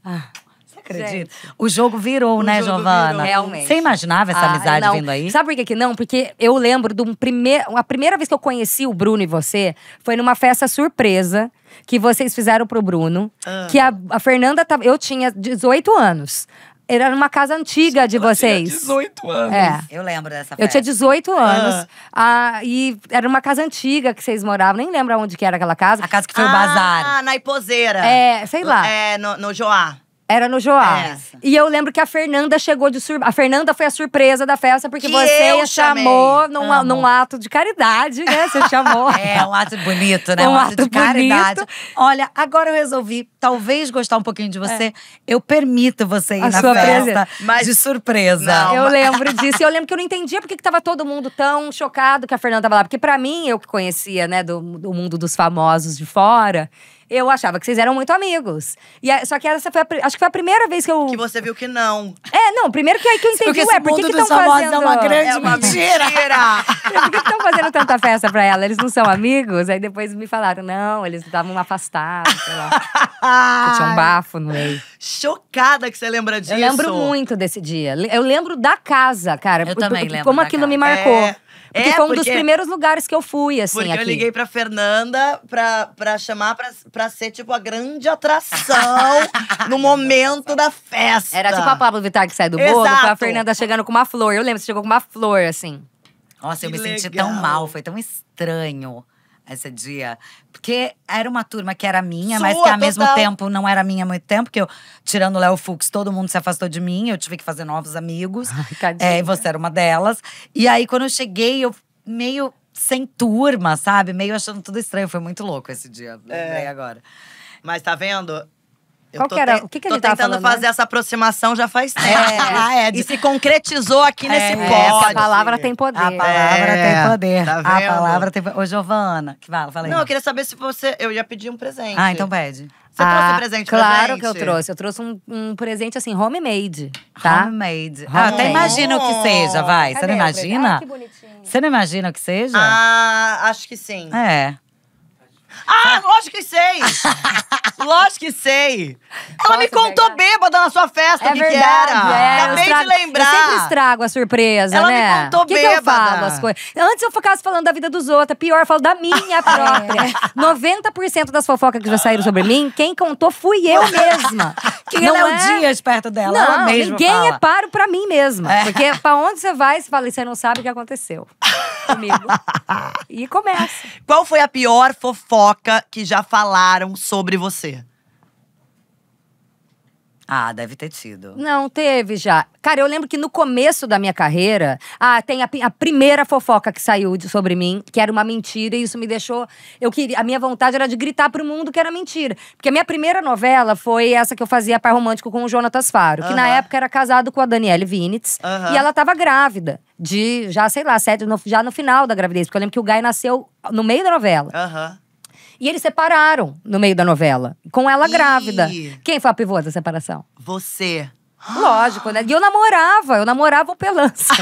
Você acredita? O jogo virou, O né, jogo Giovana? virou. Realmente. Você imaginava essa amizade não. vindo aí? Sabe por que não? Porque eu lembro a primeira vez que eu conheci o Bruno e você foi numa festa surpresa que vocês fizeram pro Bruno. Que a Fernanda tava… Eu tinha 18 anos. Era numa casa antiga de vocês. 18 anos. É. Eu lembro dessa festa. Eu tinha 18 anos. E era uma casa antiga que vocês moravam. Nem lembro onde que era aquela casa. A casa que foi o bazar. Ah, na Iposeira. Sei lá. É, no Joá. Era no Joá. Essa. E eu lembro que a Fernanda chegou de surpresa. A Fernanda foi a surpresa da festa, porque Que você eu a chamou chamei. num ato de caridade, né? Você chamou. É, um ato bonito, né? Um Um ato de ato caridade. bonito. Olha, agora eu resolvi, talvez, gostar um pouquinho de você. Eu permito você ir A na sua festa presença. Mas- de surpresa. Não. Eu lembro disso. E eu lembro que eu não entendia porque que tava todo mundo tão chocado que a Fernanda tava lá. Porque pra mim, eu que conhecia, né, do mundo dos famosos de fora, eu achava que vocês eram muito amigos. Só que essa foi acho que foi a primeira vez que eu… Que você viu que não. Não, primeiro que aí que eu entendi, Porque esse por que mundo que dos estão famosos fazendo… é uma grande É uma mentira. mentira. Por que estão fazendo tanta festa pra ela? Eles não são amigos? Aí depois me falaram, não, eles estavam afastados, sei lá. Que tinha um bafo no meio. Chocada que você lembra disso. Eu lembro muito desse dia. Eu lembro da casa, cara. Eu também lembro como da aquilo casa. me marcou. Porque foi um dos porque- primeiros lugares que eu fui, assim, Porque aqui. eu liguei pra Fernanda pra chamar pra ser, tipo, a grande atração no momento da festa. Era tipo a Pablo Vittar que sai do bolo, Exato. com a Fernanda chegando com uma flor. Eu lembro, você chegou com uma flor, assim. Nossa, eu Que me senti legal. tão mal, foi tão estranho esse dia. Porque era uma turma que era minha, Sua, mas que ao mesmo total. tempo não era minha há muito tempo. Porque eu, tirando o Léo Fux, todo mundo se afastou de mim. Eu tive que fazer novos amigos. tadinha. E você era uma delas. E aí, quando eu cheguei, eu meio sem turma, sabe? Meio achando tudo estranho. Foi muito louco esse dia, lembrei agora. Mas tá vendo? Qual que era? O que a gente tava falando? Tô tentando fazer essa aproximação já faz tempo. E se concretizou aqui nesse Essa pod. palavra tem poder. A palavra tem poder. Tá A vendo? palavra tem poder. Ô, Giovana, que fala aí. Não, eu queria saber se você… Eu ia pedir um presente. Ah, então pede. Você trouxe presente pra gente? Claro que eu trouxe. Eu trouxe um presente, assim, homemade, tá? Homemade. Homemade. Até imagina o que seja, vai. Você Cadê não o presente? imagina? Ah, que bonitinho. Você não imagina o que seja? Acho que sim. É. Lógico que sei! Lógico que sei! Ela me Posso contou pegar? bêbada na sua festa, É o que verdade, era. Acabei de Eu lembrar. sempre estrago a surpresa, Ela me né? contou O que eu bêbada. falo as coisas? Antes eu ficasse falando da vida dos outros, pior, eu falo da minha própria. 90% das fofocas que já saíram sobre mim, quem contou fui eu mesma. Que Não Léo é? Dias perto dela. ela Não, mesma ninguém fala. é paro pra mim mesma. Porque pra onde você vai, você fala, você não sabe o que aconteceu comigo. E começa. Qual foi a pior fofoca que já falaram sobre você? Ah, deve ter tido. Não, teve já. Cara, eu lembro que no começo da minha carreira… tem a primeira fofoca que saiu sobre mim, que era uma mentira, e isso me deixou… a minha vontade era de gritar pro mundo que era mentira. Porque a minha primeira novela foi essa que eu fazia par romântico com o Jonatas Faro. Que na época era casado com a Daniele Vinitz. E ela tava grávida. Já, sei lá, já no final da gravidez. Porque eu lembro que o Guy nasceu no meio da novela. E eles separaram no meio da novela, com ela grávida. Quem foi a pivô da separação? Você. Lógico, né? E eu namorava o Pelança.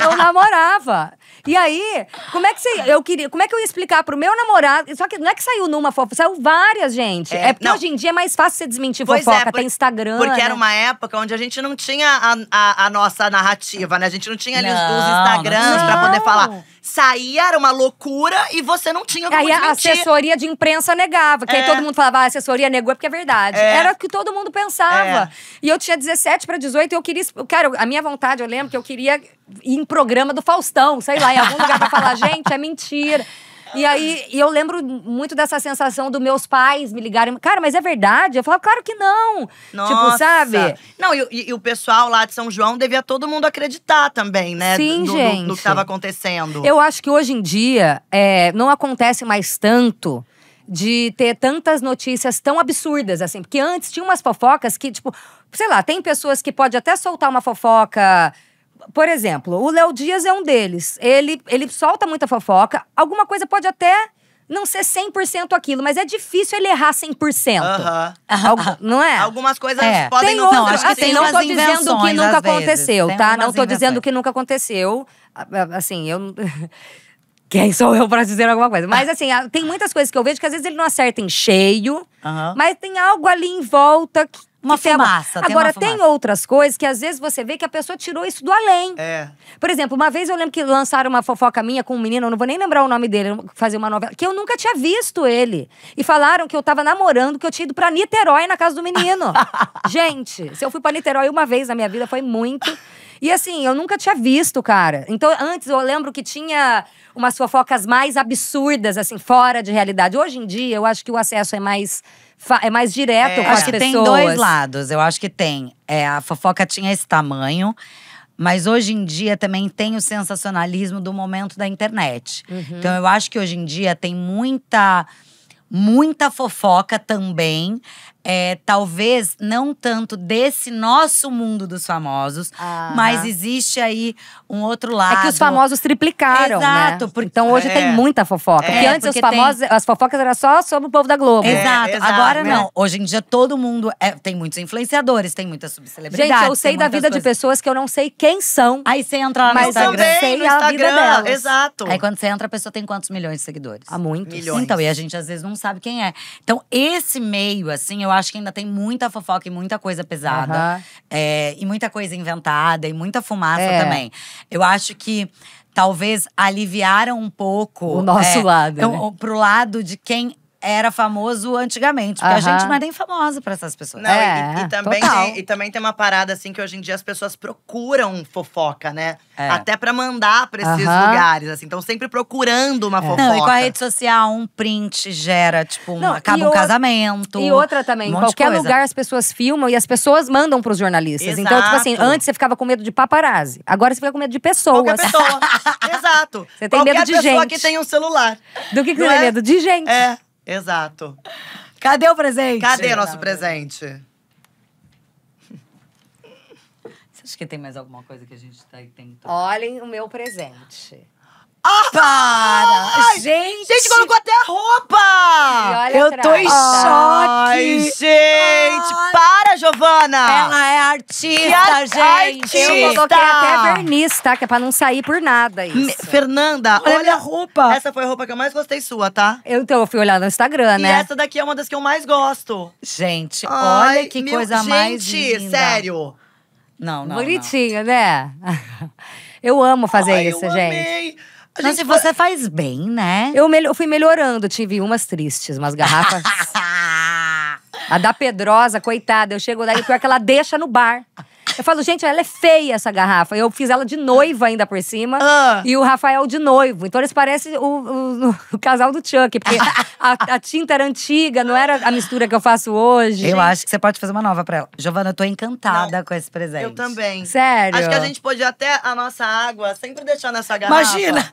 Eu namorava. E aí, como é que eu ia explicar pro meu namorado? Só que não é que saiu numa fofoca, saiu várias, gente. Porque hoje em dia é mais fácil você desmentir fofoca, tem Instagram. Porque né? era uma época onde a gente não tinha a nossa narrativa, né? A gente não tinha ali os Instagrams pra poder falar. Saía, era uma loucura e você não tinha como Aí a desmentir. assessoria de imprensa negava. Que aí todo mundo falava, a assessoria negou é porque é verdade. Era o que todo mundo pensava. E eu tinha 17 pra 18 e eu queria… Cara, a minha vontade, eu lembro que eu queria ir em programa do Faustão. Sei lá, em algum lugar pra falar, gente, é mentira. E aí, eu lembro muito dessa sensação dos meus pais me ligarem. Cara, mas é verdade? Eu falava, claro que não. Nossa. Tipo, sabe? Não, e o pessoal lá de São João devia todo mundo acreditar também, né? Sim, gente. Do que estava acontecendo. Eu acho que hoje em dia, não acontece mais tanto de ter tantas notícias tão absurdas, assim. Porque antes tinha umas fofocas que, tipo… Sei lá, tem pessoas que podem até soltar uma fofoca… Por exemplo, o Léo Dias é um deles. Ele solta muita fofoca. Alguma coisa pode até não ser 100% aquilo, mas é difícil ele errar 100%. Não é? Algumas coisas podem tem não… outras, Não, acho que tem não umas tô dizendo que invenções, nunca às vezes. aconteceu, Tem tá? umas Não tô dizendo invenções. que nunca aconteceu. Assim, eu… Quem sou eu pra dizer alguma coisa? Mas assim, tem muitas coisas que eu vejo que às vezes ele não acerta em cheio, mas tem algo ali em volta que… Uma fumaça, tem Agora, uma fumaça. tem outras coisas que às vezes você vê que a pessoa tirou isso do além. Por exemplo, uma vez eu lembro que lançaram uma fofoca minha com um menino, eu não vou nem lembrar o nome dele, fazer uma novela, que eu nunca tinha visto ele. E falaram que eu tava namorando, que eu tinha ido pra Niterói na casa do menino. Gente, se eu fui pra Niterói uma vez na minha vida, foi muito. E assim, eu nunca tinha visto, cara. Então, antes eu lembro que tinha umas fofocas mais absurdas, assim, fora de realidade. Hoje em dia, eu acho que o acesso é mais direto com as Acho que pessoas. tem dois lados. Eu acho que tem. A fofoca tinha esse tamanho, mas hoje em dia também tem o sensacionalismo do momento da internet. Então eu acho que hoje em dia tem muita fofoca também. Talvez não tanto desse nosso mundo dos famosos, mas existe aí um outro lado. É que os famosos triplicaram, Exato, né? porque… Então hoje tem muita fofoca. Porque antes as fofocas eram só sobre o povo da Globo. Exato. exato, Agora né? não. Hoje em dia todo mundo… tem muitos influenciadores, tem muitas subcelebridades. Gente, eu sei da vida de pessoas que eu não sei quem são. Aí você entra lá no Mas Instagram. também sei no a vida Instagram, delas. exato. Aí quando você entra, a pessoa tem quantos milhões de seguidores? Há muitos. Milhões. Então, e a gente às vezes não sabe quem é. Então, esse meio, assim, eu acho que ainda tem muita fofoca e muita coisa pesada. E muita coisa inventada e muita fumaça também. Eu acho que talvez aliviaram um pouco… O nosso lado, né? Pro lado de quem era famoso antigamente. Porque a gente não é nem famosa pra essas pessoas. Não, e também tem uma parada, assim, que hoje em dia as pessoas procuram fofoca, né? Até pra mandar pra esses lugares, assim. Estão sempre procurando uma fofoca. Não, e com a rede social, um print gera, tipo, acaba um casamento. E outra também, em qualquer lugar as pessoas filmam e as pessoas mandam pros jornalistas. Exato. Então, tipo assim, antes você ficava com medo de paparazzi. Agora você fica com medo de pessoas. Qualquer pessoa. Exato. Você tem medo de Qualquer pessoa gente. que tem um celular. Do que você Não tem é? medo? De gente. Exato. Cadê o presente? Cadê nosso presente? Você acha que tem mais alguma coisa que a gente tem? Olhem o meu presente. Para! Ai, Gente! Gente, colocou até a roupa! E olha Eu atrás. tô em Ai, choque! gente! Para, Giovana! Ela é artista, gente! Eu coloquei até verniz, tá? Que é pra não sair por nada isso. Fernanda, Olha a olha minha roupa! Essa foi a roupa que eu mais gostei sua, tá? Então, eu fui olhar no Instagram, E né? essa daqui é uma das que eu mais gosto. Gente, Ai, olha que meu- coisa mais Gente, linda. sério. Não. Bonitinho, né? Eu amo fazer Ai, isso, eu gente. amei. A Mas gente se você faz bem, né? Eu fui melhorando, tive umas tristes, umas garrafas. A da Pedrosa, coitada, eu chego lá e pior que ela deixa no bar. Eu falo, gente, ela é feia essa garrafa. Eu fiz ela de noiva ainda por cima. E o Rafael de noivo. Então eles parecem o casal do Chuck. Porque a tinta era antiga, não era a mistura que eu faço hoje. Eu acho que você pode fazer uma nova pra ela. Giovana, eu tô encantada com esse presente. Eu também. Sério? Acho que a gente podia até a nossa água sempre deixar nessa garrafa. Imagina!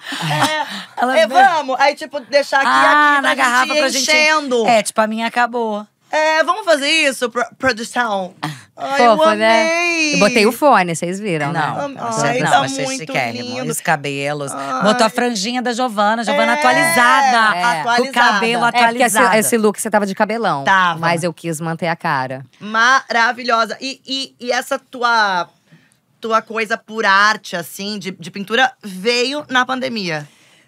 Ela É, vem- vamos, aí tipo, deixar aqui aqui na garrafa pra gente ir enchendo. É, tipo, a minha acabou. É, vamos fazer isso, produção. Ai, eu Fofa, amei. né? Eu botei o fone, vocês viram, né? Ai, não, tá achei muito chiquérrimo. lindo. Os cabelos. Ai. Botou a franjinha da Giovana. Giovana É, atualizada. atualizada. Com o cabelo É porque atualizado. esse look você tava de cabelão. Tava. Mas eu quis manter a cara. Maravilhosa. E essa tua coisa por arte, assim, de pintura, veio na pandemia.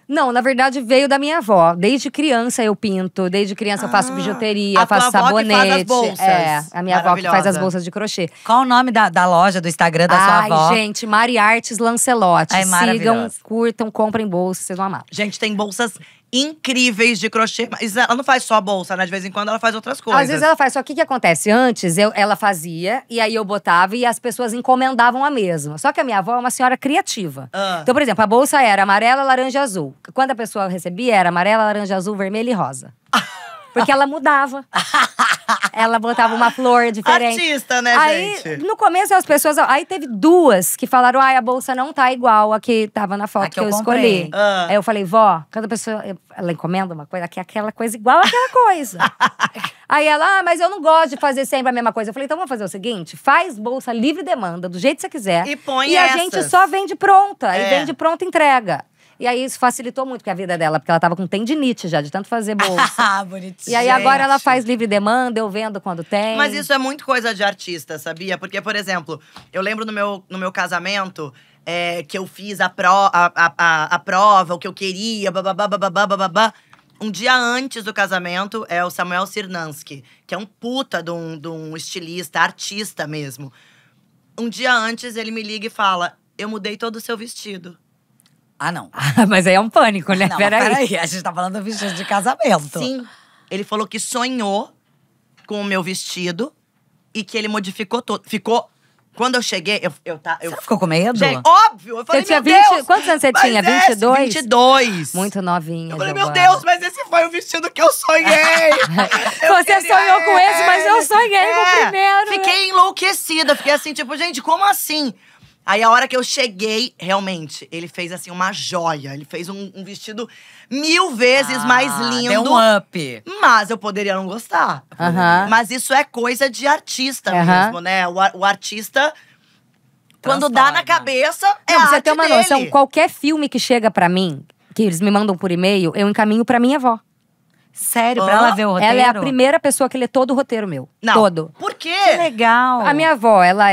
Não, na verdade veio da minha avó. Desde criança eu pinto, desde criança eu faço bijuteria, a tua faço avó que sabonete. faz as bolsas. É, a minha avó que faz as Maravilhosa. bolsas de crochê. Qual o nome da loja, do Instagram da sua avó? Ai, gente, Mari Artes Lancelotti. Ai, Sigam, maravilhosa. curtam, comprem bolsas, vocês vão amar. Gente, tem bolsas incríveis de crochê. Mas ela não faz só bolsa, né? De vez em quando ela faz outras coisas. Às vezes ela faz, só que o que acontece? Antes ela fazia, e aí eu botava e as pessoas encomendavam a mesma. Só que a minha avó é uma senhora criativa. Então, por exemplo, a bolsa era amarela, laranja, azul. Quando a pessoa recebia, era amarela, laranja, azul, vermelho e rosa. Porque ela mudava. Ela botava uma flor diferente. Artista, né, Aí, gente? no começo, as pessoas… Aí teve duas que falaram, ai, a bolsa não tá igual a que tava na foto A que que eu eu comprei. escolhi. Aí eu falei, vó, cada pessoa… Ela encomenda uma coisa, que é aquela coisa igual àquela coisa. Aí ela, mas eu não gosto de fazer sempre a mesma coisa. Eu falei, então vamos fazer o seguinte, faz bolsa livre demanda, do jeito que você quiser. E põe E a essas. gente só vende pronta. É. E vende pronta e entrega. E aí isso facilitou muito a vida dela, porque ela tava com tendinite já, de tanto fazer bolsa. Ah, bonitinho. E aí agora ela faz livre demanda, eu vendo quando tem. Mas isso é muito coisa de artista, sabia? Porque, por exemplo, eu lembro no meu casamento… que eu fiz a prova, o que eu queria, bababá. Um dia antes do casamento, é o Samuel Sirnansky, que é um puta de um estilista, artista mesmo. Um dia antes, ele me liga e fala, eu mudei todo o seu vestido. Ah, não. Mas aí é um pânico, né? Não, Peraí. a gente tá falando do vestido de casamento. Sim. Ele falou que sonhou com o meu vestido e que ele modificou todo. Ficou… Quando eu cheguei, Você ficou com medo? Gente, óbvio! Eu falei, Você tinha meu 20 Deus! quantos anos você mas tinha? 22? 22. Muito novinha, Eu falei, meu Giovana. Deus, mas esse foi o vestido que eu sonhei! Você sonhou com esse, mas eu sonhei com o primeiro. Fiquei enlouquecida, fiquei assim, tipo, gente, como assim? Aí, a hora que eu cheguei, realmente, ele fez, assim, uma joia. Ele fez um vestido 1000 vezes mais lindo. Deu um up. Mas eu poderia não gostar. Aham. Mas isso é coisa de artista Aham. mesmo, né? O artista, quando dá na Transforma. cabeça, é Não, a pra você arte ter uma dele. noção, qualquer filme que chega pra mim, que eles me mandam por e-mail, eu encaminho pra minha avó. Sério, pra ela ver o roteiro? Ela é a primeira pessoa que lê todo o roteiro meu. Não. Todo. Por quê? Que legal. A minha avó, ela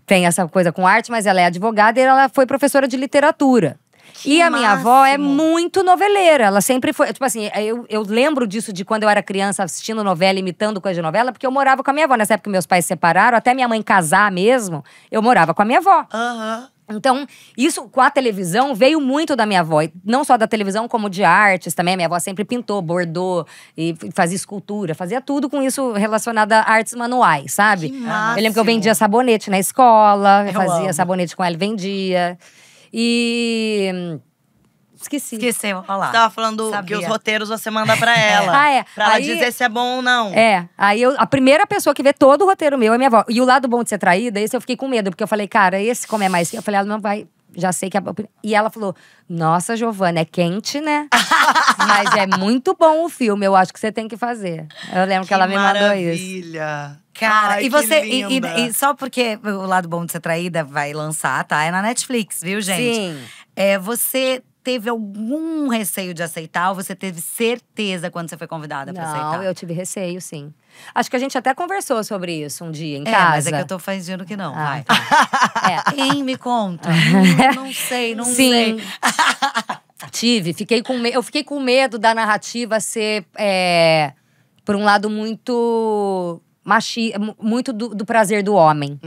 tem essa coisa com arte, mas ela é advogada e ela foi professora de literatura. E a minha avó é máximo. muito noveleira. Ela sempre foi… Tipo assim, eu lembro disso de quando eu era criança assistindo novela, imitando coisa de novela, porque eu morava com a minha avó. Nessa época que meus pais se separaram, até minha mãe casar mesmo, eu morava com a minha avó. Aham. Então, isso com a televisão veio muito da minha avó. E não só da televisão, como de artes também. A minha avó sempre pintou, bordou e fazia escultura. Fazia tudo com isso relacionado a artes manuais, sabe? Que Eu lembro que eu máximo. vendia sabonete na escola. Eu Fazia amo. sabonete com ela e vendia. E… Esqueci. Esqueceu, olha lá. Você tava falando que Sabia. os roteiros você manda pra ela. Ah, é. Pra ela Aí- dizer se é bom ou não. Aí a primeira pessoa que vê todo o roteiro meu é minha avó. E o lado bom de ser traída, esse eu fiquei com medo, porque eu falei, cara, esse como é mais… Eu falei, ela não vai já sei que a opinião… E ela falou, nossa, Giovana, é quente, né? Mas é muito bom o filme, eu acho que você tem que fazer. Eu lembro que ela me mandou isso. Maravilha! Cara, Ai, e você. que linda. E só porque o Lado Bom de Ser Traída vai lançar, tá? É na Netflix, viu, gente? Sim. Você teve algum receio de aceitar ou você teve certeza quando você foi convidada pra aceitar? Não, eu tive receio, sim. Acho que a gente até conversou sobre isso um dia em casa. Mas é que eu tô fingindo que não, vai. Tá. Hein, me conta. Não sei, não Sim. sei. Eu fiquei com medo da narrativa ser, por um lado, muito muito do prazer do homem,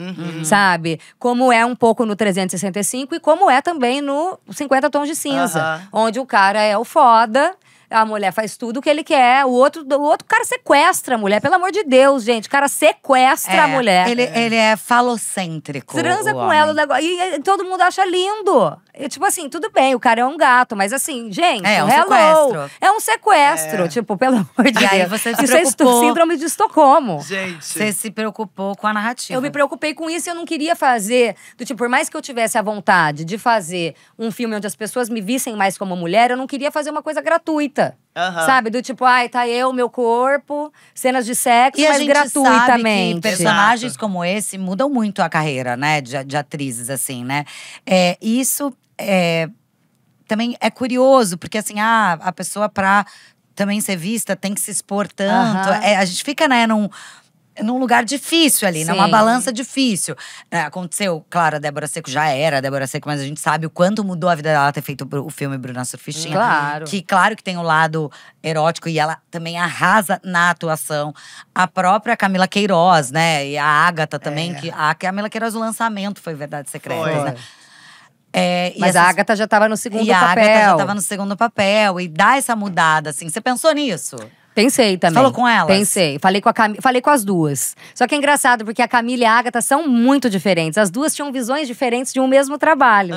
sabe? Como é um pouco no 365 e como é também no 50 Tons de Cinza. Onde o cara é o foda, a mulher faz tudo o que ele quer, o outro cara sequestra a mulher. Pelo amor de Deus, gente. O cara sequestra a mulher. Ele é falocêntrico. Transa com ela o negócio. E todo mundo acha lindo. E, tipo assim, tudo bem, o cara é um gato, mas assim, gente, um sequestro. É um sequestro. Tipo, pelo amor de Deus. E aí você se Isso é preocupou. síndrome de Estocolmo. Gente. Você se preocupou com a narrativa. Eu me preocupei com isso e eu não queria fazer… Do tipo, por mais que eu tivesse a vontade de fazer um filme onde as pessoas me vissem mais como mulher, eu não queria fazer uma coisa gratuita. Sabe? Do tipo, tá eu, meu corpo, cenas de sexo, e mas a gente gratuitamente. sabe que personagens como esse mudam muito a carreira, né? De atrizes, assim, né? Isso também é curioso, porque assim, a pessoa pra também ser vista tem que se expor tanto. A gente fica, né, num lugar difícil ali, numa balança difícil. Aconteceu, claro, a Débora Seco já era a Débora Seco, mas a gente sabe o quanto mudou a vida dela ter feito o filme Bruna Surfistinha. Claro. Claro que tem o lado erótico e ela também arrasa na atuação. A própria Camila Queiroz, né? E a Ágata também, que a Camila Queiroz, o lançamento foi Verdades Secretas, né? Mas a Ágata já tava no segundo papel. E a Ágata já tava no segundo papel. E dá essa mudada, assim. Você pensou nisso? Pensei também. Você falou com elas? Pensei. Falei com as duas. Só que é engraçado, porque a Camila e a Ágata são muito diferentes. As duas tinham visões diferentes de um mesmo trabalho.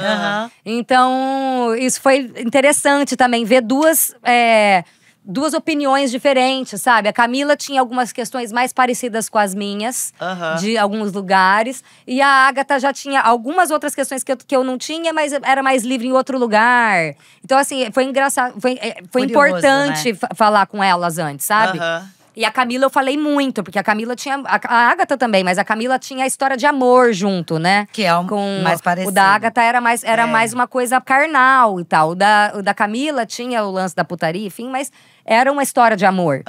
Então, isso foi interessante também, ver duas opiniões diferentes, sabe? A Camila tinha algumas questões mais parecidas com as minhas, de alguns lugares. E a Ágata já tinha algumas outras questões que eu não tinha, mas era mais livre em outro lugar. Então, assim, foi engraçado. Foi Curioso, importante, né? falar com elas antes, sabe? E a Camila eu falei muito, porque a Camila tinha… A Ágata também, mas a Camila tinha a história de amor junto, né? Que é mais parecido. O da Ágata era mais uma coisa carnal e tal. O da Camila tinha o lance da putaria, enfim, mas era uma história de amor.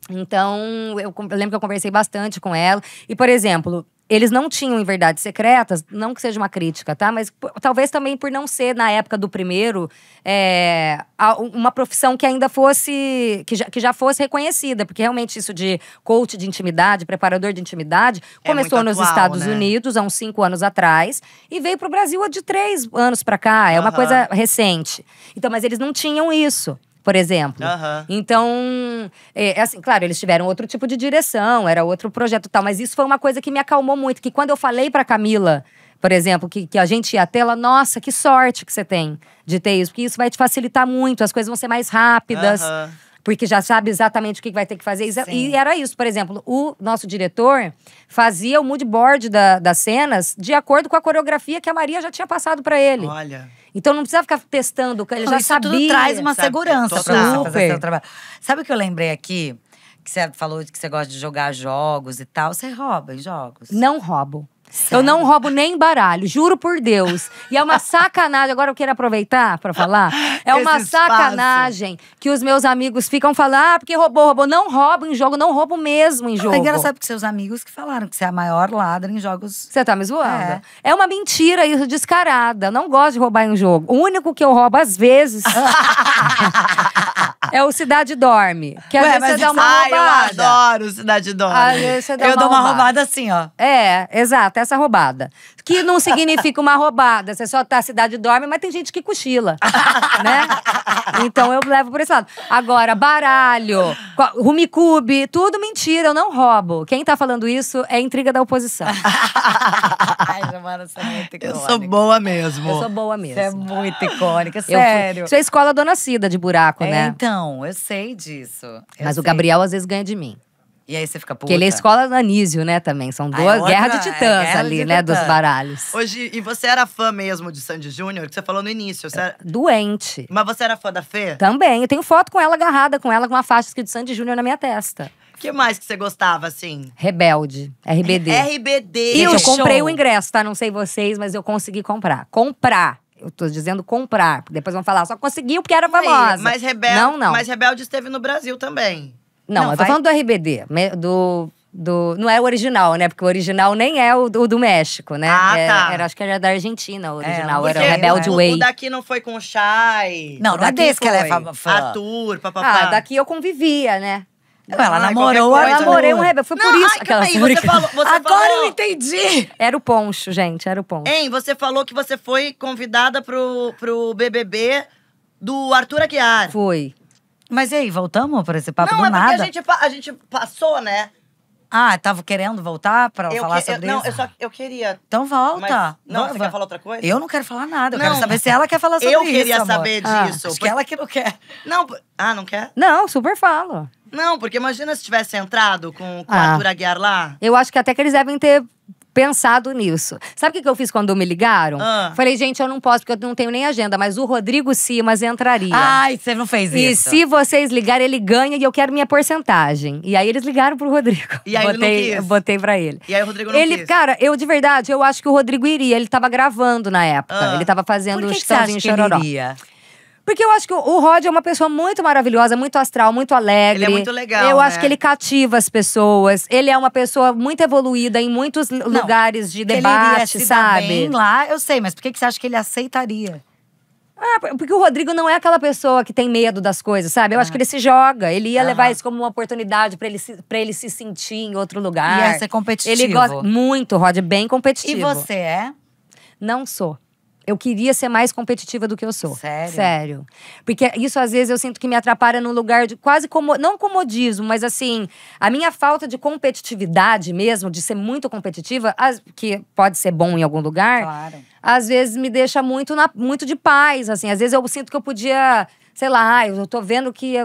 Então, eu lembro que eu conversei bastante com ela. E, por exemplo… Eles não tinham em Verdades Secretas, não que seja uma crítica, tá? Mas talvez também por não ser, na época do primeiro, uma profissão que ainda fosse… Que já fosse reconhecida. Porque realmente isso de coach de intimidade, preparador de intimidade… Começou nos Estados Unidos, há uns 5 anos atrás. E veio pro Brasil há de 3 anos pra cá. É uma coisa recente. Então, mas eles não tinham isso. Por exemplo. Então, assim, claro, eles tiveram outro tipo de direção, era outro projeto e tal. Mas isso foi uma coisa que me acalmou muito. Que quando eu falei pra Camila, por exemplo, que a gente ia ter, ela… Nossa, que sorte que você tem de ter isso. Porque isso vai te facilitar muito, as coisas vão ser mais rápidas. Porque já sabe exatamente o que vai ter que fazer. Sim. E era isso, por exemplo, o nosso diretor fazia o mood board das cenas de acordo com a coreografia que a Maria já tinha passado pra ele. Olha… Então não precisava ficar testando, ele já isso sabia. Tudo traz uma segurança pra você fazer Super. seu trabalho. Sabe o que eu lembrei aqui? Que você falou que você gosta de jogar jogos e tal. Você rouba em jogos? Não roubo. Sério? Eu não roubo nem baralho, juro por Deus. E é uma sacanagem, agora eu quero aproveitar pra falar. É uma Esse sacanagem que os meus amigos ficam falando, porque roubou. Não roubo em jogo, não roubo mesmo em jogo. É engraçado que seus amigos que falaram que você é a maior ladra em jogos. Você tá me zoando? É uma mentira isso, descarada. Eu não gosto de roubar em jogo. O único que eu roubo, às vezes, é o Cidade Dorme. Que às vezes você dá uma roubada. Eu adoro Cidade Dorme. Às vezes você dá Eu dou uma roubada assim, ó. Exato, essa roubada. Que não significa uma roubada. Você só tá a Cidade Dorme, mas tem gente que cochila, né? Então eu levo por esse lado. Agora, baralho, Rumicube, tudo mentira, eu não roubo. Quem tá falando isso é intriga da oposição. Ai, Giovana, você é muito icônica. Eu sou boa mesmo. Eu sou boa mesmo. Você é muito icônica, sério. Isso é a escola Dona Cida de buraco, né? Então, eu sei disso. Mas o Gabriel às vezes ganha de mim. E aí você fica puta. Porque ele é escola do Anísio, né, também. São duas outra, guerra de titãs guerra ali, de né, titãs. dos baralhos. Hoje, e você era fã mesmo de Sandy Júnior? Que você falou no início. Doente. Mas você era fã da Fê? Também. Eu tenho foto com ela agarrada, com ela com uma faixa escrito Sandy Júnior na minha testa. O que mais que você gostava, assim? Rebelde. RBD. RBD. Gente, eu show. comprei o ingresso, tá? Não sei vocês, mas eu consegui comprar. Comprar. Eu tô dizendo comprar. Depois vão falar, só conseguiu porque era famosa. Mas Rebelde, Não. Mas Rebelde esteve no Brasil também. Não, Não, eu tô vai- falando do RBD. Não é o original, né? Porque o original nem é o do México, né? Ah, tá. Acho que era da Argentina o original. porque Era o Rebelde o Way. daqui não foi com o Shai. Não, O não é daqui desse que ela é foi. fã. Arthur, papapá. Ah, daqui eu convivia, né? Não, ela Ai, namorou qualquer o Eu coisa. namorei um rebelde. Foi por isso. Ai, calma aí, Aquela- você falou… Você Agora falou, eu entendi! Era o poncho, gente. Era o poncho. Hein, você falou que você foi convidada pro BBB do Arthur Aguiar. Foi. Mas e aí, voltamos pra esse papo Não, do é porque nada? a gente passou, né? Ah, tava querendo voltar pra Eu falar que- sobre não, isso? eu queria… Então volta. Mas- não, Vai, você vai. quer falar outra coisa? Eu não quero falar nada. Eu Não. quero saber se ela quer falar sobre Eu isso, queria amor. saber Ah, disso. Acho que ela que não quer. Não, não quer? Não, super falo. Não, porque imagina se tivesse entrado com o Ah. Arthur Aguiar lá. Eu acho que até que eles devem ter pensado nisso. Sabe o que eu fiz quando me ligaram? Ah. Falei, gente, eu não posso, porque eu não tenho nem agenda. Mas o Rodrigo Simas entraria. Ai, você não fez E isso. se vocês ligarem, ele ganha e eu quero minha porcentagem. E aí eles ligaram pro Rodrigo. E aí ele não quis? Eu botei pra ele. E aí o Rodrigo não Ele, quis. cara, eu de verdade, eu acho que o Rodrigo iria. Ele tava gravando na época. Ah. Ele tava fazendo Por um que você acha Chitãozinho que ele Chororó. iria? Porque eu acho que o Rod é uma pessoa muito maravilhosa, muito astral, muito alegre. Ele é muito legal, Eu acho né? que ele cativa as pessoas. Ele é uma pessoa muito evoluída em muitos lugares de Que ele iria debate, se dar sabe? bem lá, eu sei, mas por que você acha que ele aceitaria? Ah, porque o Rodrigo não é aquela pessoa que tem medo das coisas, sabe? Eu acho que ele se joga. Ele ia levar isso como uma oportunidade pra ele se sentir em outro lugar. Ia ser competitivo. Ele gosta muito, Rod, é bem E competitivo. você é? Não sou. Eu queria ser mais competitiva do que eu sou. Sério? Sério. Porque isso, às vezes, eu sinto que me atrapalha num lugar de quase como… Não comodismo, mas assim… A minha falta de competitividade mesmo, de ser muito competitiva, que pode ser bom em algum lugar… Claro. Às vezes me deixa muito de paz, assim. Às vezes eu sinto que eu podia… Sei lá, eu tô vendo que…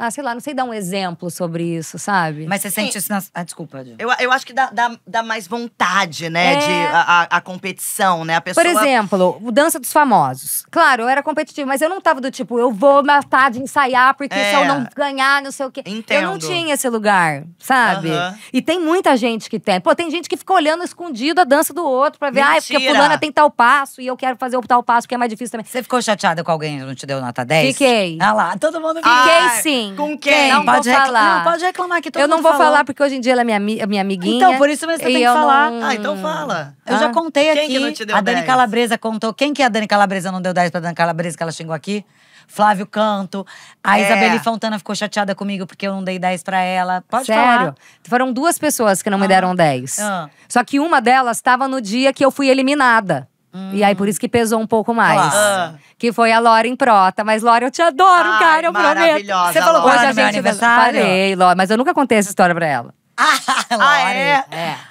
sei lá, não sei dar um exemplo sobre isso, sabe? Mas você sente isso na… Ah, desculpa, Ju. Eu acho que dá mais vontade, né? É. De a competição, né? A pessoa… Por exemplo, o Dança dos Famosos. Claro, eu era competitiva, mas eu não tava do tipo, eu vou matar de ensaiar, porque se eu não ganhar, não sei o quê. Entendo. Eu não tinha esse lugar, sabe? Aham. E tem muita gente que tem. Pô, tem gente que fica olhando escondido a dança do outro pra ver, porque Mentira. fulana tem tal passo e eu quero fazer o tal passo, que é mais difícil também. Você ficou chateada com alguém que não te deu nota 10? Fiquei. Ah lá, todo mundo Fiquei Ai, sim. com quem? Não pode vou falar. Não, pode reclamar que todo Eu não mundo vou falou. falar, porque hoje em dia ela é minha amiguinha. Então, por isso mesmo você e tem que eu falar. não- Ah, então fala. Eu já contei Quem aqui. que não te deu a Dani 10? Calabresa contou. Quem que a Dani Calabresa não deu 10 pra Dani Calabresa que ela xingou aqui? Flávio Canto. A Isabelle Fontana ficou chateada comigo porque eu não dei 10 pra ela. Pode Sério? falar. Foram 2 pessoas que não me deram 10. Ah. Só que uma delas estava no dia que eu fui eliminada. E aí, por isso que pesou um pouco mais. Claro. Que foi a Lauren Prota. Mas, Lauren, eu te adoro, Ai, cara, eu prometo. maravilhosa, Você falou com Laura. ela Hoje a no meu gente aniversário? falei, Lauren, mas eu nunca contei essa história pra ela. Ah, é?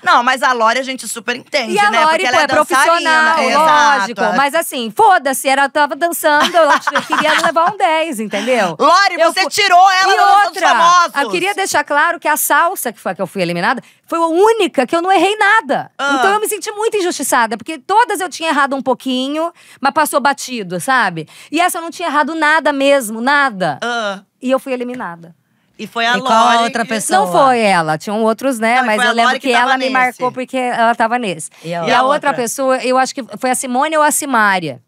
Não, mas a Lori a gente super entende, E a né? Lori, Porque pô, ela é profissional, dançarina. lógico. Exato. Mas assim, foda-se, ela tava dançando, ela queria levar um 10, entendeu? Lori, Eu você fu- tirou ela E da dança dos outra, famosos. eu queria deixar claro que a salsa, que foi a que eu fui eliminada, foi a única que eu não errei nada. Ah. Então eu me senti muito injustiçada, porque todas eu tinha errado um pouquinho, mas passou batido, sabe? E essa eu não tinha errado nada mesmo, nada. Ah, E eu fui eliminada. e foi a E qual a Lori. outra pessoa? Não foi ela, tinham outros, né? Não, e mas foi a eu lembro Lori que que tava ela me nesse. marcou porque ela tava nesse. E E a a outra? outra pessoa, eu acho que foi a Simone ou a Simária.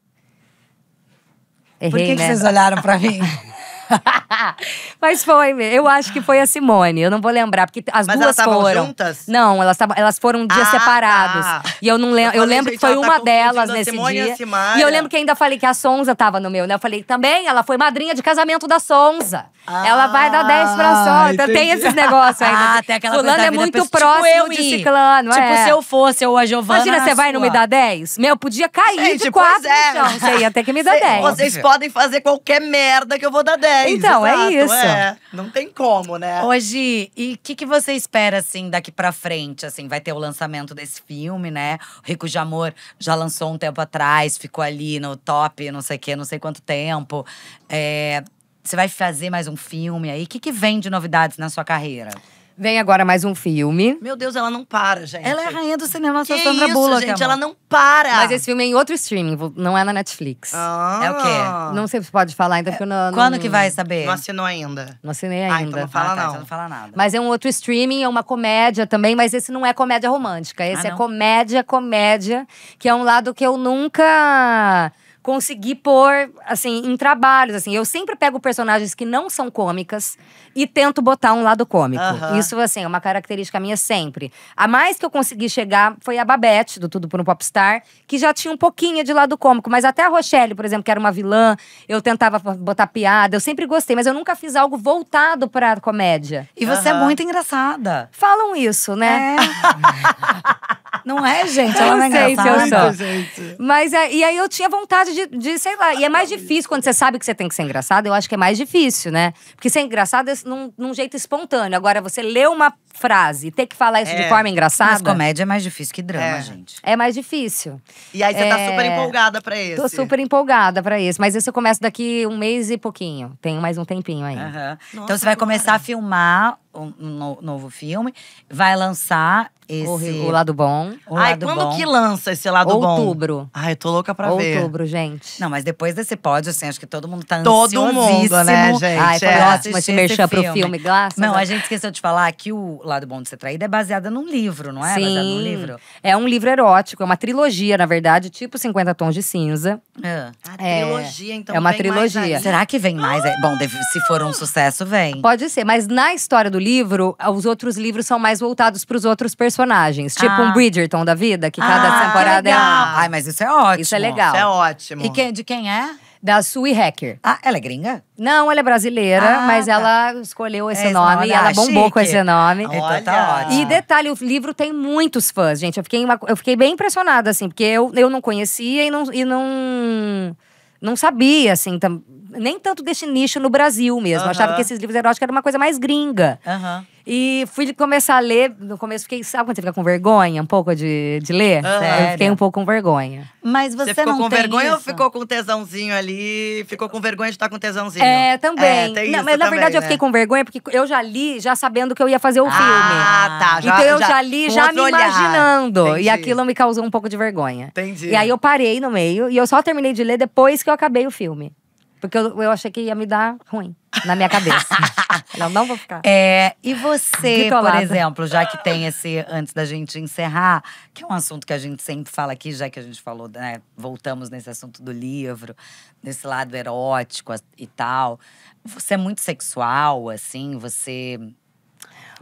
Errei, Por que né? vocês olharam pra mim? Mas foi, eu acho que foi a Simone. Eu não vou lembrar, porque as Mas duas elas tavam foram. juntas? Não, elas foram dias Ah, separados. tá. E eu não lembro. Eu falei, lembro gente, que foi ela tá uma delas confundindo a nesse Simone e a dia. Simária. E eu lembro que ainda falei que a Sonza tava no meu, né? Eu falei, também, ela foi madrinha de casamento da Sonza. Ela vai dar 10 pra Sonza. Então tem esses negócios ainda. Ah, tem aquela Fulano coisa da é vida, muito tipo próximo eu de ir. ciclano. Tipo, é. se eu fosse, ou a Giovana. Imagina, você vai e não me dar. dá 10? Meu, podia cair Gente, de pois 4 é. no chão. Você ia ter que me dar 10. Vocês podem fazer qualquer merda que eu vou dar 10. Então, é exato, isso. Não tem como, né? Hoje, e o que você espera, assim, daqui pra frente? Assim, vai ter o lançamento desse filme, né? O Rico de Amor já lançou um tempo atrás, ficou ali no top, não sei o quê, não sei quanto tempo. Você vai fazer mais um filme aí? O que vem de novidades na sua carreira? Vem agora mais um filme. Meu Deus, ela não para, gente. Ela é a rainha do cinema, Que Sandra isso, Bullock, gente? amor. Ela não para. Mas esse filme é em outro streaming, não é na Netflix. É o quê? Não sei se pode falar ainda, porque eu não… Quando que vai saber? Não assinou ainda. Não assinei Ah, ainda. então não fala tá, não. então não fala nada. Mas é um outro streaming, é uma comédia também, mas esse não é comédia romântica. Esse é não? comédia, que é um lado que eu nunca consegui pôr, assim, em trabalhos, assim. Eu sempre pego personagens que não são cômicas e tento botar um lado cômico. Aham. Isso, assim, é uma característica minha sempre. A mais que eu consegui chegar foi a Babette, do Tudo por um Popstar, que já tinha um pouquinho de lado cômico. Mas até a Rochelle, por exemplo, que era uma vilã, eu tentava botar piada. Eu sempre gostei, mas eu nunca fiz algo voltado pra comédia. E você é muito engraçada. Falam isso, né? Não é, gente? Ela não é Eu sei se eu engraçada. sou. Mas e aí eu tinha vontade de, sei lá. E é mais difícil quando você sabe que você tem que ser engraçado. Eu acho que é mais difícil, né? Porque ser engraçado é num jeito espontâneo. Agora, você lê uma frase e ter que falar isso de forma engraçada… Mas comédia é mais difícil que drama, gente. É mais difícil. E aí você tá super empolgada pra esse. Tô super empolgada pra isso. Mas esse eu começo daqui 1 mês e pouquinho. Tenho mais um tempinho aí. Aham. Então Nossa, você vai agora. começar a filmar um novo filme, vai lançar esse… O lado bom. o Ai, lado quando bom. que lança esse lado bom? Outubro. Ai, eu tô louca pra ver. Outubro, gente. Não, mas depois desse pódio, assim, acho que todo mundo tá Todo ansiosíssimo. mundo, né, gente? Ai, foi É. ótimo esse merchan pro filme. Graças Não, a a gente esqueceu de falar que o Lado Bom de Ser Traída é baseada num livro, não é? Sim. Baseado num livro? É um livro erótico, é uma trilogia, na verdade, tipo 50 Tons de Cinza. É. A trilogia, então é uma vem mais trilogia. aí. Será que vem mais? Bom, se for um sucesso, vem. Pode ser, mas na história do livro, os outros livros são mais voltados pros outros personagens. Tipo Ah. um Bridgerton da vida, que cada Ah, temporada é legal. um… Ai, mas isso é ótimo. Isso é legal. Isso é ótimo. E de quem é? Da Sue Hacker. Ah, ela é gringa? Não, ela é brasileira, Ah, mas tá. ela escolheu esse Esse nome nome, e ela bombou chique. com esse nome. Então Olha. tá ótimo. E detalhe, o livro tem muitos fãs, gente. Eu fiquei bem impressionada, assim, porque eu não conhecia e não sabia, assim, nem tanto desse nicho no Brasil mesmo. Eu achava que esses livros eróticos eram uma coisa mais gringa. Aham. E fui começar a ler, no começo fiquei, sabe quando você fica com vergonha um pouco de ler? Eu fiquei um pouco com vergonha. Mas Você você ficou não com tem vergonha ou isso? ficou com tesãozinho ali? Ficou com vergonha de estar com tesãozinho? É, também. tem Não, isso mas na também, verdade eu né? fiquei com vergonha porque eu já li, já sabendo que eu ia fazer o filme. Ah, tá. Então eu já li, com já outro me olhar. imaginando. Entendi. E aquilo me causou um pouco de vergonha. Entendi. E aí eu parei no meio e eu só terminei de ler depois que eu acabei o filme. Porque eu achei que ia me dar ruim na minha cabeça. não vou ficar. E você, Bitolada. por exemplo, já que tem esse, antes da gente encerrar, que é um assunto que a gente sempre fala aqui, já que a gente falou, né? Voltamos nesse assunto do livro, nesse lado erótico e tal. Você é muito sexual, assim? Você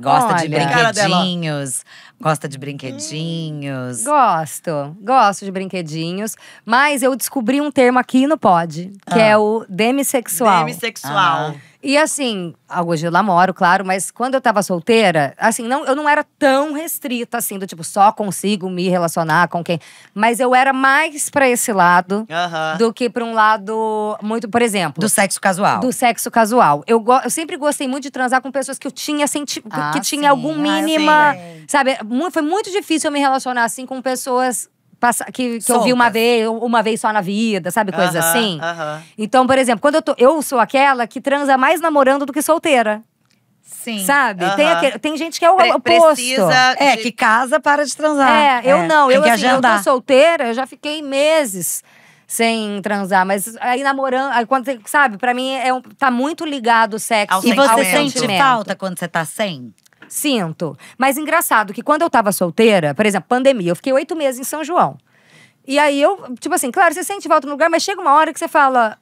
gosta de Olha. Cara dela. brinquedinhos? Gosta de brinquedinhos? Gosto de brinquedinhos. Mas eu descobri um termo aqui no Pod, que é o demissexual. Demissexual. E assim, hoje eu namoro, claro, mas quando eu tava solteira, assim, eu não era tão restrita, assim, do tipo, só consigo me relacionar com quem. Mas eu era mais pra esse lado Aham. do que pra um lado muito, por exemplo… Do sexo casual? Do sexo casual. Eu sempre gostei muito de transar com pessoas que eu tinha que tinha sim. algum mínima… sim. Sabe, foi muito difícil eu me relacionar assim com pessoas… Que eu vi Soltas. uma vez só na vida, sabe? Coisa Aham, assim. aham. Então, por exemplo, quando eu sou aquela que transa mais namorando do que solteira. Sim. Sabe? Aham. Tem gente que é o oposto. Precisa É, de- que casa para de transar. Eu não. Tem Eu, que assim, eu tô agendar. solteira, eu já fiquei meses sem transar. Mas aí namorando, aí quando, sabe? Pra mim, tá muito ligado o sexo Ao E sentimento. você sentimento. sente falta quando você tá sem? Sinto. Mas engraçado que quando eu tava solteira, por exemplo, pandemia, eu fiquei 8 meses em São João. E aí eu, tipo assim, claro, você sente falta no lugar, mas chega uma hora que você fala…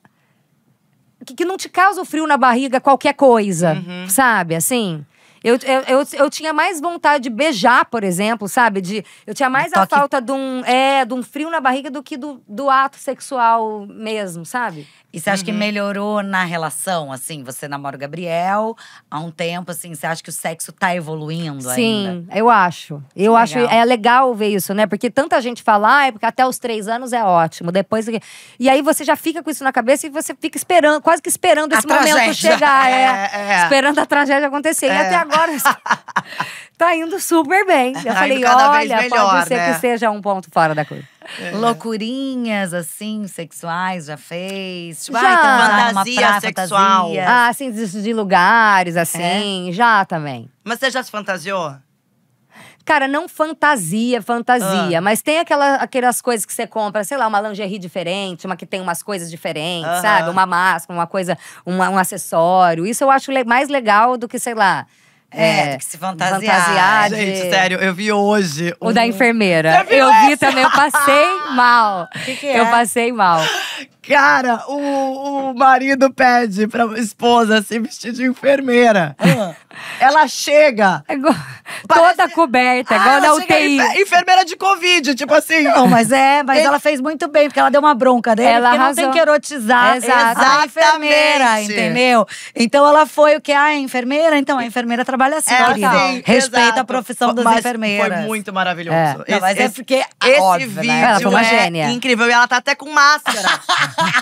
Que não te causa o frio na barriga qualquer coisa, sabe? Assim… Eu tinha mais vontade de beijar, por exemplo, sabe? Eu tinha mais a toque. falta de um frio na barriga do que do ato sexual mesmo, sabe? E você acha que melhorou na relação, assim? Você namora o Gabriel há um tempo, assim. Você acha que o sexo tá evoluindo ainda? Sim, eu acho. Eu acho, é legal ver isso, né? Porque tanta gente fala, porque até os 3 anos é ótimo. Depois… E aí você já fica com isso na cabeça e você fica esperando, quase que esperando esse momento tragédia. chegar. Esperando a tragédia acontecer. E até agora tá indo super bem. Eu falei, cada vez olha, melhor, pode ser né? que seja um ponto fora da curva. loucurinhas, assim, sexuais, já fez? Tipo, Já. transar numa Fantasia praia, sexual. fantasia. Ah, assim, de lugares, assim, já também. Mas você já se fantasiou? Cara, não fantasia, mas tem aquelas coisas que você compra, sei lá, uma lingerie diferente, uma que tem umas coisas diferentes, sabe? Uma máscara, uma coisa, um acessório. Isso eu acho mais legal do que, sei lá… Do que se fantasiar. Gente, sério, eu vi hoje… O da enfermeira. Eu vi também, eu passei mal. Que é? Eu passei mal. Cara, o marido pede pra esposa se vestir de enfermeira. Ela chega… Toda coberta, igual na ela chega UTI. enfermeira de Covid, tipo assim… Não, mas ela fez muito bem, porque ela deu uma bronca dele, Ela porque arrasou. não tem que erotizar Exato. a enfermeira, Exatamente. entendeu? Então ela foi o que? A enfermeira? Então, a enfermeira trabalha assim, querida. sim, Respeita exato. a profissão das Mas enfermeiras. Foi muito maravilhoso. É. Não, mas é porque, esse óbvio, vídeo né? Ela foi uma é gênia. incrível. E ela tá até com máscara.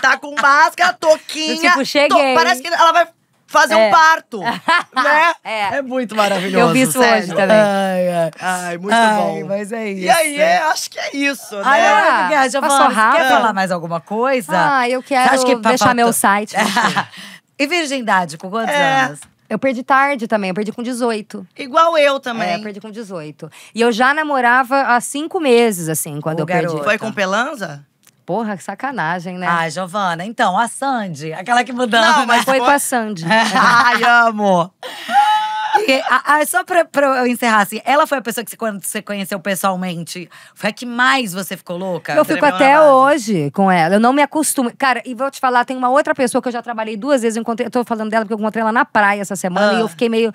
Tá com máscara, toquinha. Tipo, cheguei. Parece que ela vai fazer um parto, né? É. muito maravilhoso, Eu vi isso sério. hoje também. Ai, muito bom. Mas é isso. E aí, acho que é isso, né? Ai, passou Giovana, você quer rápido. falar mais alguma coisa? Ah, eu Você acha quero que deixar faltou- meu site. E virgindade, com quantos É. anos? Eu perdi tarde também, eu perdi com 18. Igual eu É, também. eu perdi com 18. E eu já namorava há 5 meses, assim, quando Ô, eu perdi. garota. Foi com pelanza? Porra, que sacanagem, né? Ai, Giovana, então, a Sandy, aquela que mudou. Não, mas Foi com a Sandy. Ai, amo. Só pra eu encerrar, assim, ela foi a pessoa que quando você conheceu pessoalmente, foi a que mais você ficou louca? Eu fico tremeu na até base. hoje com ela. Eu não me acostumo. Cara, e vou te falar, tem uma outra pessoa que eu já trabalhei 2 vezes. Eu tô falando dela porque eu encontrei ela na praia essa semana. E eu fiquei meio…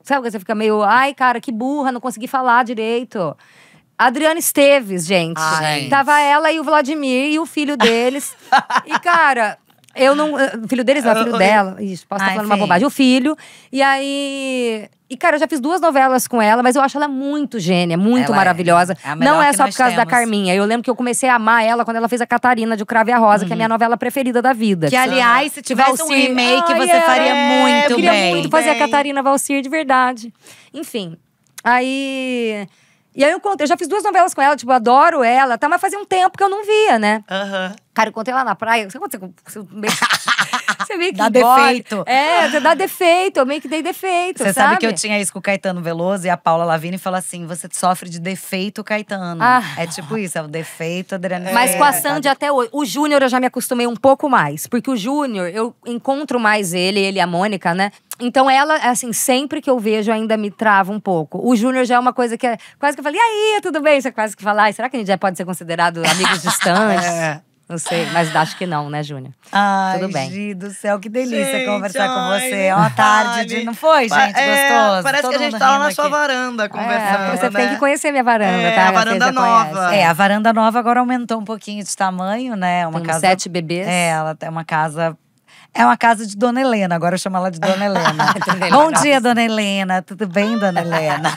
Sabe quando você fica meio… Ai, cara, que burra, não consegui falar direito. Adriana Esteves, gente. Ai. Tava ela e o Vladimir e o filho deles. E, cara… Eu não… O filho deles não, é o filho dela. Ixi, posso estar falando uma enfim. bobagem. O filho. E aí… E, cara, eu já fiz 2 novelas com ela, mas eu acho ela muito gênia, muito Ela é. maravilhosa. É a melhor Não é que só nós por causa da temos. Carminha. Eu lembro que eu comecei a amar ela quando ela fez a Catarina de O Cravo e a Rosa, que é a minha novela preferida da vida. Que, aliás, se tivesse um Valsir. remake, Ai, você faria muito eu queria bem. muito fazer a Bem. Catarina Valsir de verdade. Enfim, aí… E aí eu já fiz 2 novelas com ela, tipo, adoro ela, tá? Mas fazia um tempo que eu não via, né? Aham. Cara, eu contei lá na praia. Sabe quando você meio que Dá engole? defeito. É, você dá defeito. Eu meio que dei defeito, Você sabe que eu tinha isso com o Caetano Veloso e a Paula Lavigne falou assim: você sofre de defeito, Caetano. Ah. É tipo isso, é o defeito, Adriana. Mas com a sabe? Sandy até hoje. O Júnior eu já me acostumei um pouco mais. Porque o Júnior, eu encontro mais ele e a Mônica, né? Então ela, assim, sempre que eu vejo ainda me trava um pouco. O Júnior já é uma coisa que é… Quase que eu falei, e aí, tudo bem? Você quase que fala, ai, será que a gente já pode ser considerado amigos distantes? É. Não sei, mas acho que não, né, Júnior? Ai, Tudo bem. Gi do céu, que delícia Gente, conversar com ai, você. É uma tarde de… Não foi, gente? Gostoso? Parece Todo que a gente mundo tá lá rindo na sua aqui. varanda conversando, Você né? tem que conhecer minha varanda, É, tá? a varanda Você já nova. conhece. É, a varanda nova agora aumentou um pouquinho de tamanho, né? Uma Tem casa… 7 bebês. É, ela tem uma casa… É uma casa de Dona Helena, agora eu chamo ela de Dona Helena. Dona Helena. Bom dia, Dona Helena. Tudo bem, Dona Helena?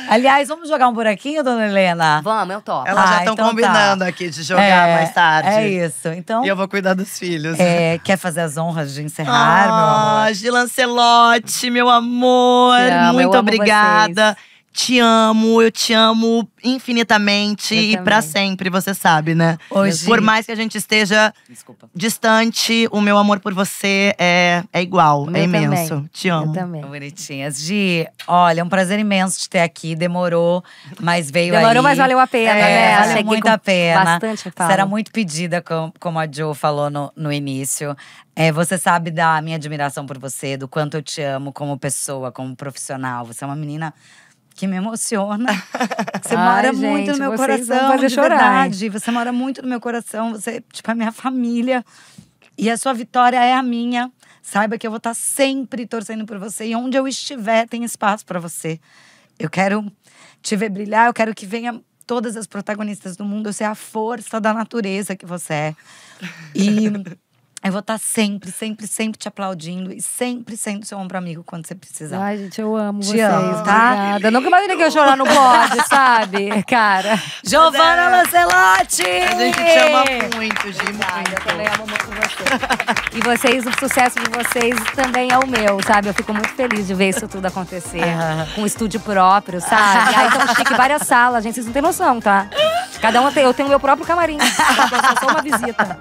Aliás, vamos jogar um buraquinho, Dona Helena? Vamos, eu topo. Elas já estão então tá. combinando aqui de jogar mais tarde. É isso. Então, E eu vou cuidar dos filhos. quer fazer as honras de encerrar, meu amor? Gi Lancelotti, meu amor. Te amo, eu muito amo obrigada. Te amo, eu te amo infinitamente Eu e também. pra sempre, você sabe, né? Hoje- Por mais que a gente esteja Desculpa. distante, o meu amor por você é igual, O é meu imenso. também. Te amo. Eu também. Bonitinhas. Gi, olha, é um prazer imenso te ter aqui. Demorou, mas veio aí. Demorou, mas valeu a pena, né? Valeu Cheguei muito com a pena. bastante Você fala. era muito pedida, como a Jo falou no início. Você sabe da minha admiração por você, do quanto eu te amo como pessoa, como profissional. Você é uma menina que me emociona. Você Ai, mora gente, muito no meu vocês vão coração, fazer de chorar, verdade. Você mora muito no meu coração. Você, tipo, é a minha família. E a sua vitória é a minha. Saiba que eu vou estar sempre torcendo por você. E onde eu estiver, tem espaço para você. Eu quero te ver brilhar. Eu quero que venha todas as protagonistas do mundo. Eu sei a força da natureza que você é. E eu vou estar sempre, sempre, sempre te aplaudindo. E sempre sendo seu ombro amigo quando você precisar. Ai, gente, eu amo Te vocês, amo, tá? obrigada. Eu nunca imaginei que eu ia chorar no pod, sabe? Cara. Giovana Lancelotti! A gente te ama muito, Gi, Eu também muito. amo muito vocês. E vocês, o sucesso de vocês também é o meu, sabe? Eu fico muito feliz de ver isso tudo acontecer. Com um estúdio próprio, sabe? Ai, tão chique, várias salas, gente. Vocês não têm noção, tá? Cada um tem, eu tenho o meu próprio camarim. Eu sou só uma visita.